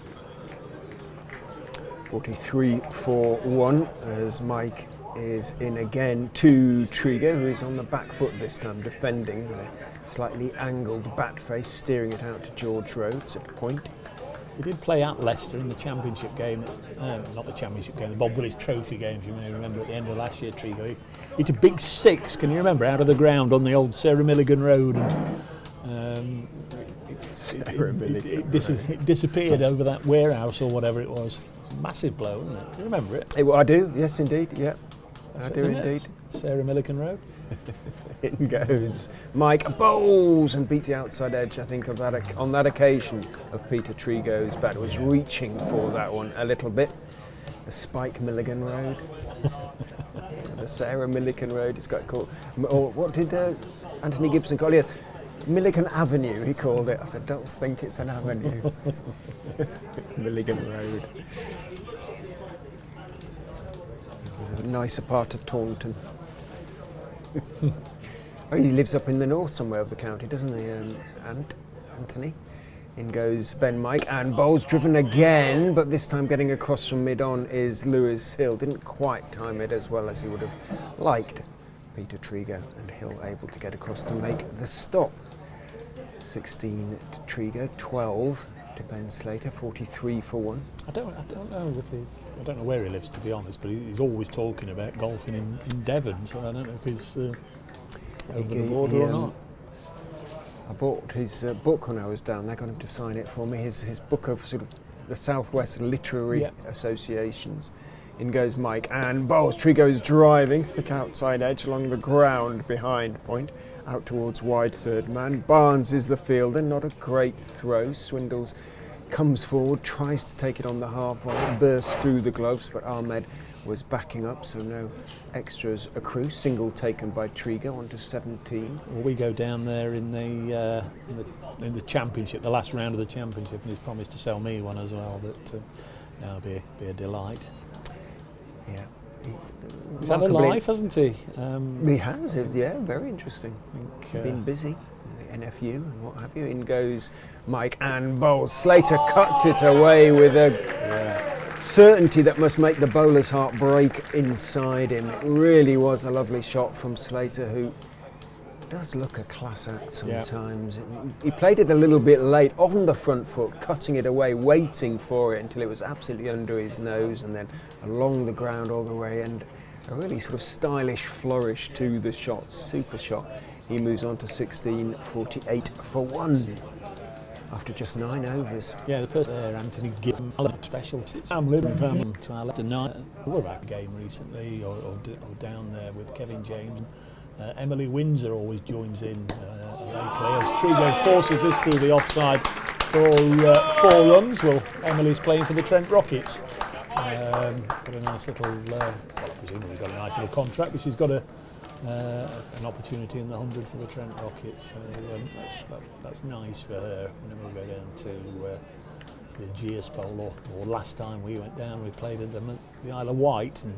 43 for 1 as Mike is in again to Trigo, who is on the back foot this time, defending with a Slightly angled bat face, steering it out to George Rhodes at point.
He did play at Leicester in the championship game, not the championship game, the Bob Willis Trophy game, if you may remember, at the end of last year, Trigo. He hit a big 6, can you remember, out of the ground on the old Sarah Milligan Road. And, it disappeared over that warehouse or whatever it was. It's a massive blow, isn't it? Do you remember it?
I do, yes indeed, yeah. I do indeed.
Sarah Milligan Road.
In goes Mike, bowls and beat the outside edge. I think of that on that occasion of Peter Trigo's bat was reaching for that one a little bit. The Spike Milligan Road, the Sarah Milligan Road. It's got called. Or what did Anthony Gibson call it? Milligan Avenue. He called it. I said, don't think it's an avenue. Milligan Road. It's a nicer part of Taunton. Oh, he lives up in the north somewhere of the county, doesn't he, Anthony? In goes Ben Mike, and bowls driven again, but this time getting across from mid-on is Lewis Hill. Didn't quite time it as well as he would have liked. Peter Trigo, and Hill able to get across to make the stop. 16 to Trigo, 12 to Ben Slater, 43 for 1.
I don't know where he lives, to be honest, but he's always talking about golfing in Devon, so I don't know if he's over the border or not.
I bought his book when I was down there, got him to sign it for me, his book of sort of the Southwest Literary Associations. In goes Mike, and bowls. Trigo's driving, thick outside edge along the ground behind point, out towards wide third man. Barnes is the fielder, not a great throw. Swindles comes forward, tries to take it on the half volley, bursts through the gloves, but Ahmed was backing up, so no extras accrue. Single taken by Trigo onto 17.
Well, we go down there in the championship, the last round of the championship, and he's promised to sell me one as well. But that'll be a delight.
Yeah,
he's had a life, hasn't he?
He has. Very interesting. I think been busy. NFU and what have you. In goes Mike and bowls. Slater cuts it away with a certainty that must make the bowler's heart break inside him. It really was a lovely shot from Slater, who does look a class act sometimes. He played it a little bit late on the front foot, cutting it away, waiting for it until it was absolutely under his nose, and then along the ground all the way, and a really sort of stylish flourish to the shot. Super shot. He moves on to 16, 48 for 1 after just 9 overs.
Yeah, the person there, Anthony Gibbon, special. I'm living from to our left tonight. We were at a game recently, or down there with Kevin James. Emily Windsor always joins in lately as Trigo forces this through the offside for 4 runs. Well, Emily's playing for the Trent Rockets. Got a nice little, presumably got a nice little contract, but she's got an opportunity in the 100 for the Trent Rockets. So that's nice for her. Whenever we go down to the GS Bowl, or last time we went down, we played at the Isle of Wight, and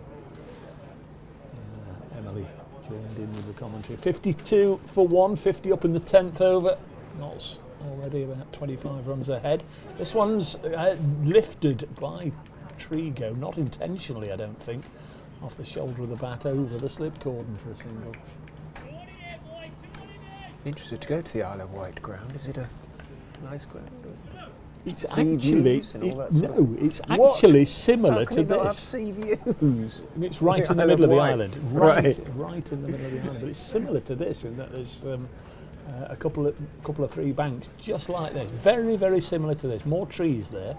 Emily joined in with the commentary. 52 for 1, 50 up in the 10th over. Notts already about 25 runs ahead. This one's lifted by Trigo, not intentionally, I don't think, off the shoulder of the bat over the slip cordon for a single. Interested to go to the Isle of Wight ground. Is it a nice ground? It's actually similar to this.
Have sea views?
It's right in the middle of the island. Right in the middle of the island. But it's similar to this in that there's a couple of 3 banks just like this. Very, very similar to this. More trees there.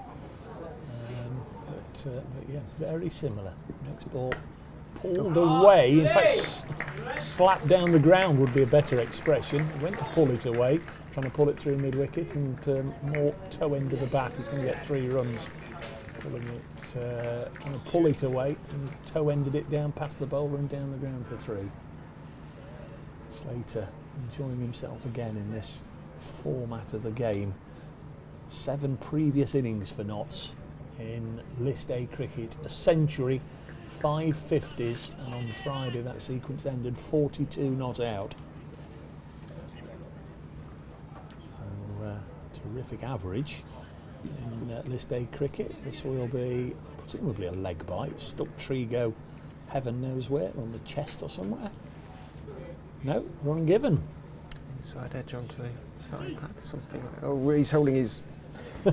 But yeah, very similar. Next ball pulled away. In fact, slapped down the ground would be a better expression. Went to pull it away, trying to pull it through mid-wicket, and more toe end of the bat. He's going to get 3 runs. Pulling it, trying to pull it away, and toe ended it down past the bowler and down the ground for 3. Slater enjoying himself again in this format of the game. 7 previous innings for Notts in List A cricket, a century, 5 50s, and on Friday that sequence ended 42 not out. So terrific average in List A cricket. This will be presumably a leg bite. Stuck Trigo heaven knows where, on the chest or somewhere. No, run given.
Inside edge onto the thigh pad, something like that. Oh, he's holding his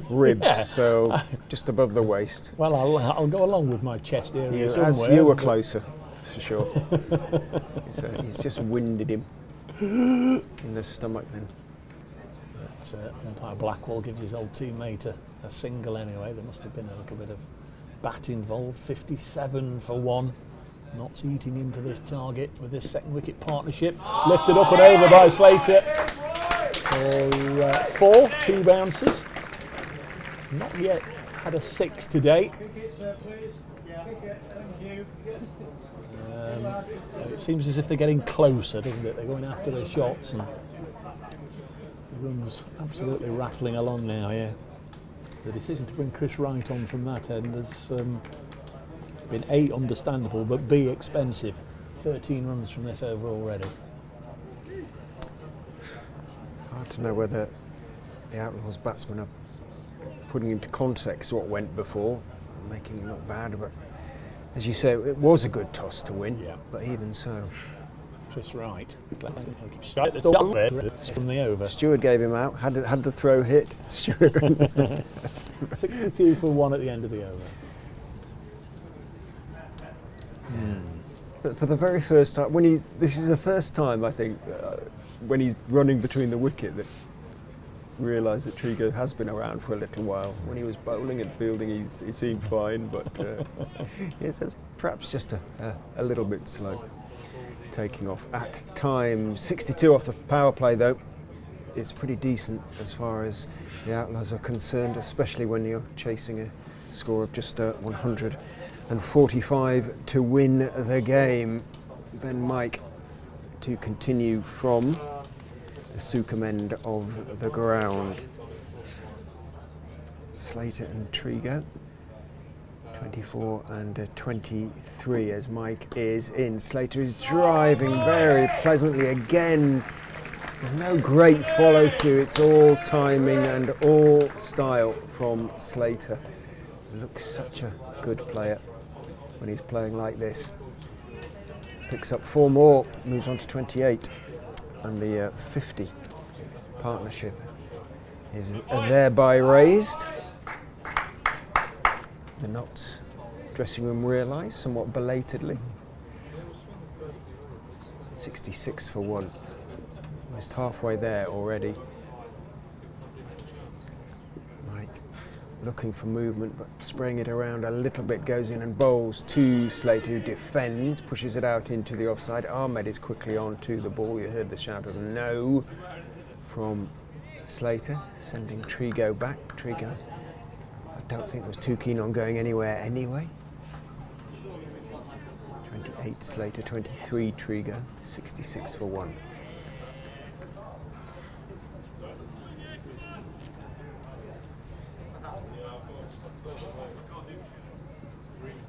ribs,
Yeah.
so just above the waist.
Well, I'll go along with my chest area somewhere.
As you were closer, for sure. He's just winded him in the stomach then.
But umpire Blackwell gives his old teammate a single anyway. There must have been a little bit of bat involved. 57 for 1. Notts eating into this target with this second wicket partnership. Lifted up and over by Slater for 4, 2 bounces. Not yet had a 6 today. It seems as if they're getting closer, doesn't it? They're going after their shots, and the runs absolutely rattling along now. Yeah, the decision to bring Chris Wright on from that end has been A, understandable, but B, expensive. 13 runs from this over already.
Hard to know whether the Outlaws batsmen are putting into context what went before, making it look bad, but as you say, it was a good toss to win,
Yeah.
but even so.
Chris Wright. From the over.
Stewart gave him out, had the throw hit. Stewart.
62 for 1 at the end of the over.
But for the very first time, this is the first time I think when he's running between the wicket that realised that Trigo has been around for a little while. When he was bowling and fielding, he seemed fine, but it's perhaps just a little bit slow taking off at times. 62 off the power play though. It's pretty decent as far as the Outlaws are concerned, especially when you're chasing a score of just 145 to win the game. Ben Mike to continue from the Sukhum end of the ground. Slater and Trigo, 24 and 23 as Mike is in. Slater is driving very pleasantly again. There's no great follow through, it's all timing and all style from Slater. He looks such a good player when he's playing like this. Picks up 4 more, moves on to 28, and the 50 partnership is thereby raised. The Notts dressing room realise, somewhat belatedly. 66 for 1, almost halfway there already. Mike looking for movement, but spraying it around a little bit, goes in and bowls to Slater, who defends, pushes it out into the offside. Ahmed is quickly on to the ball. You heard the shout of no from Slater, sending Trigo back. Trigo, I don't think was too keen on going anywhere anyway. 28 Slater, 23 Trigo, 66 for 1.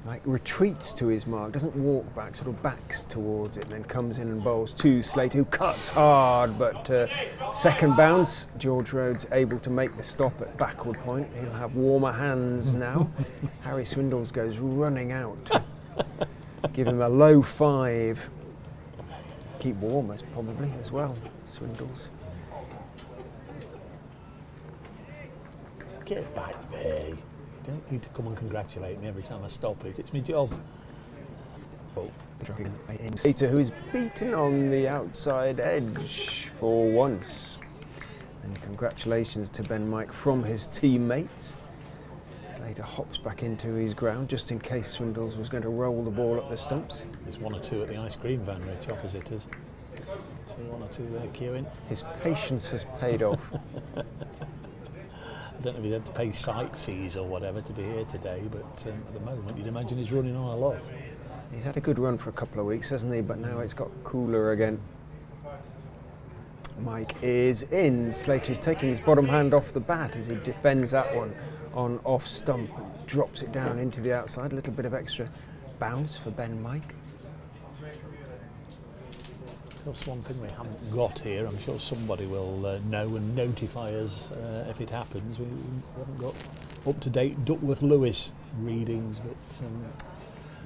Mike retreats to his mark, doesn't walk back, sort of backs towards it, and then comes in and bowls to Slater, who cuts hard, but second bounce, George Rhodes able to make the stop at backward point. He'll have warmer hands now. Harry Swindles goes running out to give him a low 5. Keep warm probably as well, Swindles.
Get back there. You don't need to come and congratulate me every time I stop it. It's my job. Oh.
Slater, who is beaten on the outside edge for once. And congratulations to Ben Mike from his teammates. Slater hops back into his ground just in case Swindles was going to roll the ball up the stumps.
There's 1 or 2 at the ice cream van, Rich, opposite us. See 1 or 2 there queuing.
His patience has paid off.
I don't know if he had to pay site fees or whatever to be here today, but at the moment you'd imagine he's running on a loss.
He's had a good run for a couple of weeks, hasn't he? But now it's got cooler again. Mike is in. Slater is taking his bottom hand off the bat as he defends that one on off stump. Drops it down into the outside. A little bit of extra bounce for Ben Mike.
That's one thing we haven't got here. I'm sure somebody will know and notify us if it happens. We haven't got up-to-date Duckworth-Lewis readings, but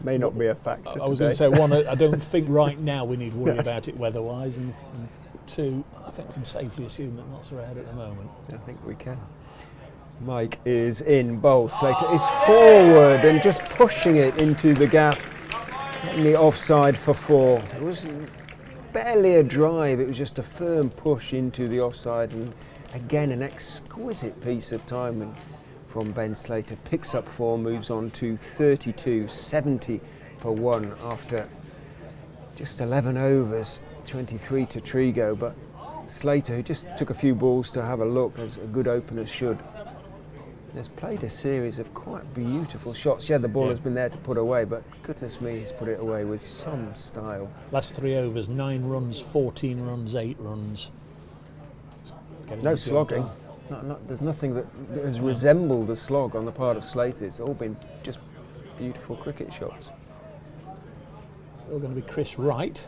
may not be a factor.
I was going to say, 1, I don't think right now we need to worry about it weather-wise, and 2, I think we can safely assume that Notts are ahead at the moment.
I think we can. Mike is in bowl. Slater is forward and just pushing it into the gap. In the offside for 4. It was barely a drive, it was just a firm push into the offside, and again an exquisite piece of timing from Ben Slater. Picks up 4, moves on to 32, 70 for 1 after just 11 overs, 23 to Trigo. But Slater, who just took a few balls to have a look, as a good opener should, has played a series of quite beautiful shots. Yeah, the ball has been there to put away, but goodness me, he's put it away with some style.
Last 3 overs, 9 runs, 14 runs, 8 runs.
No slogging. There's nothing that has resembled a slog on the part of Slater. It's all been just beautiful cricket shots.
Still going to be Chris Wright.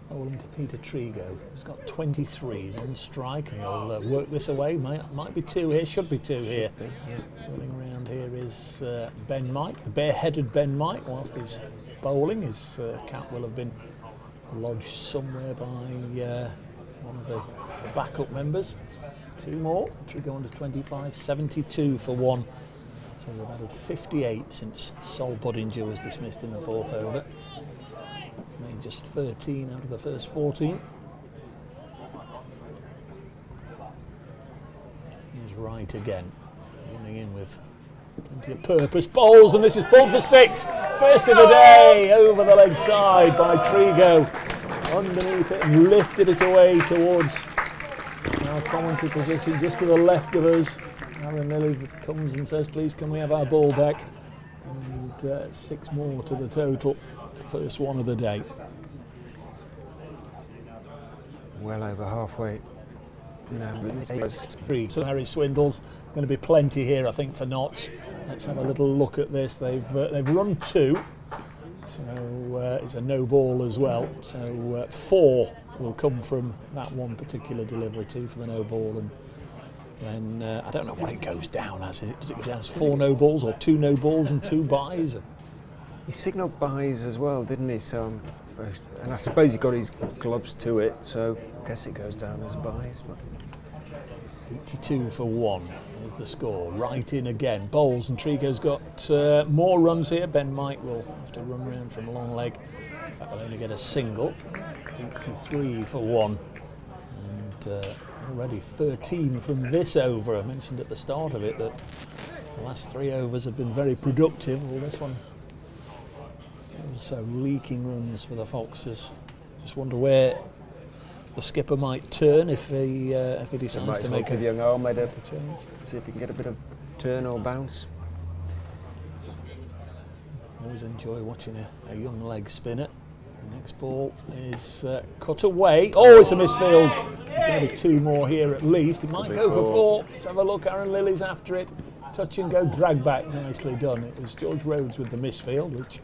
Bowling to Peter Trigo. He's got 23. He's on strike. He'll work this away. Might be 2 here. Should be 2 here. Running around here is Ben Mike, the bare-headed Ben Mike. Whilst he's bowling, his cap will have been lodged somewhere by one of the backup members. 2 more. Trigo under 25. 72 for 1. So we've added 58 since Sol Budinger was dismissed in the 4th over. Made just 13 out of the first 14. He's Right again, running in with plenty of purpose. Bowls, and this is pulled for 6. First of the day, over the leg side by Trigo. Underneath it and lifted it away towards our commentary position, just to the left of us. Aaron Lilly comes and says, please can we have our ball back? And 6 more to the total. First one of the day.
Well over halfway.
So Harry Swindles. There's going to be plenty here, I think, for Notts. Let's have a little look at this. They've run 2, so it's a no ball as well. So 4 will come from that one particular delivery, 2 for the no ball, and then I don't know what it goes down as. Does it go down as 4 no balls or 2 no balls and 2 byes?
He signalled byes as well, didn't he? So, and I suppose he got his gloves to it, so I guess it goes down as byes. But
82 for 1 is the score. Right in again. Bowls, and Trigo's got more runs here. Ben Mike will have to run round from long leg. In fact, they'll only get a single. 83 for 1. And already 13 from this over. I mentioned at the start of it that the last 3 overs have been very productive. Well, this one also leaking runs for the Foxes. Just wonder where the skipper might turn if he decides to make a
young Ahmed a change. See if he can get a bit of turn or bounce.
Always enjoy watching a young leg spinner. The next ball is cut away. Oh, it's a misfield. There's going to be 2 more here at least. It might go for 4. Let's have a look. Aaron Lilly's after it. Touch and go, drag back. Nicely done. It was George Rhodes with the misfield, which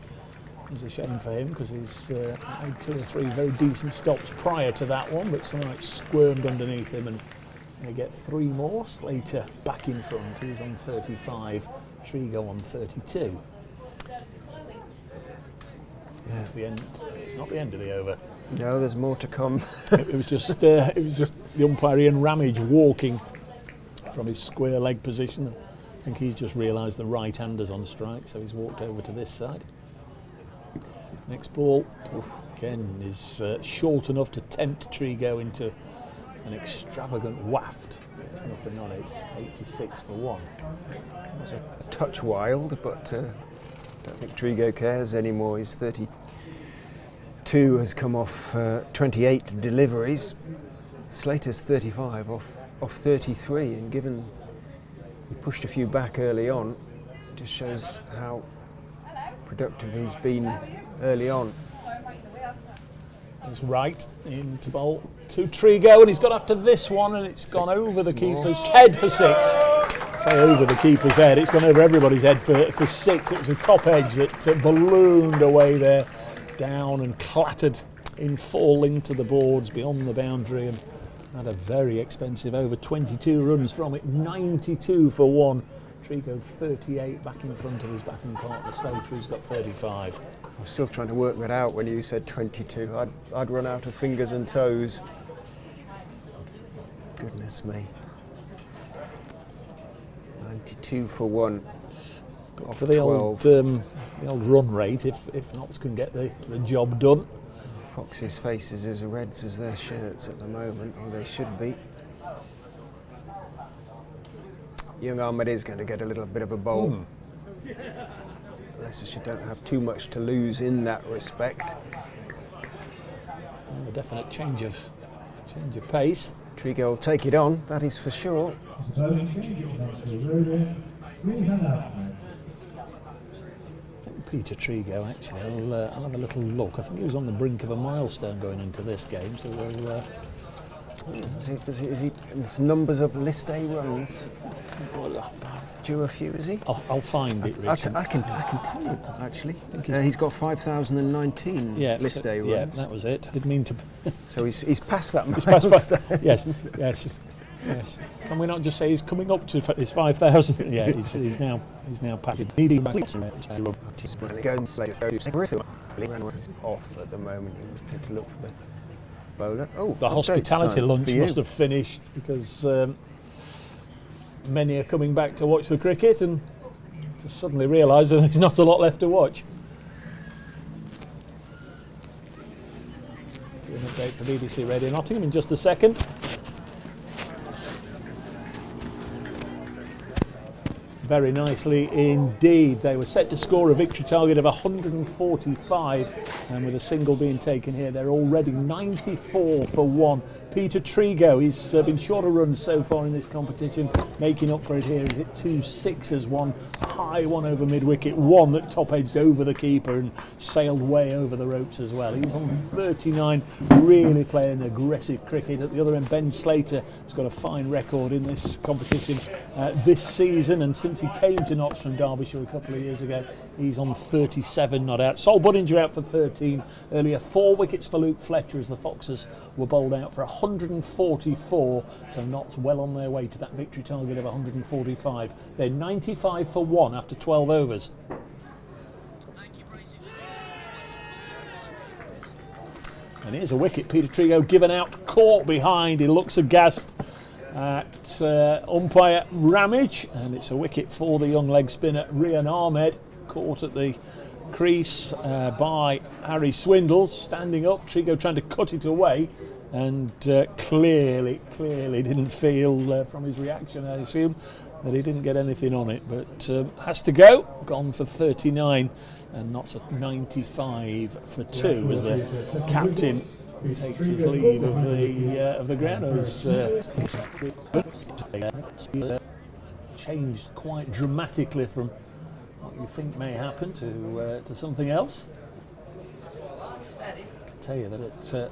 is a shame for him because he's made 2 or 3 very decent stops prior to that one, but something squirmed underneath him, and they get 3 more. Slater back in front. He's on 35. Trigo on 32. That's the end. It's not the end of the over.
No, there's more to come.
it was just the umpire Ian Ramage walking from his square leg position. I think he's just realised the right-hander's on strike, so he's walked over to this side. Next ball, again, is short enough to tempt Trigo into an extravagant waft. There's nothing on it. 86 for 1.
It was a touch wild, but I don't think Trigo cares anymore. He's 32, has come off 28 deliveries. Slater's 35 off 33, and given he pushed a few back early on, it just shows how productive he's been early on.
He's right into bowl to Trigo, and he's got after this one, and it's gone over the keeper's head for 6. Say over the keeper's head, it's gone over everybody's head for 6. It was a top edge that ballooned away there, down and clattered in full into the boards beyond the boundary, and had a very expensive over. 22 runs from it, 92 for 1. Trigo 38 back in front of his batting partner. Slater, who's got 35.
I was still trying to work that out when you said 22. I'd run out of fingers and toes. Goodness me. 92 for 1.
For the old run rate, if Notts can get the job done.
Fox's faces as reds as their shirts at the moment, or they should be. Young Ahmed is going to get a little bit of a bowl. Leicestershire don't have too much to lose in that respect.
A definite change of pace.
Trigo will take it on, that is for sure.
I think Peter Trigo actually, I'll have a little look. I think he was on the brink of a milestone going into this game, so we'll...
Is he numbers of list A runs? Due a few, is he?
I'll find it, Richard.
I can tell you, actually. He's got 5,019 list A runs.
Yeah, that was it. Didn't mean to...
So he's past that
milestone. Yes. Can we not just say he's coming up to his 5,000? Yeah, he's now past it.
Off at the moment. You take a look for the bowler. Oh,
the hospitality lunch must have finished because many are coming back to watch the cricket and just suddenly realise that there's not a lot left to watch. An update for BBC Radio Nottingham in just a second. Very nicely indeed. They were set to score a victory target of 145, and with a single being taken here, they're already 94 for 1. Peter Trigo, he's been short of runs so far in this competition, making up for it here. He's hit 2 sixes, one high, one over mid-wicket, one that top-edged over the keeper and sailed way over the ropes as well. He's on 39, really playing aggressive cricket. At the other end, Ben Slater has got a fine record in this competition this season, and since he came to Notts from Derbyshire a couple of years ago, he's on 37 not out. Sol Budinger out for 13 earlier. 4 wickets for Luke Fletcher as the Foxes were bowled out for 144, so Notts well on their way to that victory target of 145. They're 95 for 1 after 12 overs. And here's a wicket. Peter Trigo given out, caught behind. He looks aghast at umpire Ramage, and it's a wicket for the young leg spinner Rian Ahmed, caught at the crease by Harry Swindles, standing up. Trigo trying to cut it away, and clearly didn't feel from his reaction, I assume, that he didn't get anything on it, but has to go. Gone for 39, and Notts at 95 for 2 as the captain takes his leave of the ground. Changed quite dramatically from what you think may happen to something else. I can tell you that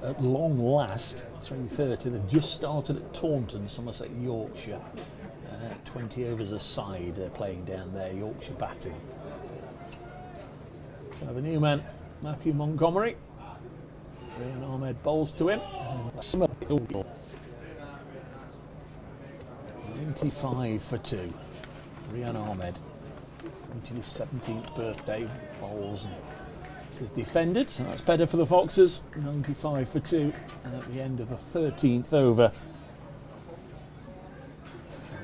at long last, 3:30, they've just started at Taunton, Somerset, Yorkshire. 20 overs a side they're playing down there, Yorkshire batting. So the new man, Matthew Montgomery. Rian Ahmed bowls to him. 95 for 2. Rian Ahmed, reaching his 17th birthday, bowls and this is defended, so that's better for the Foxes. 95 for 2, and at the end of the 13th over,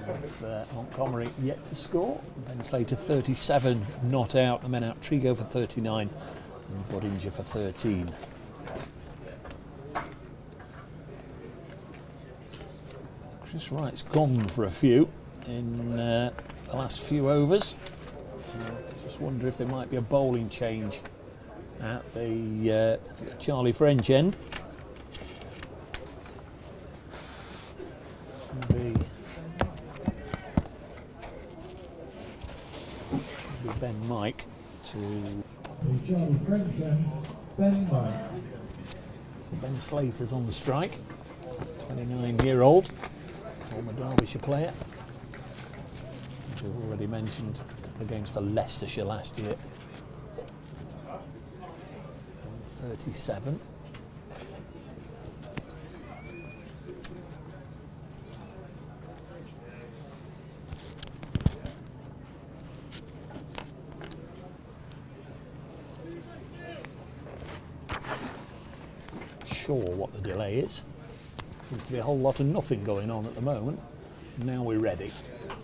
with Montgomery yet to score. Ben Slater 37 not out, the men out. Trigo for 39 and Budinger for 13. Chris Wright's gone for a few in the last few overs, so I just wonder if there might be a bowling change at the Charlie French end. Ben Mike to Ben Mike. So Ben Slater's on the strike, 29-year-old, former Derbyshire player, which we've already mentioned, a couple of games for Leicestershire last year. 37. Sure what the delay is. Seems to be a whole lot of nothing going on at the moment. Now we're ready.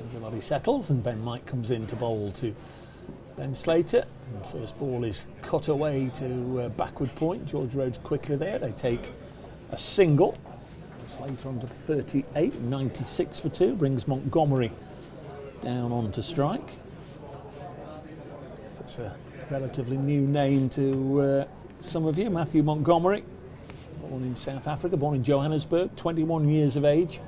Everybody settles and Ben Mike comes in to bowl to Ben Slater. And the first ball is cut away to backward point. George Rhodes quickly there. They take a single. So Slater on to 38, 96 for 2. Brings Montgomery down onto strike. It's a relatively new name to some of you. Matthew Montgomery, born in South Africa, born in Johannesburg, 21 years of age.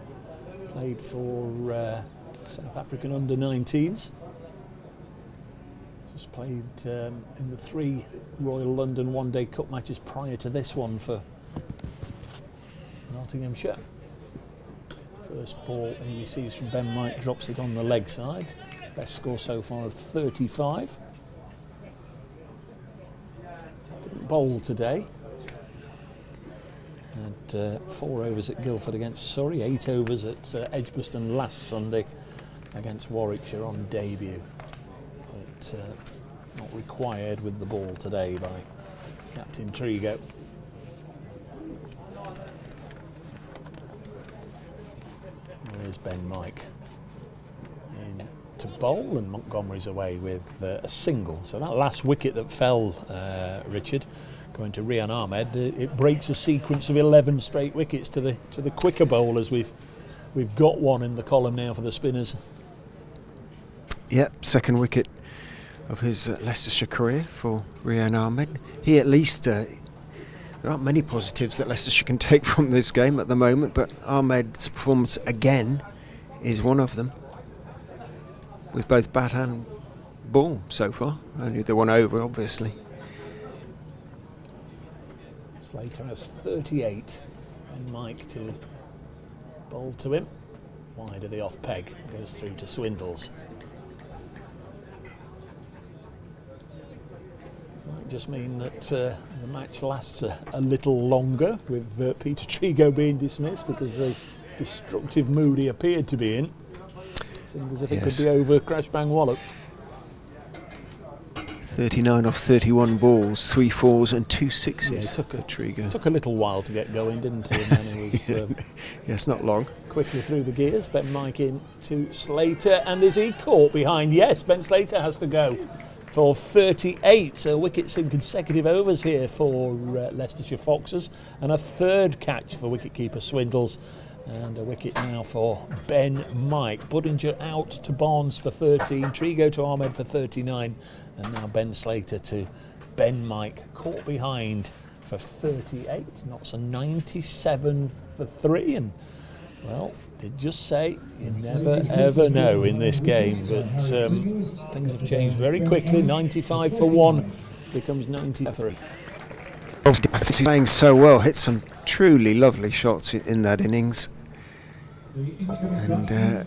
Played for South African under-19s. Just played in the 3 Royal London One-Day Cup matches prior to this one for Nottinghamshire. First ball he receives from Ben Mike, drops it on the leg side. Best score so far of 35. Didn't bowl today. Had 4 overs at Guildford against Surrey, 8 overs at Edgbaston last Sunday against Warwickshire on debut. But not required with the ball today by Captain Trigo. There's Ben Mike in to bowl, and Montgomery's away with a single. So that last wicket that fell, Richard, going to Rian Ahmed, it breaks a sequence of 11 straight wickets to the quicker bowlers. We've got one in the column now for the spinners.
Yep, second wicket of his Leicestershire career for Rian Ahmed. He at least, there aren't many positives that Leicestershire can take from this game at the moment, but Ahmed's performance again is one of them, with both bat and ball so far. Only the one over, obviously.
Slater has 38, and Mike to bowl to him. Wide of the off peg, goes through to Swindles. Might just mean that the match lasts a little longer, with Peter Trigo being dismissed because the destructive mood he appeared to be in seemed as if it could be over crash bang wallop.
39 off 31 balls, 3 4s and 2 6s.
Yeah,
Trigo.
Took a little while to get going, didn't it? And then he was
yes, not long.
Quickly through the gears. Ben Mike in to Slater, and is he caught behind? Yes, Ben Slater has to go for 38. So wickets in consecutive overs here for Leicestershire Foxes, and a third catch for wicketkeeper Swindles, and a wicket now for Ben Mike. Budinger out to Barnes for 13, Trigo to Ahmed for 39, and now Ben Slater to Ben Mike, caught behind for 38, knocks a 97 for 3, and well, did just say you never ever know in this game, but things have changed very quickly. 95 for 1 becomes 90 for 3.
He's playing so well, hit some truly lovely shots in that innings, and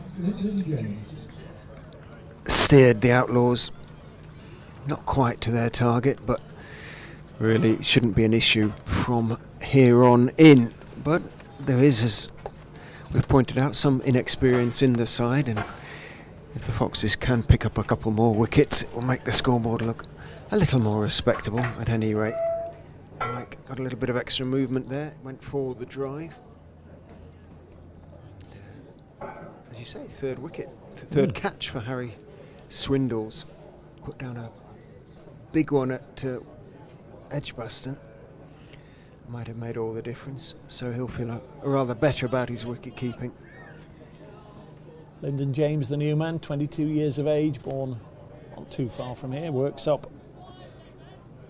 steered the Outlaws not quite to their target, but really it shouldn't be an issue from here on in. But there is, as we've pointed out, some inexperience in the side, and if the Foxes can pick up a couple more wickets, it will make the scoreboard look a little more respectable at any rate. Mike got a little bit of extra movement there, went for the drive. As you say, third wicket, third catch for Harry Swindles. Put down a big one at Edgbaston. Might have made all the difference, so he'll feel rather better about his wicket keeping.
Lyndon James, the new man, 22 years of age, born not too far from here, works up.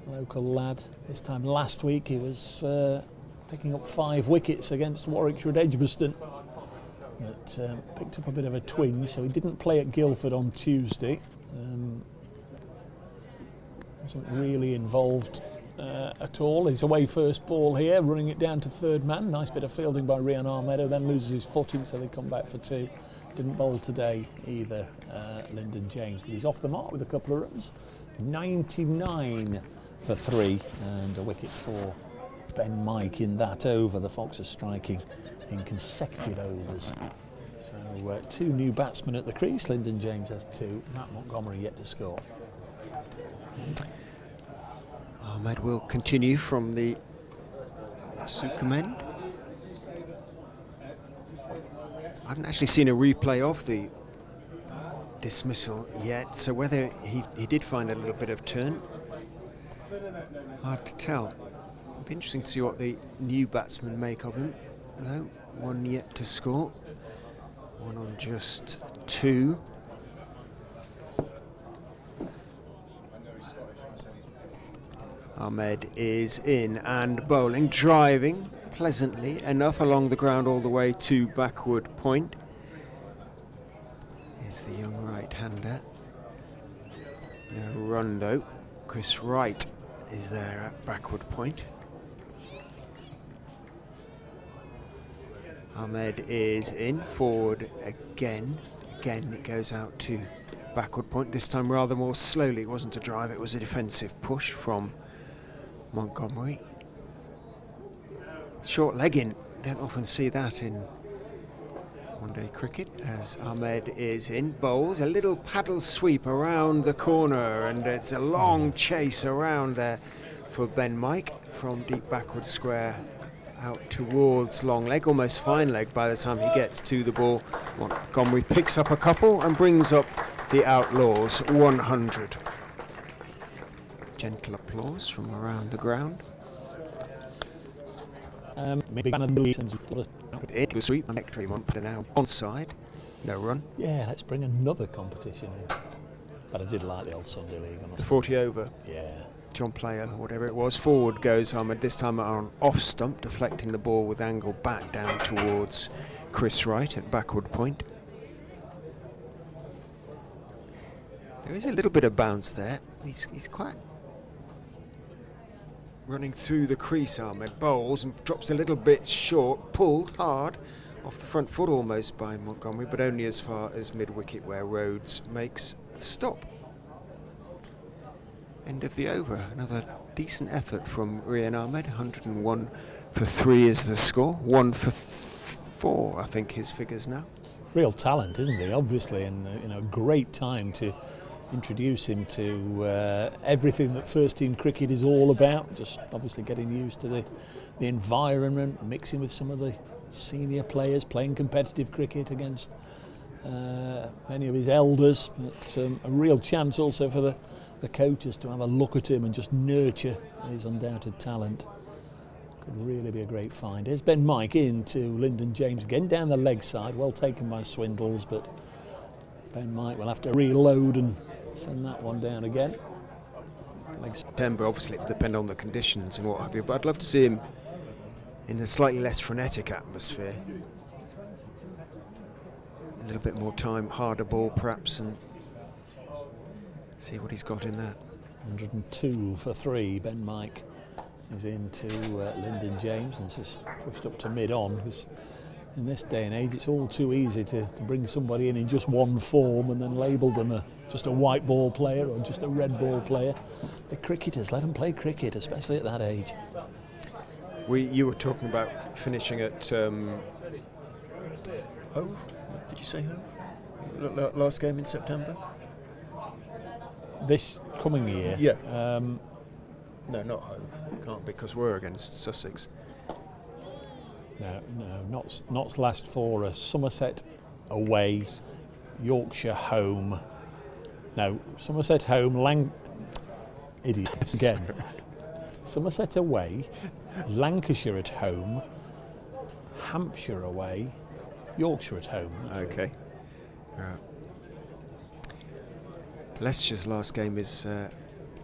Local lad. This time last week he was picking up 5 wickets against Warwickshire at Edgbaston. But picked up a bit of a twinge, so he didn't play at Guildford on Tuesday. Wasn't really involved at all. He's away first ball here, running it down to third man. Nice bit of fielding by Rian Ahmed, then loses his footing, so they come back for 2. Didn't bowl today either, Lyndon James, but he's off the mark with a couple of runs. 99 for 3, and a wicket for Ben Mike in that over. The Foxes striking in consecutive overs. So 2 new batsmen at the crease. Lyndon James has 2. Matt Montgomery yet to score.
Ahmed will continue from the Sukum end. haven't actually seen a replay of the dismissal yet, so whether he did find a little bit of turn, hard to tell. It'd be interesting to see what the new batsmen make of him, though. One yet to score, one on just 2. Ahmed is in and bowling, driving pleasantly enough along the ground all the way to backward point. Is the young right-hander. No run though. Chris Wright is there at backward point. Ahmed is in, forward again. Again it goes out to backward point, this time rather more slowly. It wasn't a drive, it was a defensive push from Montgomery. Short legging, don't often see that in one-day cricket, as Ahmed is in, bowls a little paddle sweep around the corner, and it's a long chase around there for Ben Mike from deep backward square out towards long leg, almost fine leg by the time he gets to the ball. Montgomery picks up a couple and brings up the Outlaws 100. Gentle applause from around the ground. It was sweep and victory but now onside, no run.
Yeah, let's bring another competition in. But I did like the old Sunday League.
The 40 over.
Yeah.
John Player, whatever it was. Forward goes Ahmed, this time on off stump, deflecting the ball with angle back down towards Chris Wright at backward point. There is a little bit of bounce there. He's quite running through the crease. Ahmed bowls and drops a little bit short, pulled hard off the front foot almost by Montgomery, but only as far as mid-wicket where Rhodes makes the stop. End of the over. Another decent effort from Rian Ahmed. 101 for 3 is the score. 1 for 4, I think his figures now.
Real talent, isn't he? Obviously, and a great time to introduce him to everything that first team cricket is all about. Just obviously getting used to the environment, mixing with some of the senior players, playing competitive cricket against many of his elders. But a real chance also for the coaches to have a look at him and just nurture his undoubted talent. Could really be a great find. Here's Ben Mike into Lyndon James again down the leg side, well taken by Swindles, but Ben Mike will have to reload and send that one down again.
September, obviously it'll depend on the conditions and what have you, but I'd love to see him in a slightly less frenetic atmosphere. A little bit more time, harder ball perhaps, and see what he's got in that.
102 for 3. Ben Mike is into Lyndon James and is pushed up to mid-on, because in this day and age it's all too easy to bring somebody in just one form and then label them just a white ball player or just a red ball player. The cricketers, let them play cricket, especially at that age.
You were talking about finishing at Hove? Did you say Hove? Last game in September?
This coming year?
Yeah. No, not Hove. Can't, because we're against Sussex.
No, not last 4. Somerset away, Yorkshire home. No, Somerset home, idiots again. Somerset away, Lancashire at home, Hampshire away, Yorkshire at home.
Okay. Right. Leicestershire's last game is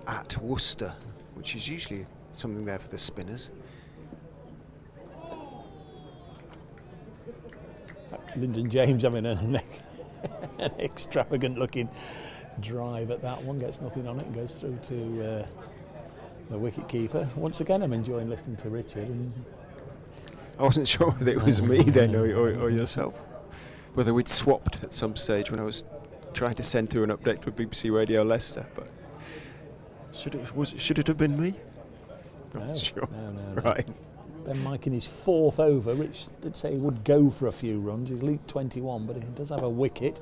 at Worcester, which is usually something there for the spinners.
Lyndon James having an extravagant looking drive at that one, gets nothing on it and goes through to the wicket keeper. Once again, I'm enjoying listening to Richard. And
I wasn't sure whether it was me then or yourself, whether we'd swapped at some stage when I was trying to send through an update for BBC Radio Leicester, but should it have been me?
No,
not sure.
No.
Right.
Ben Mike in his 4th over. Rich did say he would go for a few runs. He's leaked 21, but he does have a wicket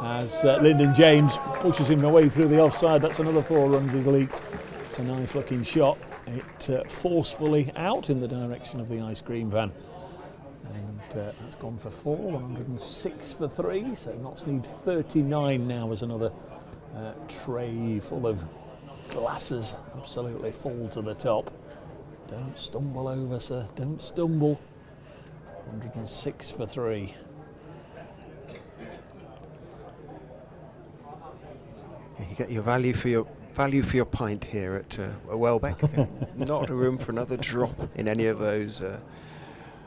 as Lyndon James pushes him away through the offside. That's another 4 runs he's leaked. It's a nice looking shot. It forcefully out in the direction of the ice cream van. And that's gone for 4, 106 for 3. So Notts need 39 now as another tray full of glasses absolutely full to the top. Don't stumble over, sir, don't stumble. 106 for 3.
You get your value for your pint here at Welbeck. Not a room for another drop in any of those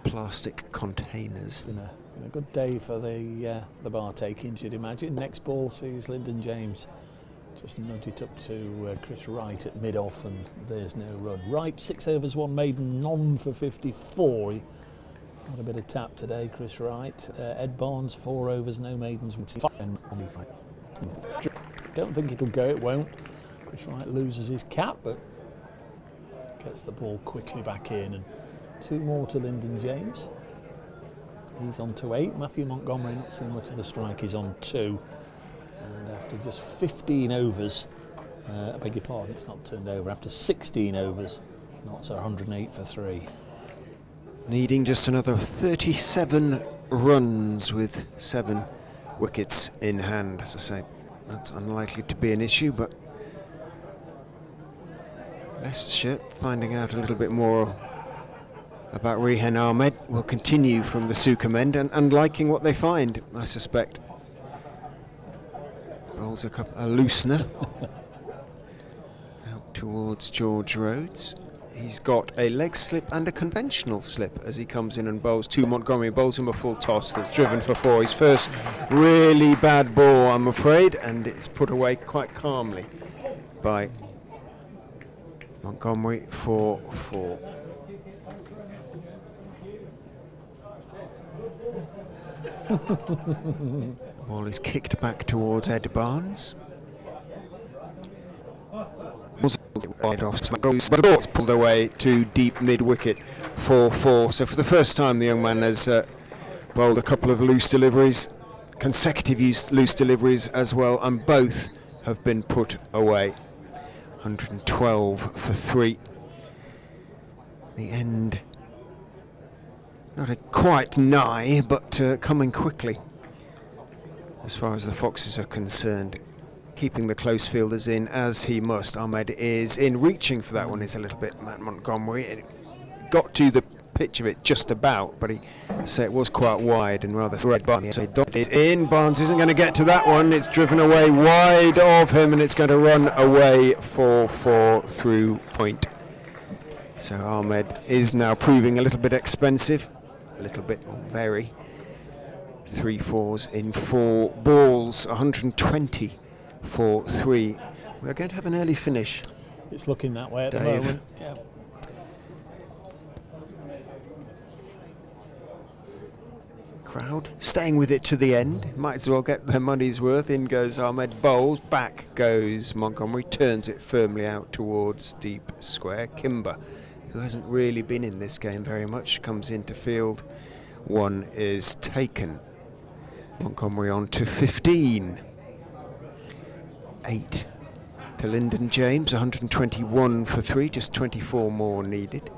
plastic containers.
Been a good day for the bar takings, you'd imagine. Next ball sees Lyndon James just nudge it up to Chris Wright at mid-off, and there's no run. Wright, 6 overs, 1 maiden, none for 54. He got a bit of tap today, Chris Wright. Ed Barnes, 4 overs, no maidens. Don't think it'll go, it won't. Chris Wright loses his cap, but gets the ball quickly back in. And 2 more to Lyndon James. He's on to 8. Matthew Montgomery, not similar to the strike, is on 2. And after just 15 overs, I beg your pardon, it's not turned over. After 16 overs, Notts are 108 for 3.
Needing just another 37 runs with 7 wickets in hand. As I say, that's unlikely to be an issue, but Leicestershire finding out a little bit more about Rehan Ahmed will continue from the Sukhum end and liking what they find, I suspect. Bowls a loosener out towards George Rhodes. He's got a leg slip and a conventional slip as he comes in and bowls to Montgomery. Bowls him a full toss that's driven for 4. His first really bad ball, I'm afraid, and it's put away quite calmly by Montgomery for 4. Ball is kicked back towards Ed Barnes. It's pulled away to deep mid-wicket for 4. So for the first time, the young man has bowled a couple of loose deliveries, consecutive loose deliveries as well, and both have been put away. 112 for 3. The end not quite nigh, but coming quickly as far as the Foxes are concerned. Keeping the close fielders in as he must. Ahmed is in. Reaching for that one is a little bit Matt Montgomery. It got to the pitch of it just about, but he said it was quite wide and rather spread. Barnes is in. Barnes isn't going to get to that one. It's driven away wide of him, and it's going to run away for 4 through point. So Ahmed is now proving a little bit expensive. A little bit, or very. 3 fours in 4 balls. 120 for 3. We're going to have an early finish.
It's looking that way at
Dave.
the moment. Yeah.
Crowd staying with it to the end. Might as well get their money's worth. In goes Ahmed, bowls. Back goes Montgomery. Turns it firmly out towards deep square. Kimber, who hasn't really been in this game very much, comes into field. 1 is taken. Montgomery on to 15. 8 to Lyndon James, 121 for 3, just 24 more needed.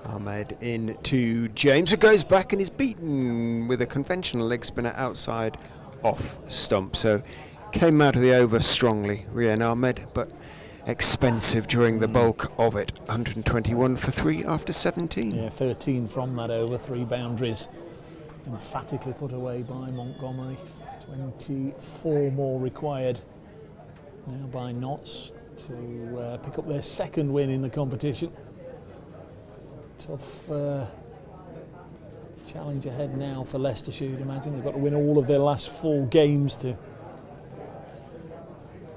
Ahmed in to James, who goes back and is beaten with a conventional leg spinner outside off stump. So came out of the over strongly, Rehan Ahmed, but expensive during the bulk of it. 121 for 3 after 17.
Yeah, 13 from that over, 3 boundaries emphatically put away by Montgomery. 24 more required now by Notts to pick up their 2nd win in the competition. Tough challenge ahead now for Leicestershire, you'd imagine. They've got to win all of their last 4 games to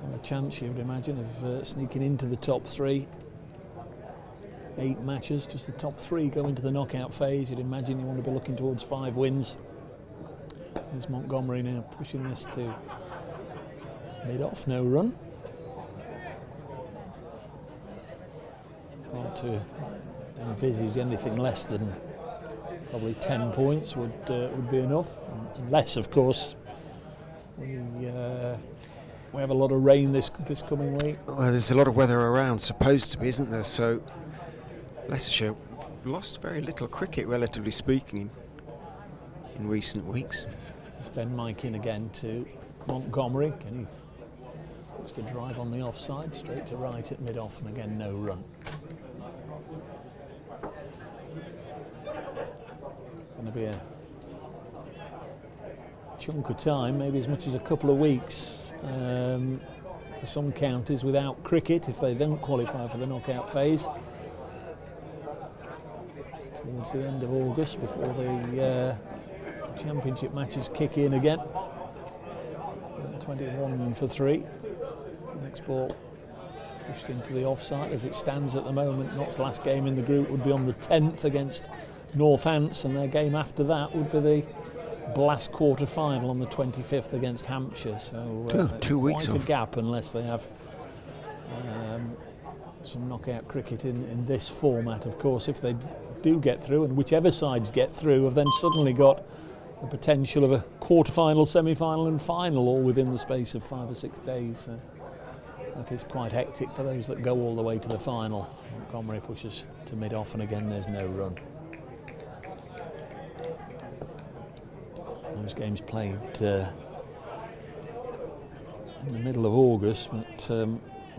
have a chance, you would imagine, of sneaking into the top 3. 8 matches, just the top 3 go into the knockout phase. You'd imagine you want to be looking towards 5 wins. There's Montgomery now pushing this to mid-off, no run. Hard to envisage anything less than probably 10 points would be enough, unless, of course, we have a lot of rain this coming week.
Well, there's a lot of weather around, supposed to be, isn't there? So Leicestershire lost very little cricket, relatively speaking, in recent weeks.
It's Ben Mike in again to Montgomery. Can he looks to drive on the offside, straight to right at mid-off, and again no run. Going to be a chunk of time, maybe as much as a couple of weeks, for some counties without cricket if they don't qualify for the knockout phase. Towards the end of August, before the championship matches kick in again. 21 for 3. Next ball pushed into the offside as it stands at the moment. Knott's last game in the group would be on the 10th against Northants, and their game after that would be the Blast quarter-final on the 25th against Hampshire. So
2 weeks
quite
off.
a gap unless they have some knockout cricket in this format. Of course, if they do get through, and whichever sides get through, have then suddenly got the potential of a quarter-final, semi-final and final all within the space of 5 or 6 days. So that is quite hectic for those that go all the way to the final. Montgomery pushes to mid-off, and again there's no run. Those games played in the middle of August, but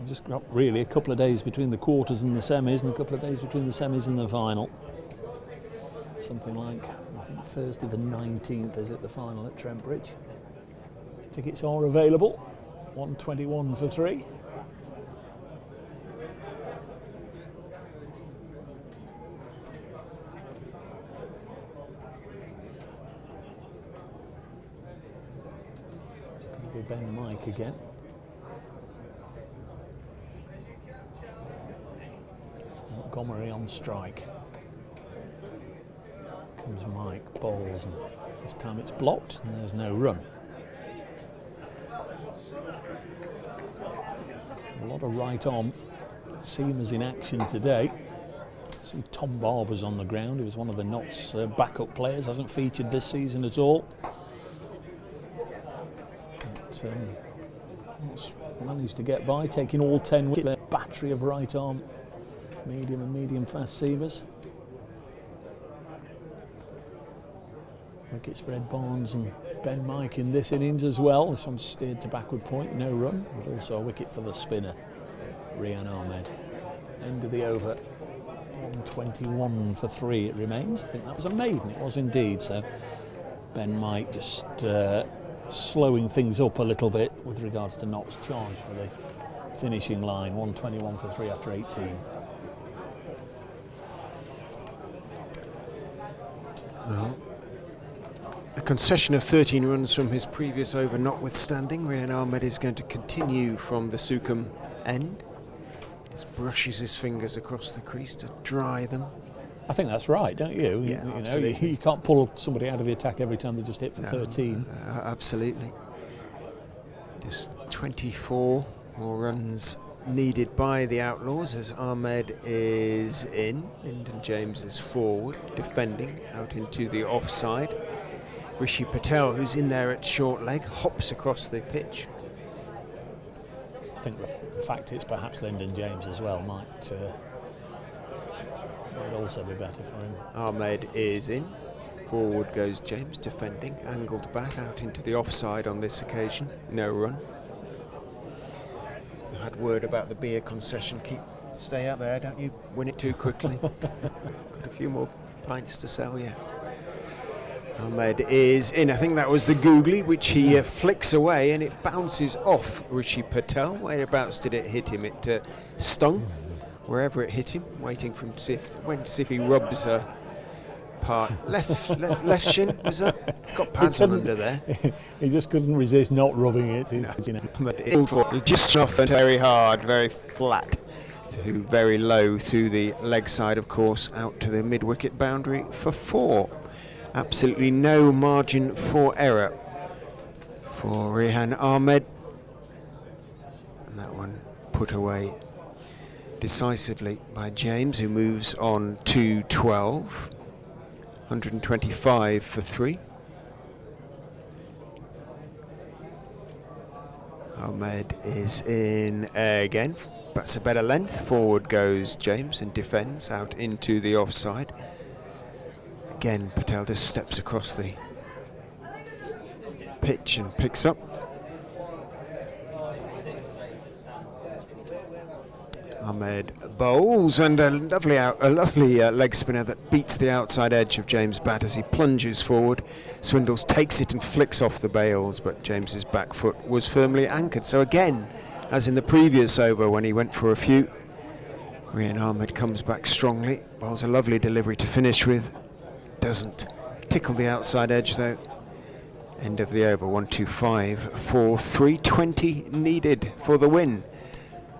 just got really a couple of days between the quarters and the semis, and a couple of days between the semis and the final. Something like, I think Thursday the 19th is it, the final at Trent Bridge. Tickets are available, 121 for 3. Going to be Ben Mike again. Montgomery on strike. Comes Mike, bowls, and this time it's blocked and there's no run. A lot of right arm seamers in action today. See Tom Barber's on the ground, who was one of the Notts backup players, hasn't featured this season at all. But Notts managed to get by, taking all 10 with their battery of right arm medium and medium fast seamers. Wickets for Ed Barnes and Ben Mike in this innings as well. This one's steered to backward point, no run, but also a wicket for the spinner, Rian Ahmed. End of the over, 121 for 3 it remains. I think that was a maiden, it was indeed. So Ben Mike just slowing things up a little bit with regards to Knott's charge for the finishing line, 121 for 3 after 18.
Well, a concession of 13 runs from his previous over notwithstanding, Rian Ahmed is going to continue from the Sukhum end. Just brushes his fingers across the crease to dry them.
I think that's right, don't you?
Yeah,
you know,
absolutely.
you can't pull somebody out of the attack every time they just hit for 13.
Absolutely. Just 24 more runs needed by the Outlaws as Ahmed is in. Lyndon James is forward, defending out into the offside. Rishi Patel, who's in there at short leg, hops across the pitch.
I think the fact it's perhaps Lyndon James as well might also be better for him.
Ahmed is in. Forward goes James, defending. Angled back out into the offside on this occasion. No run. I had word about the beer concession. Stay out there, don't you win it too quickly. Got a few more pints to sell yet. Ahmed is in. I think that was the googly, which he flicks away, and it bounces off Rishi Patel. Whereabouts did it hit him? It stung wherever it hit him, waiting for him to see if he rubs a part. Left shin, was that? It's got pads on under there.
He just couldn't resist not rubbing it.
No. He just softened very hard, very flat, very low through the leg side, of course, out to the mid-wicket boundary for 4. Absolutely no margin for error for Rian Ahmed. And that one put away decisively by James, who moves on to 12. 125 for 3. Ahmed is in again. That's a better length. Forward goes James and defends out into the offside. Again, Patel just steps across the pitch and picks up. Ahmed bowls, and a lovely leg spinner that beats the outside edge of James' bat as he plunges forward. Swindles takes it and flicks off the bails, but James's back foot was firmly anchored. So again, as in the previous over when he went for a few, Rian Ahmed comes back strongly, bowls a lovely delivery to finish with. Doesn't tickle the outside edge though. End of the over, 125 for 320 needed for the win.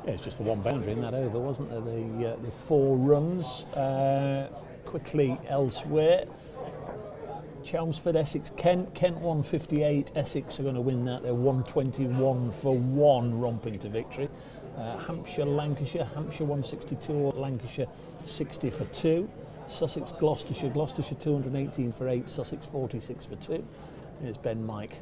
Yeah, it's just the one boundary in that over, wasn't there? The 4 runs. Quickly elsewhere. Chelmsford, Essex, Kent. Kent 158. Essex are going to win that. They're 121 for 1, romping to victory. Hampshire, Lancashire. Hampshire 162. Lancashire 60 for 2. Sussex, Gloucestershire. Gloucestershire 218 for 8. Sussex 46 for 2. Here's Ben Mike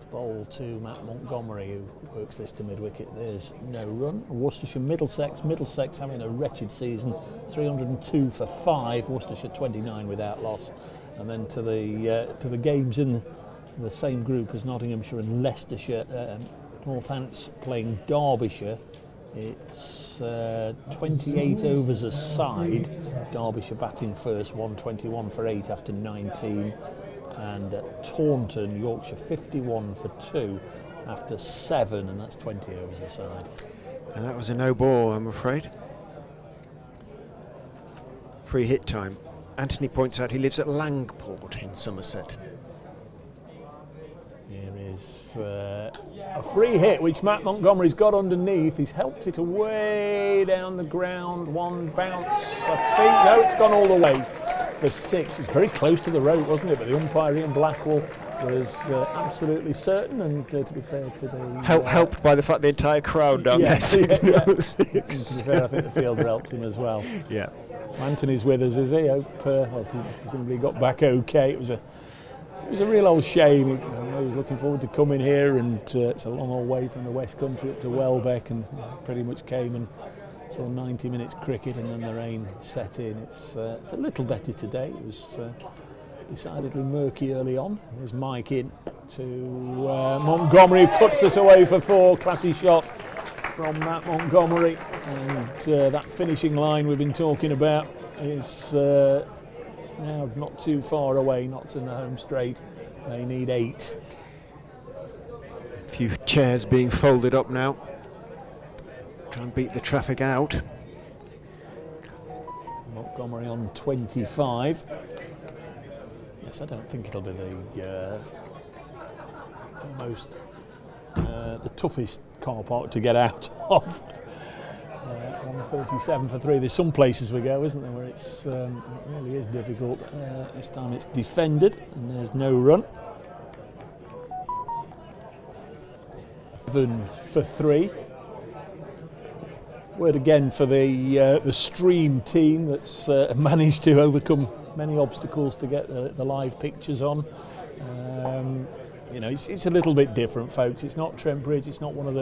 to bowl to Matt Montgomery, who works this to mid-wicket. There's no run. Worcestershire, Middlesex. Middlesex having a wretched season. 302 for 5. Worcestershire 29 without loss. And then to the games in the same group as Nottinghamshire and Leicestershire. Northants playing Derbyshire. It's 28 overs a side. Derbyshire batting first, 121 for 8 after 19. And at Taunton, Yorkshire 51 for 2 after 7, and that's 20 overs a side.
And that was a no ball, I'm afraid. Free hit time. Anthony points out he lives at Langport in Somerset.
Here is a free hit which Matt Montgomery's got underneath. He's helped it away down the ground. One bounce, I think. No, it's gone all the way for 6. It was very close to the rope, wasn't it? But the umpire Ian Blackwell was absolutely certain, and to be fair to the...
helped by the fact the entire crowd down there.
To be fair, I think the fielder helped him as well.
Yeah.
So Anthony's with us, is he? Hope presumably he got back okay. It was a real old shame. He was looking forward to coming here, and it's a long old way from the West Country up to Welbeck, and pretty much came and saw 90 minutes cricket, and then the rain set in. It's a little better today. It was decidedly murky early on. There's Mike in to Montgomery, puts us away for 4. Classy shot from Matt Montgomery, and that finishing line we've been talking about is now not too far away. Knots in the home straight. They need 8.
A few chairs being folded up now. Try and beat the traffic out.
Montgomery on 25. Yes, I don't think it'll be the toughest car park to get out of. 137 for 3. There's some places we go, isn't there, where it really is difficult. This time it's defended, and there's no run. 7 for 3. Word again for the stream team that's managed to overcome many obstacles to get the live pictures on. It's a little bit different, folks. It's not Trent Bridge. It's not one of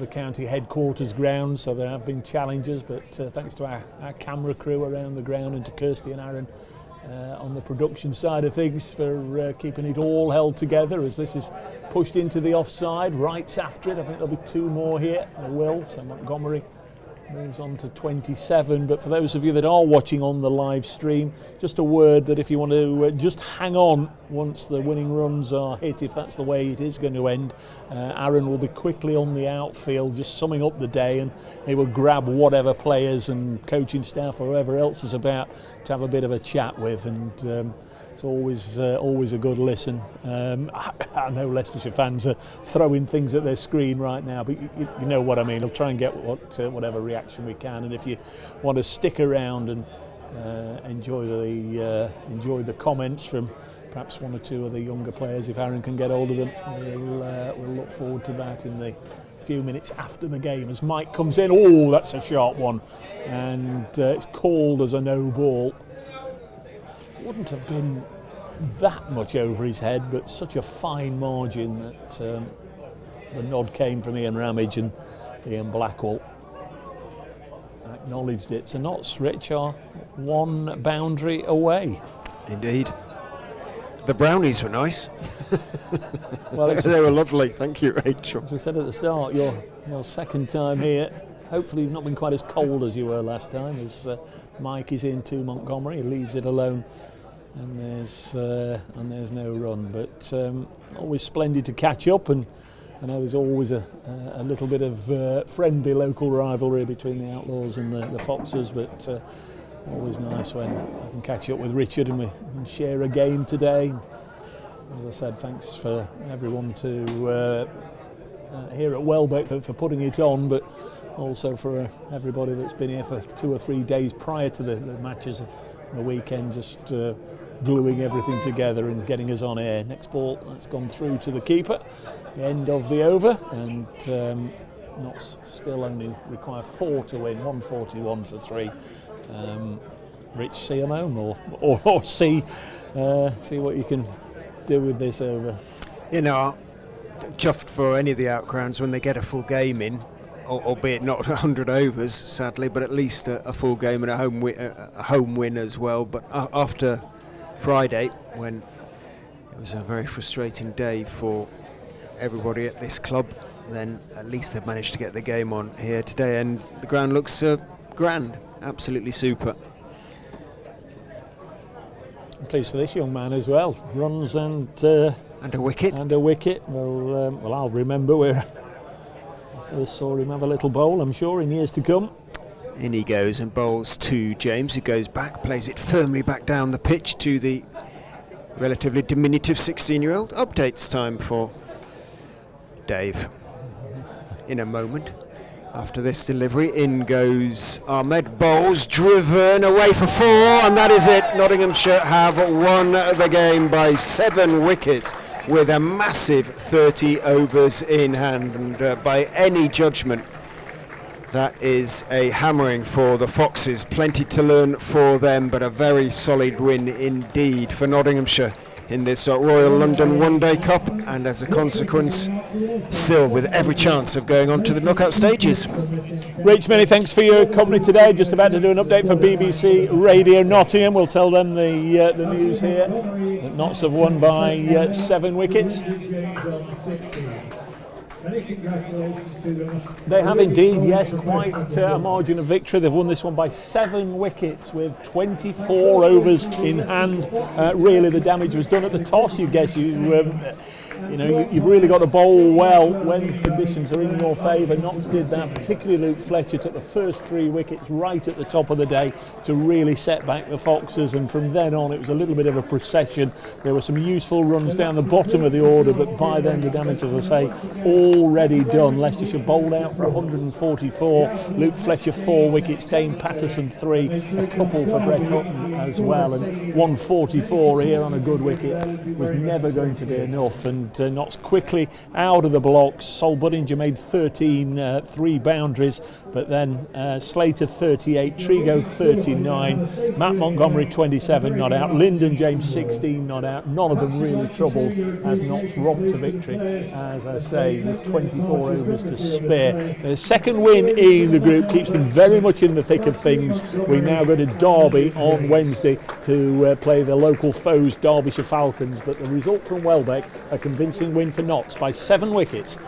the county headquarters grounds, so there have been challenges. But thanks to our camera crew around the ground, and to Kirsty and Aaron on the production side of things for keeping it all held together as this is pushed into the offside. Wright's after it. I think there'll be 2 more here. There will. So Montgomery moves on to 27. But for those of you that are watching on the live stream, just a word that if you want to just hang on once the winning runs are hit, if that's the way it is going to end, Aaron will be quickly on the outfield just summing up the day, and he will grab whatever players and coaching staff or whoever else is about to have a bit of a chat with, and it's always a good listen. I know Leicestershire fans are throwing things at their screen right now, but you know what I mean. I'll try and get whatever reaction we can, and if you want to stick around and enjoy the comments from perhaps 1 or 2 of the younger players, if Aaron can get hold of them, we'll look forward to that in the few minutes after the game as Mike comes in. Oh, that's a sharp one, and it's called as a no ball. Wouldn't have been that much over his head, but such a fine margin that the nod came from Ian Ramage, and Ian Blackwell acknowledged it. So Notts Rich are one boundary away.
Indeed. The brownies were nice.
Well,
they were lovely. Thank you, Rachel.
As we said at the start, your second time here. Hopefully you've not been quite as cold as you were last time, as Mike is into Montgomery. He leaves it alone, and there's no run. But always splendid to catch up, and I know there's always a little bit of friendly local rivalry between the Outlaws and the Foxes, but always nice when I can catch up with Richard and we can share a game today. As I said, thanks for everyone to here at Welbeck for putting it on, but also for everybody that's been here for 2 or 3 days prior to the matches of the weekend, just gluing everything together and getting us on air. Next ball, that's gone through to the keeper, the end of the over, and Notts still only require 4 to win, 141 for 3. Rich, see them home, or see what you can do with this over.
Chuffed for any of the outgrounds when they get a full game in, albeit not 100 overs, sadly, but at least a full game and a home win as well. But after Friday, when it was a very frustrating day for everybody at this club, then at least they've managed to get the game on here today, and the ground looks grand, absolutely super.
I'm pleased for this young man as well. Runs and
a wicket.
And a wicket. Well, I'll remember where I first saw him have a little bowl, I'm sure, in years to come.
In he goes and bowls to James, who goes back, plays it firmly back down the pitch to the relatively diminutive 16-year-old. Updates time for Dave in a moment. After this delivery, in goes Ahmed, bowls, driven away for 4, and that is it. Nottinghamshire have won the game by 7 wickets with a massive 30 overs in hand, and by any judgment, that is a hammering for the Foxes. Plenty to learn for them, but a very solid win indeed for Nottinghamshire in this Royal London One Day Cup, and as a consequence, still with every chance of going on to the knockout stages.
Rich, many thanks for your company today. Just about to do an update for BBC Radio Nottingham. We'll tell them the news here that Notts have won by 7 wickets. They have indeed, yes, quite a margin of victory. They've won this one by 7 wickets with 24 overs in hand. Really, the damage was done at the toss. You guess you've really got to bowl well when conditions are in your favour. Notts did that. Particularly Luke Fletcher took the first 3 wickets right at the top of the day to really set back the Foxes, and from then on it was a little bit of a procession. There were some useful runs down the bottom of the order, but by then the damage, as I say, already done. Leicestershire bowled out for 144. Luke Fletcher 4 wickets, Dane Patterson 3, a couple for Brett Hutton as well, and 144 here on a good wicket was never going to be enough. And Notts quickly out of the blocks. Sol Buddinger made 13 3 boundaries, but then Slater 38, Trigo 39, Matt Montgomery 27 not out, Lyndon James 16 not out. None of them really troubled as Notts romped to victory, as I say, with 24 overs to spare. The second win in the group keeps them very much in the thick of things. We now go to Derby on Wednesday to play the local foes, Derbyshire Falcons, but the result from Welbeck, a convincing win for Notts by 7 wickets.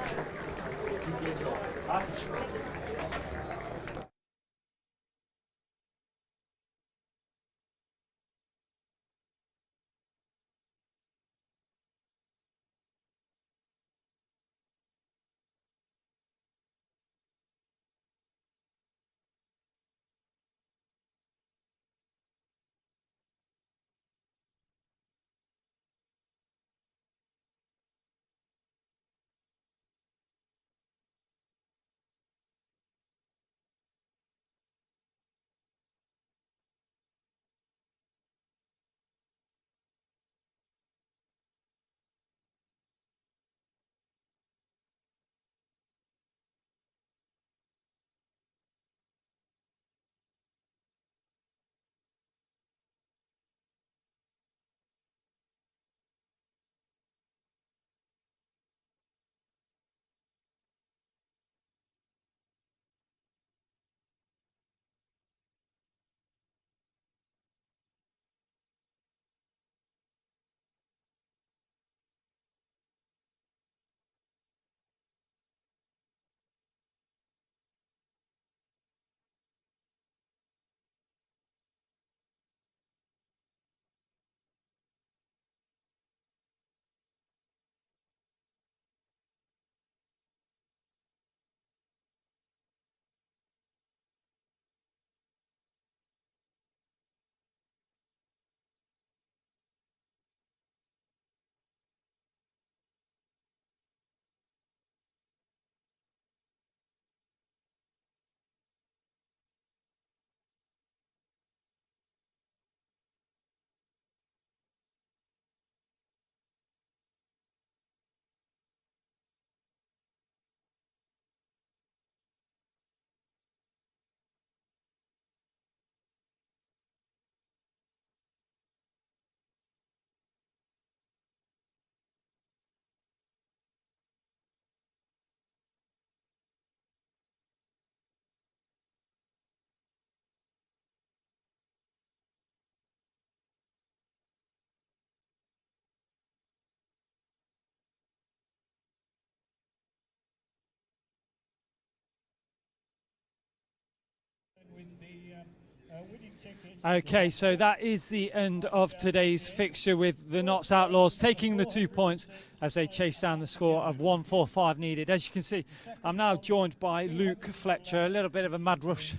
Okay, so that is the end of today's fixture, with the Notts Outlaws taking the 2 points as they chase down the score of 145 needed. As you can see, I'm now joined by Luke Fletcher. A little bit of a mad rush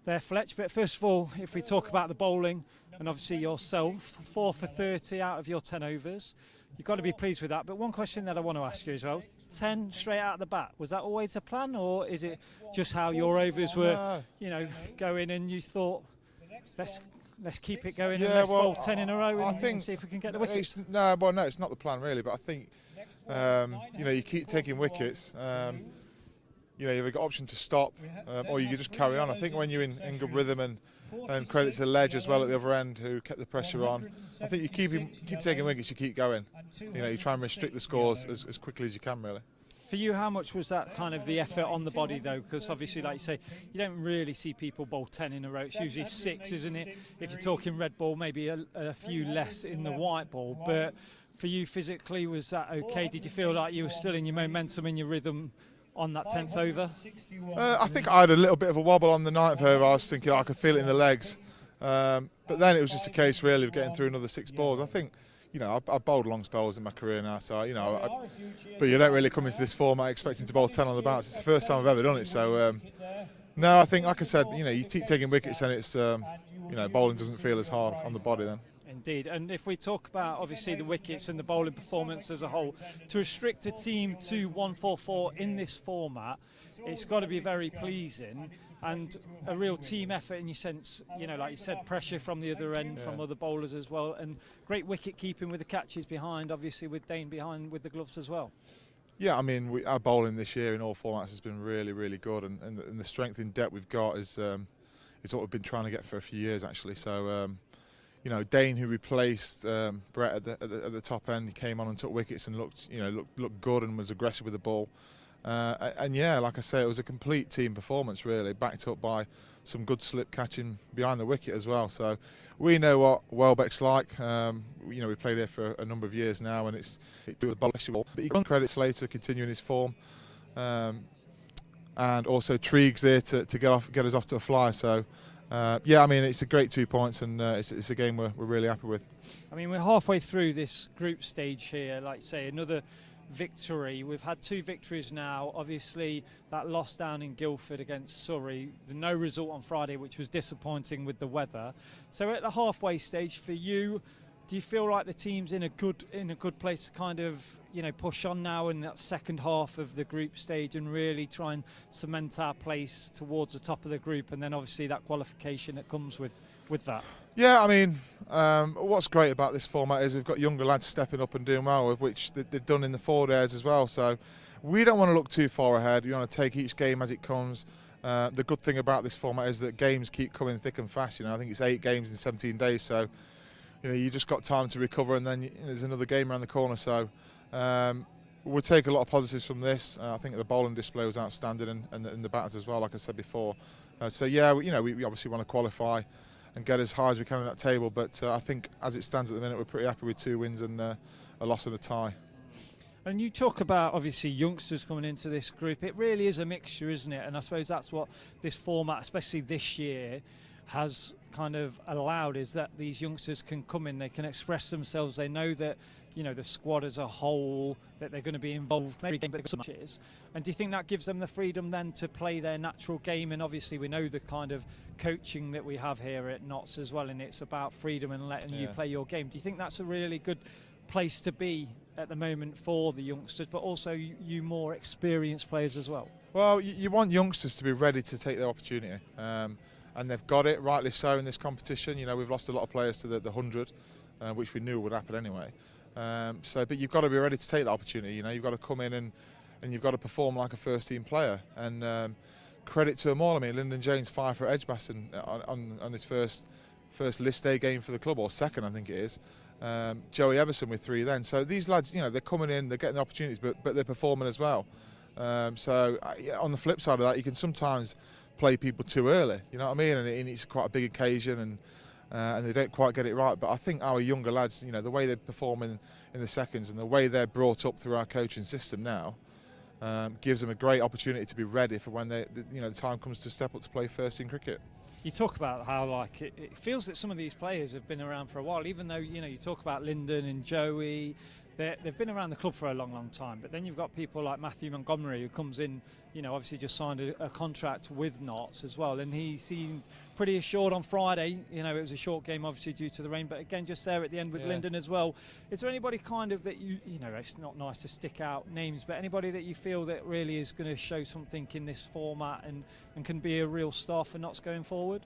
there, Fletch. But first of all, if we talk about the bowling, and obviously yourself, 4 for 30 out of your 10 overs. You've got to be pleased with that. But one question that I want to ask you as well, 10 straight out of the bat, was that always a plan, or is it just how your overs were, going, and you thought, let's keep it going and let's bowl 10 in a row and see if we can get the wickets?
No, it's not the plan really, but I think, you keep taking wickets. You've got the option to stop, or you can just carry on. I think when you're in good rhythm, and credit to Ledge as well at the other end, who kept the pressure on, I think you keep taking wickets, you keep going. You try and restrict the scores as quickly as you can, really.
For you, how much was that kind of the effort on the body, though? Because obviously, like you say, you don't really see people bowl 10 in a row. It's usually 6, isn't it? If you're talking red ball, maybe a few less in the white ball. But for you physically, was that okay? Did you feel like you were still in your momentum, in your rhythm on that 10th over?
I think I had a little bit of a wobble on the 9th over. I was thinking I could feel it in the legs. But then it was just a case, really, of getting through another 6 balls. I think, I've bowled long spells in my career now, so, but you don't really come into this format expecting to bowl 10 on the bounce. It's the first time I've ever done it, so, no, I think, like I said, you keep taking wickets and it's, bowling doesn't feel as hard on the body then.
Indeed, and if we talk about, obviously, the wickets and the bowling performance as a whole, to restrict a team to 144 in this format, it's got to be very pleasing, and a real team effort in your sense, like you said, pressure from the other end, from other bowlers as well, and great wicket keeping with the catches behind, obviously with Dane behind with the gloves as well.
Yeah, I mean, our bowling this year in all formats has been really, really good, and the strength in depth we've got is what we've been trying to get for a few years, actually. So, Dane, who replaced Brett at the top end, he came on and took wickets and looked good and was aggressive with the ball. And yeah, like I say, it was a complete team performance, really, backed up by some good slip catching behind the wicket as well. So we know what Welbeck's like. We played there for a number of years now, and it's a ball. But you can credit Slater continuing his form, and also Triggs there to get us off to a fly. So. Yeah, I mean, it's a great 2 points, and it's a game we're really happy with.
I mean, we're halfway through this group stage here, like say, another victory. We've had 2 victories now. Obviously, that loss down in Guildford against Surrey, the no result on Friday, which was disappointing with the weather. So at the halfway stage for you, do you feel like the team's in a good place to kind of push on now in that second half of the group stage and really try and cement our place towards the top of the group, and then obviously that qualification that comes with that?
Yeah, I mean, what's great about this format is we've got younger lads stepping up and doing well, which they've done in the forward airs as well. So we don't want to look too far ahead. We want to take each game as it comes. The good thing about this format is that games keep coming thick and fast. I think it's 8 games in 17 days, so you just got time to recover, and then there's another game around the corner. So we'll take a lot of positives from this. I think the bowling display was outstanding, and the batters as well, like I said before. So yeah, we obviously want to qualify and get as high as we can in that table. But I think as it stands at the minute, we're pretty happy with 2 wins and a loss and a tie.
And you talk about, obviously, youngsters coming into this group. It really is a mixture, isn't it? And I suppose that's what this format, especially this year, has kind of allowed, is that these youngsters can come in, they can express themselves, they know that the squad as a whole, that they're going to be involved every game, but some matches. And do you think that gives them the freedom then to play their natural game? And obviously we know the kind of coaching that we have here at Notts as well, and it's about freedom and letting you play your game. Do you think that's a really good place to be at the moment for the youngsters, but also you more experienced players as well?
Well, you want youngsters to be ready to take their opportunity. And they've got it, rightly so, in this competition. We've lost a lot of players to the 100, which we knew would happen anyway. But you've got to be ready to take that opportunity. You've got to come in and you've got to perform like a first-team player. And credit to them all. I mean, Lyndon James 5 for Edgbaston on his first list day game for the club, or second, I think it is. Joey Everson with 3 then. So these lads, they're coming in, they're getting the opportunities, but they're performing as well. So on the flip side of that, you can sometimes play people too early, you know what I mean, and it's quite a big occasion, and they don't quite get it right. But I think our younger lads, the way they perform in the seconds and the way they're brought up through our coaching system now, gives them a great opportunity to be ready for when the time comes to step up to play first in cricket.
You talk about how like it feels that some of these players have been around for a while, even though you talk about Lyndon and Joey. They've been around the club for a long, long time. But then you've got people like Matthew Montgomery, who comes in, obviously just signed a contract with Notts as well. And he seemed pretty assured on Friday. It was a short game, obviously, due to the rain. But again, just there at the end with Lyndon as well. Is there anybody kind of that it's not nice to stick out names, but anybody that you feel that really is going to show something in this format and can be a real star for Notts going forward?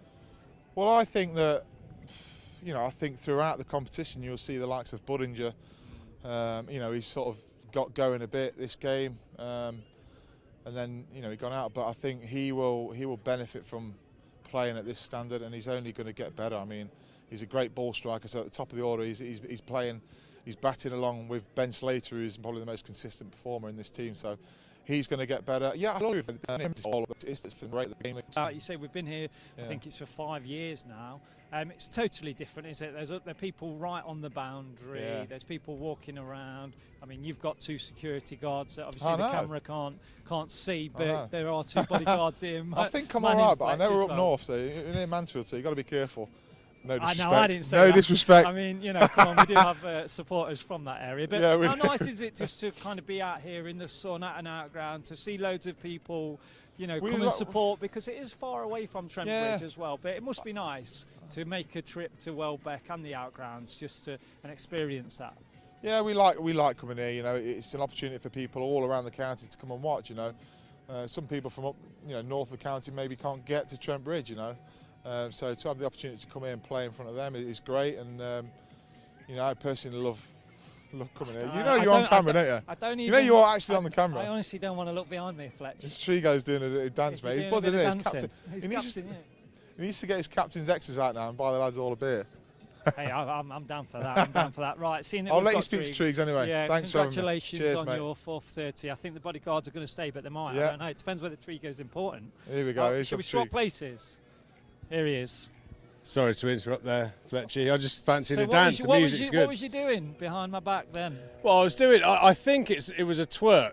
Well, I think that, I think throughout the competition you'll see the likes of Budinger. He's sort of got going a bit this game, and then he gone out. But I think he will benefit from playing at this standard, and he's only going to get better. I mean, he's a great ball striker. So at the top of the order, he's playing, he's batting along with Ben Slater, who's probably the most consistent performer in this team. So he's going to get better. Yeah, I love it. It's been great. The game.
You say we've been here. I think it's for 5 years now. It's totally different, isn't it? There are people right on the boundary. Yeah. There's people walking around. I mean, you've got 2 security guards that obviously the camera can't see, but there are 2 bodyguards here.
I think I'm all right, but I know we're up north, so near Mansfield, so you've got to be careful. No disrespect.
I didn't say
no
that.
Disrespect.
I mean, come on, we do have supporters from that area. But
yeah,
how nice is it just to kind of be out here in the sun, at an outground, to see loads of people, come and support, because it is far away from Trent Bridge as well. But it must be nice to make a trip to Welbeck and the outgrounds just to and experience that.
Yeah, we like coming here. It's an opportunity for people all around the county to come and watch. Some people from up, north of the county maybe can't get to Trent Bridge. So to have the opportunity to come here and play in front of them is great, and I personally love coming here. You're on camera, don't you?
I don't even.
You are actually on the camera.
I honestly don't want to look behind me, Fletch.
This Trigo's doing a dance, mate. He's buzzing in. He's captain. He needs to get his captain's X's out now and buy the lads all a beer.
Hey, I'm down for that. Right, seeing that
I'll let you speak to Triggs anyway.
Yeah,
thanks
congratulations
for having me. Cheers,
on
mate.
your 4:30. I think the bodyguards are going to stay, but they might.
Yeah.
I don't know. It depends whether Trigo's important.
Here we go.
Shall we swap places? Here he is.
Sorry to interrupt there, Fletchy. I just fancied a dance. The
music's
good.
What was you doing behind my back then?
Well, I was doing. I think it was a twerk.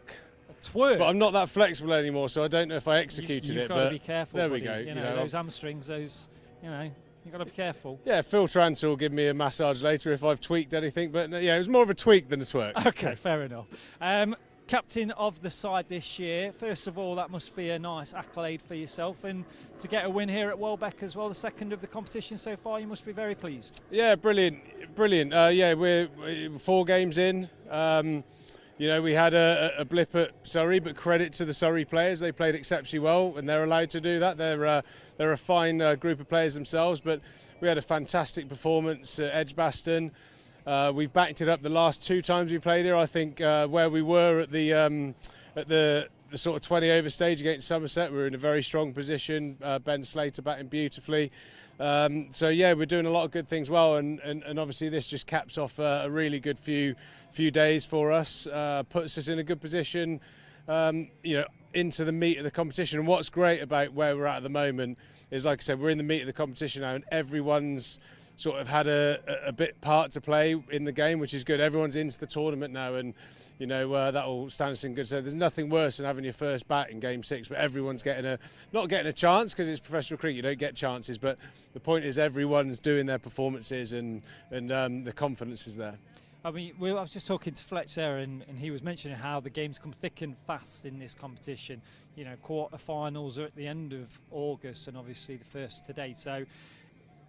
A twerk.
But I'm not that flexible anymore, so I don't know if I executed
you've
it.
Got
but
to be careful.
There
buddy.
we go.
You know those hamstrings. You've got to be careful.
Yeah, Phil Tranter will give me a massage later if I've tweaked anything. But yeah, it was more of a tweak than a twerk.
Okay, fair enough. Captain of the side this year. First of all, that must be a nice accolade for yourself, and to get a win here at Welbeck as well, the second of the competition so far, you must be very pleased.
Yeah, brilliant. Yeah, we're 4 games in. We had a blip at Surrey, but credit to the Surrey players. They played exceptionally well, and they're allowed to do that. They're a fine group of players themselves, but we had a fantastic performance at Edgbaston. We've backed it up the last 2 times we played here. I think where we were at the sort of 20 over stage against Somerset, we were in a very strong position. Ben Slater batting beautifully. So yeah, we're doing a lot of good things well, and obviously this just caps off a really good few days for us. Puts us in a good position, into the meat of the competition. And what's great about where we're at the moment is, like I said, we're in the meat of the competition now, and everyone's sort of had a bit part to play in the game, which is good. Everyone's into the tournament now, and that will stand us in good stead. There's nothing worse than having your first bat in Game 6, but everyone's not getting a chance, because it's professional cricket. You don't get chances, but the point is everyone's doing their performances, and the confidence is there.
I mean, I was just talking to Fletch there, and he was mentioning how the games come thick and fast in this competition. Quarter-finals are at the end of August, and obviously the first today. So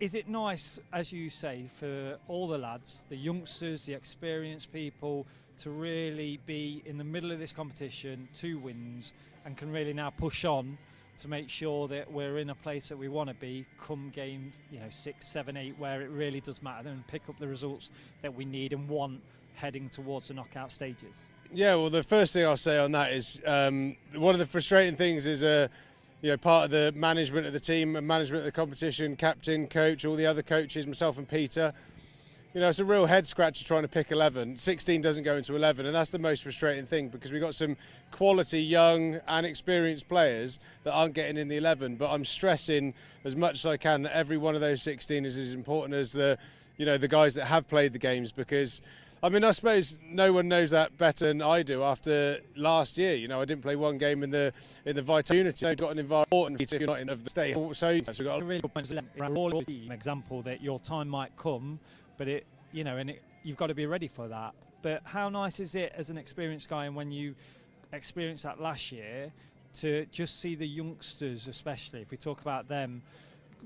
is it nice, as you say, for all the lads, the youngsters, the experienced people, to really be in the middle of this competition, 2 wins, and can really now push on to make sure that we're in a place that we want to be come game 6, 7, 8, where it really does matter, and pick up the results that we need and want heading towards the knockout stages?
Yeah, well, the first thing I'll say on that is one of the frustrating things is part of the management of the team and management of the competition, captain, coach, all the other coaches, myself and Peter. It's a real head scratcher trying to pick 11. 16 doesn't go into 11, and that's the most frustrating thing, because we've got some quality young and experienced players that aren't getting in the 11. But I'm stressing as much as I can that every one of those 16 is as important as the guys that have played the games, because I mean, I suppose no one knows that better than I do after last year. You know, I didn't play one game in the Vital Unity. I got an environment if you're not in of the state. So we've got a really
good example that your time might come, but you've got to be ready for that. But how nice is it as an experienced guy, and when you experienced that last year, to just see the youngsters, especially if we talk about them,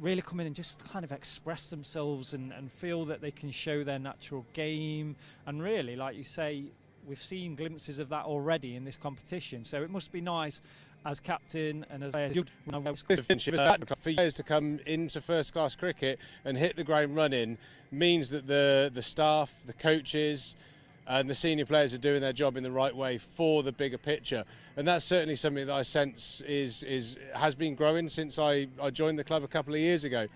really come in and just kind of express themselves and feel that they can show their natural game. And really, like you say, we've seen glimpses of that already in this competition. So it must be nice as captain and as
for years to come into first class cricket and hit the ground running means that the staff, the coaches and the senior players are doing their job in the right way for the bigger picture. And that's certainly something that I sense has been growing since I joined the club a couple of years ago.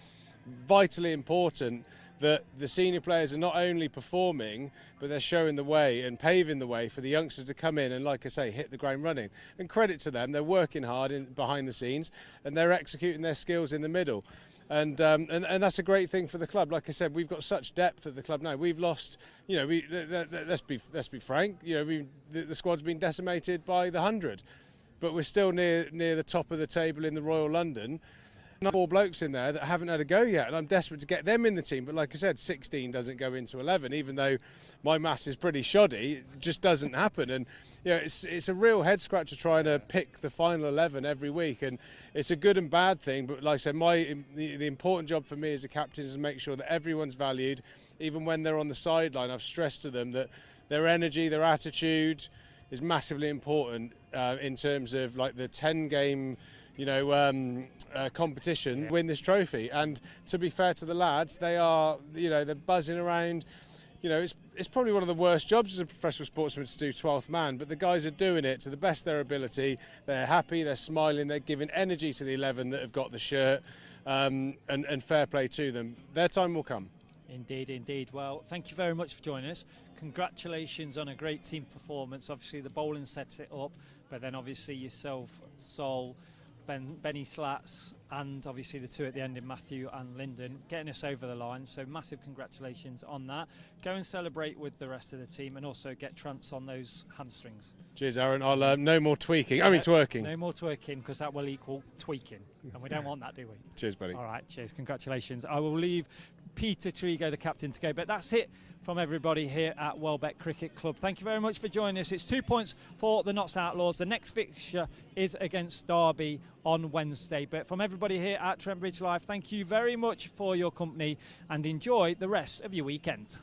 Vitally important that the senior players are not only performing, but they're showing the way and paving the way for the youngsters to come in and, like I say, hit the ground running. And credit to them, they're working hard behind the scenes and they're executing their skills in the middle. And that's a great thing for the club. Like I said, we've got such depth at the club now. We've lost, let's be frank. The squad's been decimated by the 100, but we're still near the top of the table in the Royal London. 4 blokes in there that haven't had a go yet, and I'm desperate to get them in the team. But like I said, 16 doesn't go into 11, even though my maths is pretty shoddy. It just doesn't happen, and it's a real head scratcher trying to pick the final 11 every week, and it's a good and bad thing. But like I said, the important job for me as a captain is to make sure that everyone's valued, even when they're on the sideline. I've stressed to them that their energy, their attitude is massively important in terms of like the 10-game. Competition, win this trophy. And to be fair to the lads, they are, they're buzzing around. It's probably one of the worst jobs as a professional sportsman to do 12th man, but the guys are doing it to the best of their ability. They're happy, they're smiling, they're giving energy to the 11 that have got the shirt, and fair play to them. Their time will come.
Indeed. Well, thank you very much for joining us. Congratulations on a great team performance. Obviously the bowling sets it up, but then obviously yourself, Sol, Benny Slats, and obviously the 2 at the end in Matthew and Lyndon, getting us over the line. So massive congratulations on that. Go and celebrate with the rest of the team, and also get Trance on those hamstrings.
Cheers, Aaron. I'll no more tweaking. Twerking.
No more twerking, because that will equal tweaking, and we don't want that, do we?
Cheers, buddy.
All right, cheers. Congratulations. I will leave Peter Trigo, the captain, to go, but that's it from everybody here at Welbeck Cricket Club. Thank you very much for joining us. It's 2 points for the Notts Outlaws. The next fixture is against Derby on Wednesday. But from everybody here at Trent Bridge Live, thank you very much for your company, and enjoy the rest of your weekend.